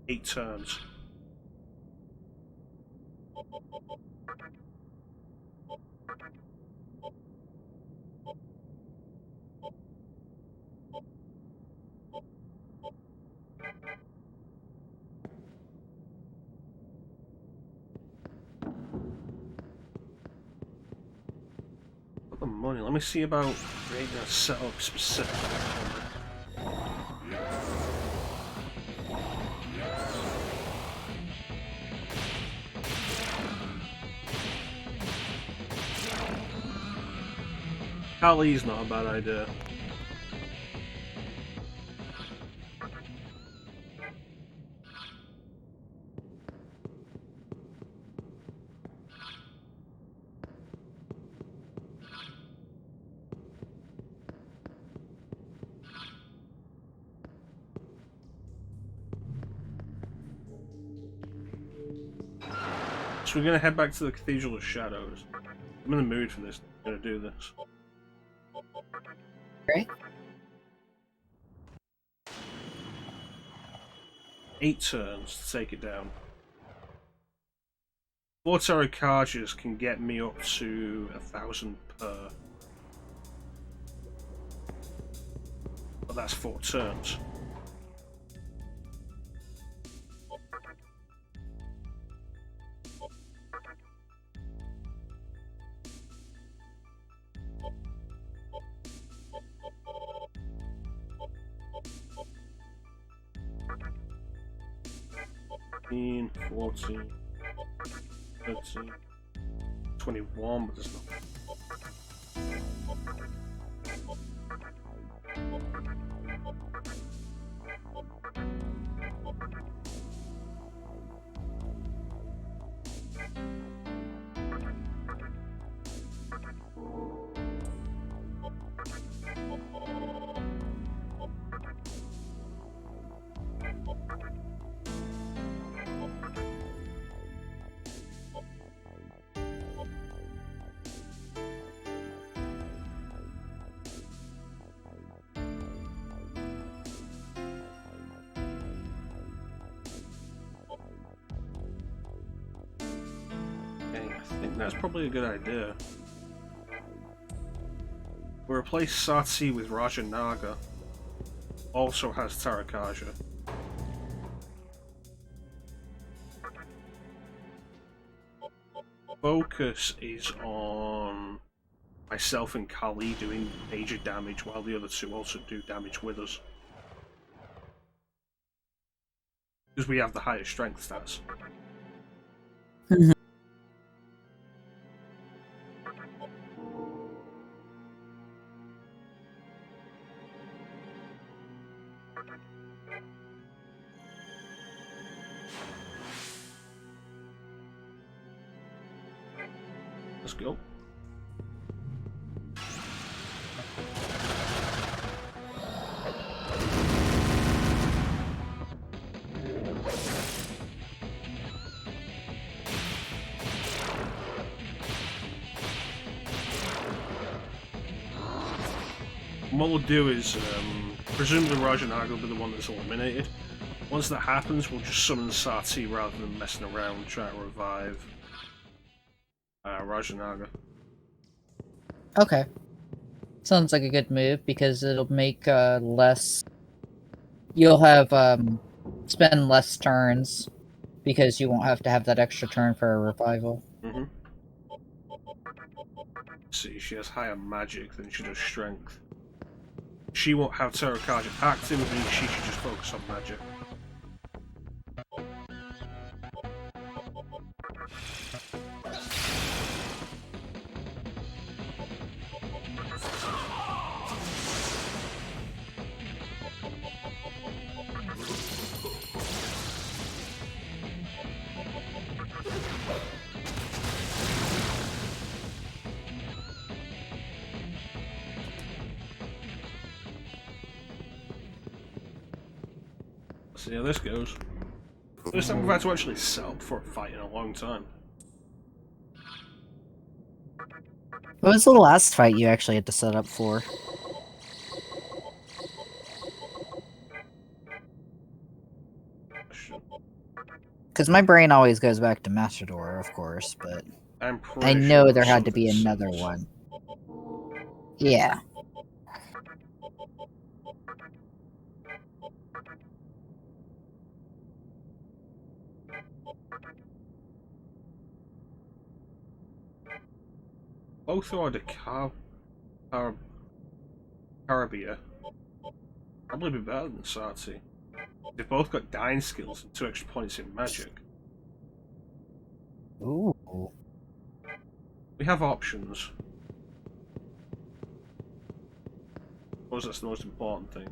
8 turns. Got the money. Let me see about creating a setup specific. Kali's not a bad idea. So we're gonna head back to the Cathedral of Shadows. I'm in the mood for this. I'm gonna do this.
Great.
8 turns to take it down. 4 tarot charges can get me up to 1,000 per. But that's 4 turns. Fifteen, 14, 13, 21, but there's not. I think that's probably a good idea. We'll replace Satsi with Raja Naga. Also has Tarakaja. Focus is on myself and Kali doing major damage while the other two also do damage with us. Because we have the higher strength stats. Let's go. And what we'll do is, presumably Rajanaga will be the one that's eliminated. Once that happens, we'll just summon Sati rather than messing around trying to revive Rajanaga.
Okay. Sounds like a good move because it'll make less. You'll have spend less turns because you won't have to have that extra turn for a revival.
Mm-hmm. See, she has higher magic than she does strength. She won't have Tarakaja active, meaning she should just focus on magic. See how this goes. First time we've had to actually set up for a fight in a long time.
What was the last fight you actually had to set up for? Because my brain always goes back to Mastodor, of course, but
I'm
I
pretty
know
sure
there
it's
had to be
something
another
serious.
one. Yeah.
Both are the Carabia. Probably be better than Sati. They've both got dying skills and 2 extra points in magic.
Ooh.
We have options. I suppose that's the most important thing.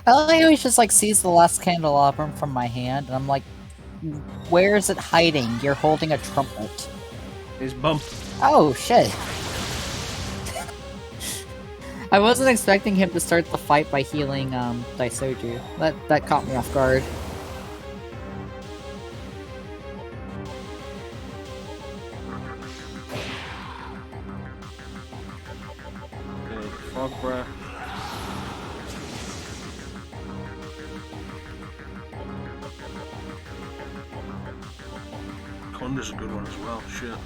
I always just like sees the last candelabrum from my hand, and I'm like, where is it hiding? You're holding a trumpet.
His bump.
Oh shit. I wasn't expecting him to start the fight by healing Daisoju. That caught me off guard.
Okay, fog breath. Conda's a good one as well, shit.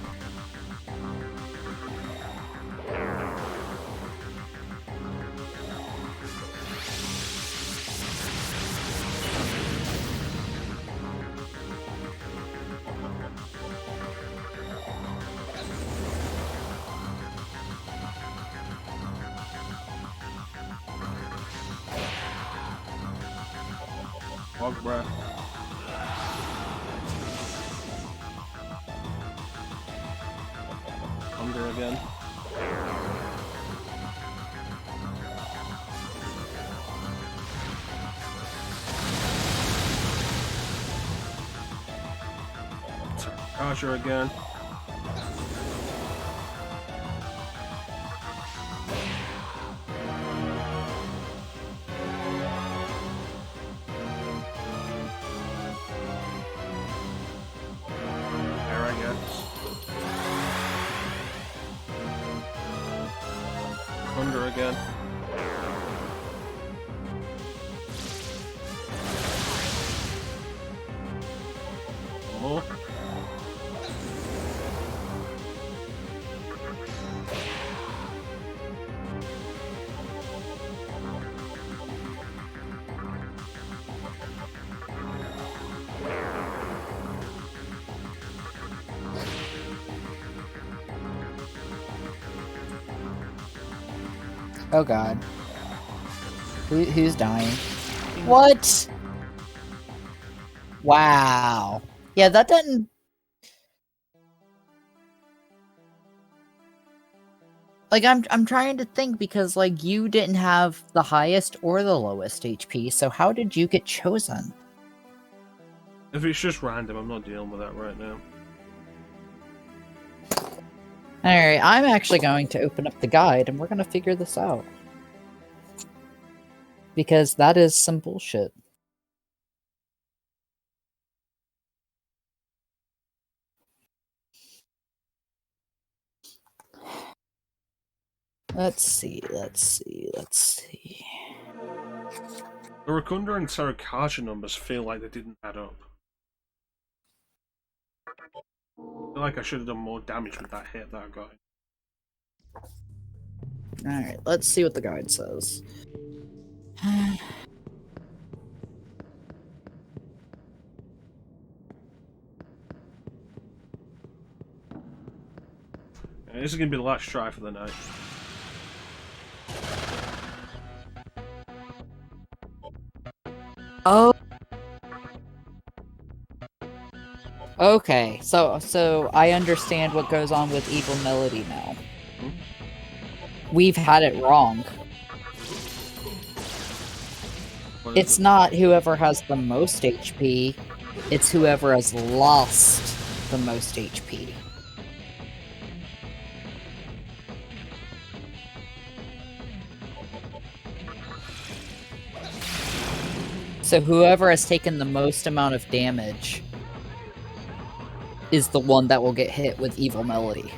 Fog breath. Conda again. Kaja again. There I go. Conda again. More.
Oh god. Who's dying? What? Wow. Yeah, that didn't... Like, I'm trying to think because, like, you didn't have the highest or the lowest HP, so how did you get chosen?
If it's just random, I'm not dealing with that right now.
Alright, I'm actually going to open up the guide and we're gonna figure this out. Because that is some bullshit. Let's see.
The Rakunda and Sarakaja numbers feel like they didn't add up. I feel like I should have done more damage with that hit that I got.
Alright, let's see what the guide says.
Yeah, this is going to be the last try for the night.
Oh. Okay, so I understand what goes on with Evil Melody now.
Hmm?
We've had it wrong. It's not whoever has the most HP, it's whoever has lost the most HP. So whoever has taken the most amount of damage is the one that will get hit with Evil Melody.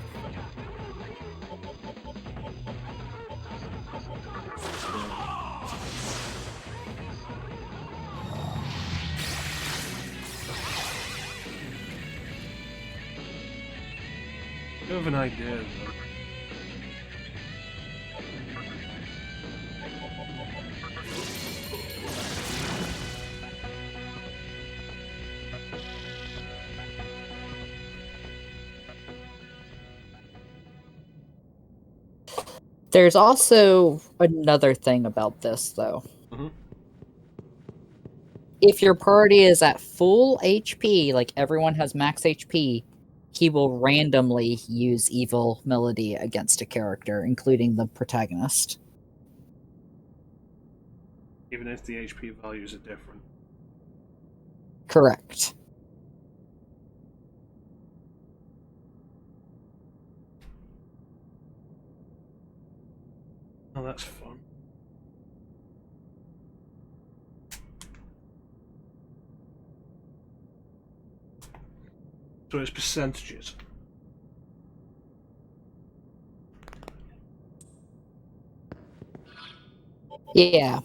I have an idea, though.
There's also another thing about this, though.
Mm-hmm.
If your party is at full HP, like everyone has max HP, he will randomly use Evil Melody against a character, including the protagonist.
Even if the HP values are different.
Correct.
Oh, that's fun. So it's percentages.
Yeah.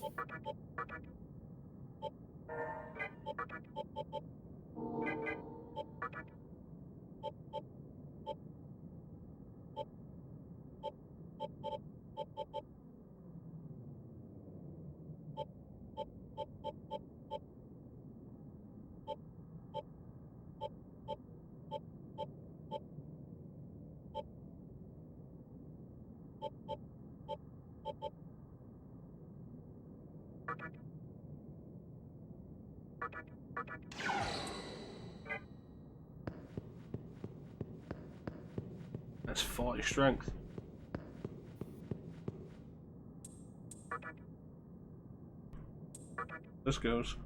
That's 40 strength. This goes.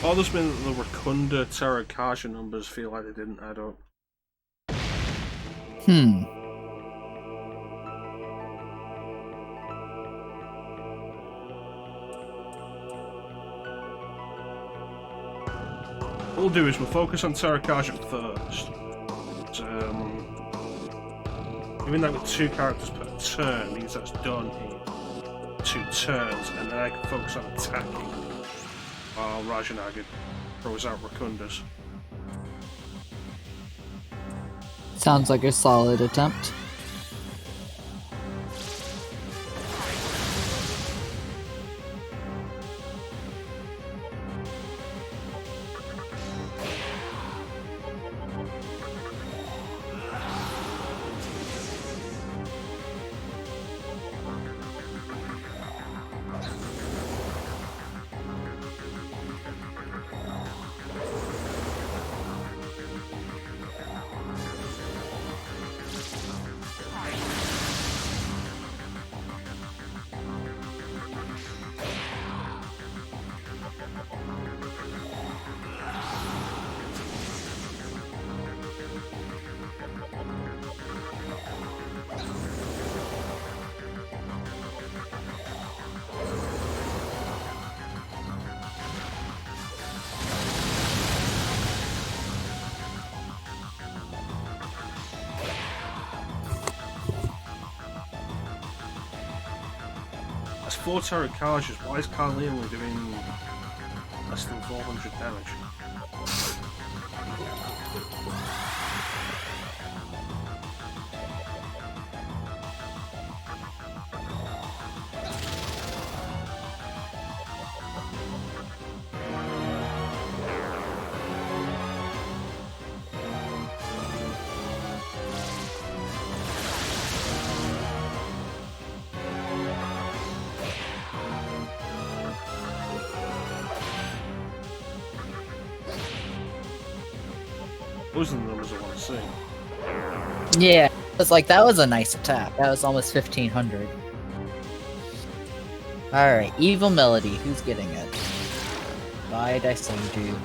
Bothers me that the Rakunda Terrakaja numbers feel like they didn't add up. What we'll do is we'll focus on Terrakaja first. Even though with 2 characters per turn means that's done in 2 turns, and then I can focus on attacking while Rajanaga throws out Rakundas.
Sounds like a solid attempt.
4 tarot charges, why is Carly only doing less than 400 damage? Those are the numbers I want to see.
Yeah, it's like that was a nice attack. That was almost 1500. Alright, Evil Melody, who's getting it? Bye, Daisenju.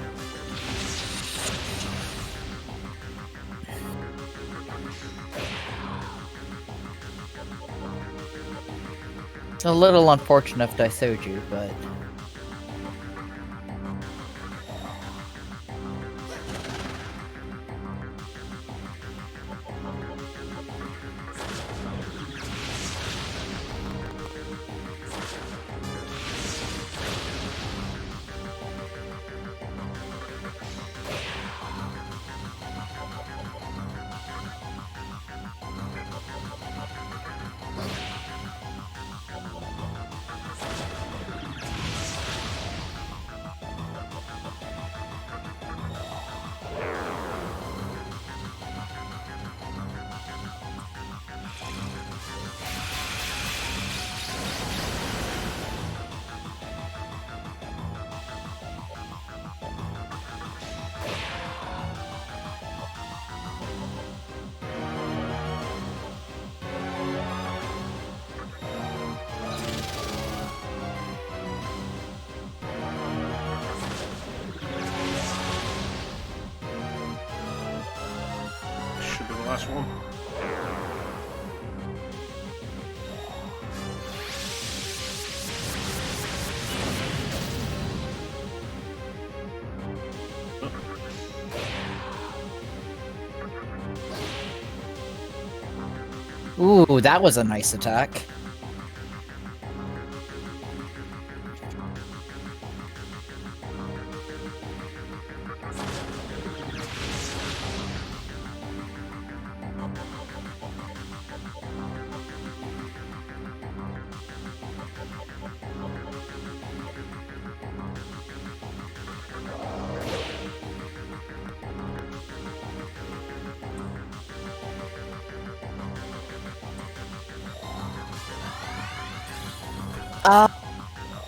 It's a little unfortunate of Daisoju, but...
Should be the last one.
Ooh, that was a nice attack.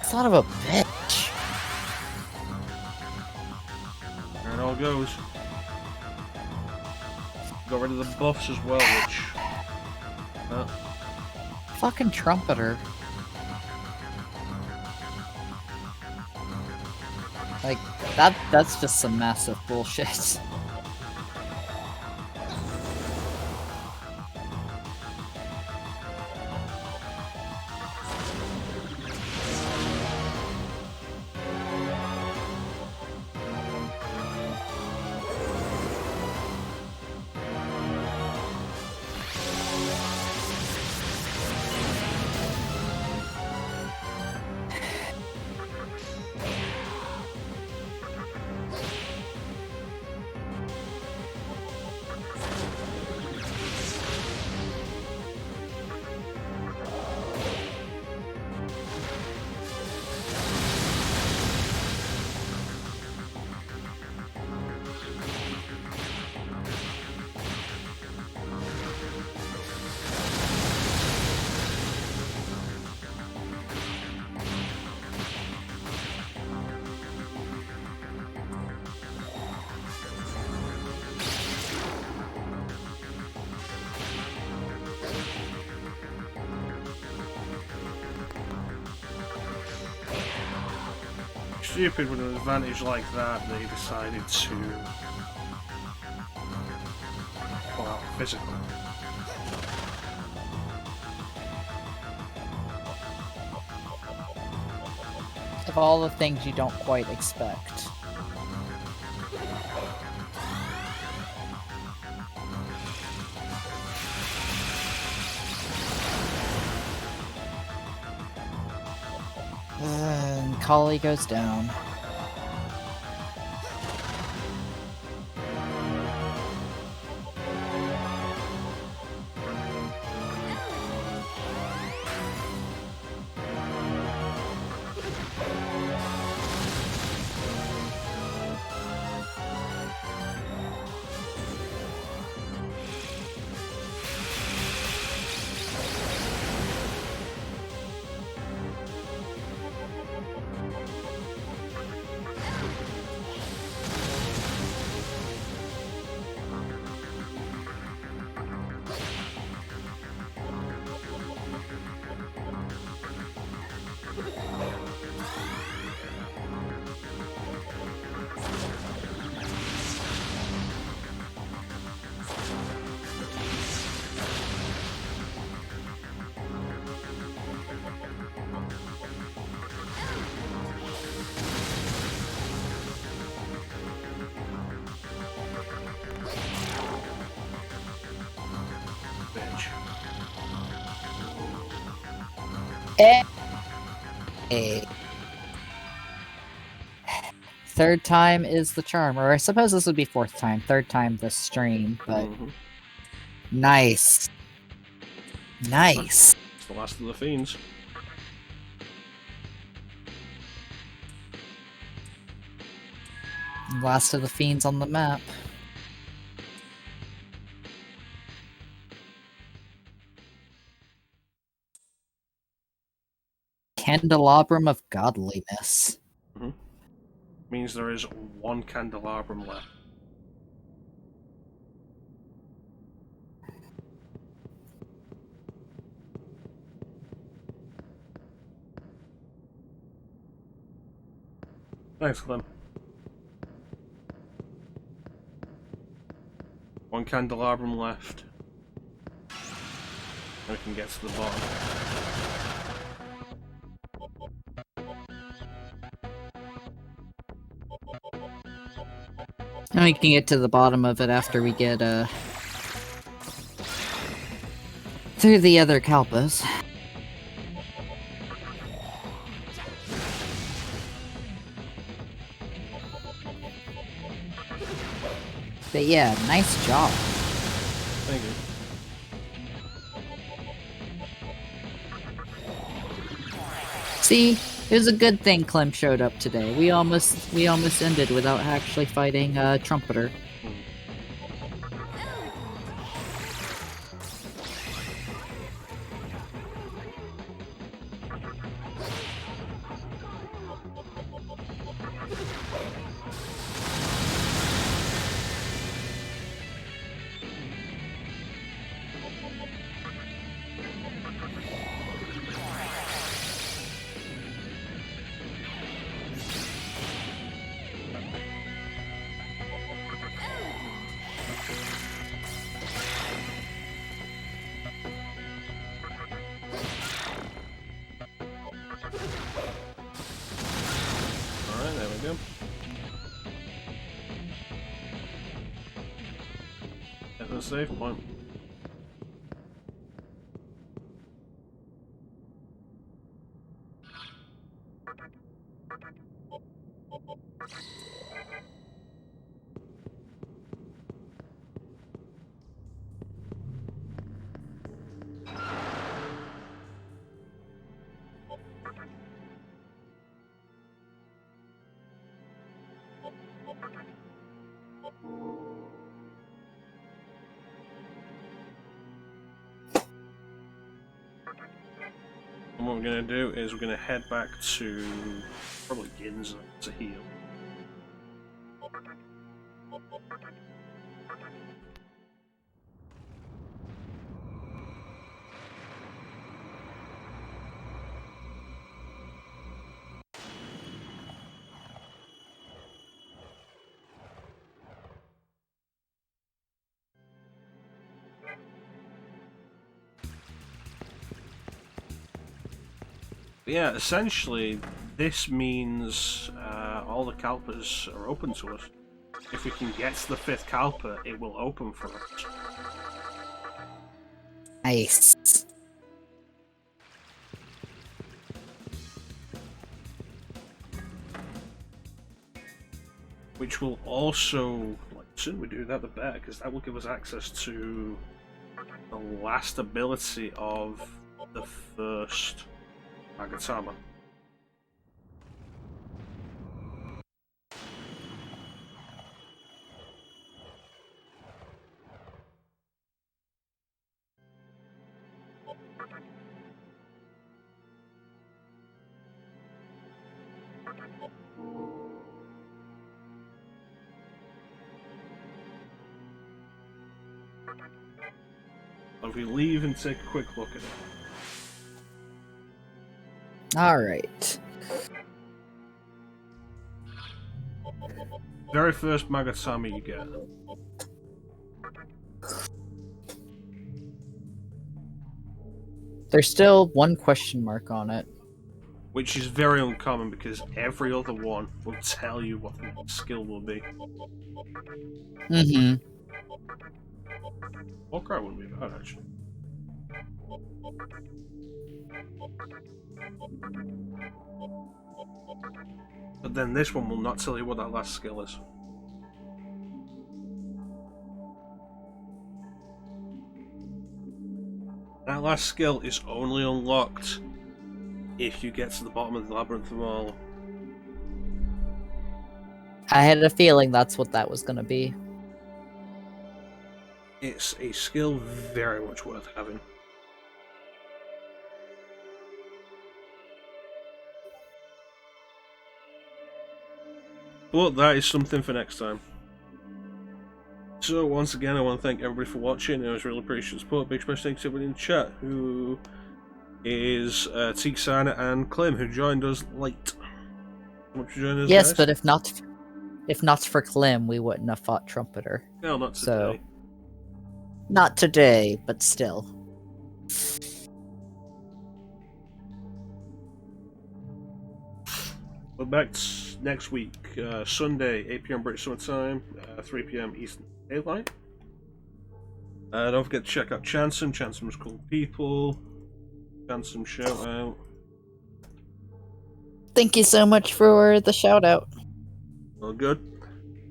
Son of a bitch.
There it all goes. Got rid of the buffs as well, which...
Fucking trumpeter. Like, that's just some massive bullshit.
Stupid with an advantage like that, they decided to pull out physical.
Of all the things you don't quite expect. And Kali goes down. Eh. Third time is the charm, or I suppose this would be fourth time. Third time the stream, but nice. Nice.
It's the last of the fiends.
Last of the fiends on the map. Candelabrum of Godliness.
Means there is one candelabrum left. Thanks, Clem. One candelabrum left. We can get to the bottom.
And we can get to the bottom of it after we get, through the other Kalpas. But yeah, nice job.
Thank you.
See, it was a good thing Clem showed up today. We almost ended without actually fighting Trumpeter. At the save point. And what we're going to do is we're going to head back to probably Ginza to heal. Yeah, essentially, this means all the Kalpas are open to us. If we can get to the 5th Kalpa, it will open for us. Nice.
which will also, like, the sooner we do that, the better, because that will give us access to the last ability of the first Magatama. If we leave and take a quick look at it.
Alright.
Very first Magatama you get.
There's still one question mark on it.
Which is very uncommon because every other one will tell you what the next skill will be.
Mm-hmm.
Warcry wouldn't be bad, actually. But then this one will not tell you what that last skill is. That last skill is only unlocked if you get to the bottom of the Labyrinth of Marl.
I had a feeling that's what that was going to be.
It's a skill very much worth having. But that is something for next time. So once again, I want to thank everybody for watching. I was really appreciate the support. Big special thanks to everybody in the chat who is T-Signer and Clem, who joined us late. Much for joining us,
Yes,
guys.
but if not for Clem, we wouldn't have fought Trumpeter.
No, not today.
So, not today, but still.
We're back next week, Sunday, 8 PM British Summer Time, 3 PM Eastern Daylight. Don't forget to check out ChanceEm. ChanceEm's cool people. ChanceEm shout out.
Thank you so much for the shout out.
All good.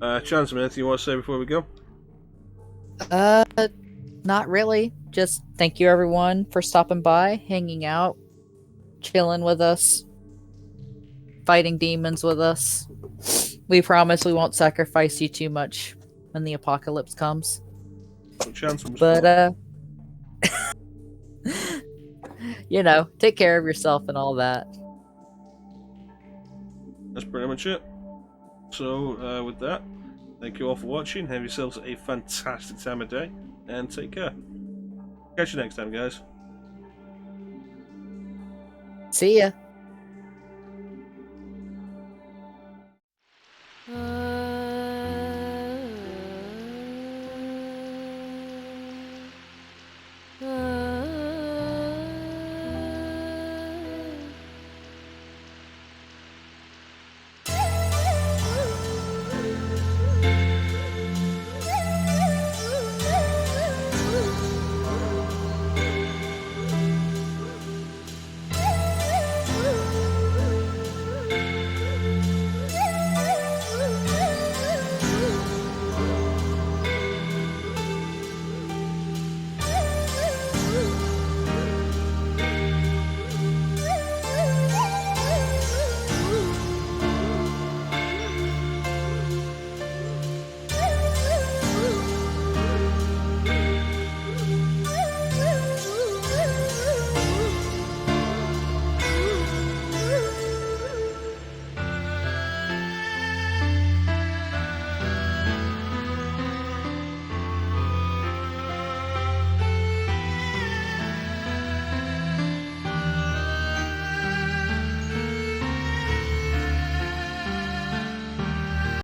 ChanceEm, anything you want to say before we go?
Not really. Just thank you everyone for stopping by, hanging out, chilling with us, fighting demons with us. We promise we won't sacrifice you too much when the apocalypse comes.
But
you know, take care of yourself and all that.
That's pretty much it. So, with that, thank you all for watching. Have yourselves a fantastic time of day, and take care. Catch you next time, guys.
See ya.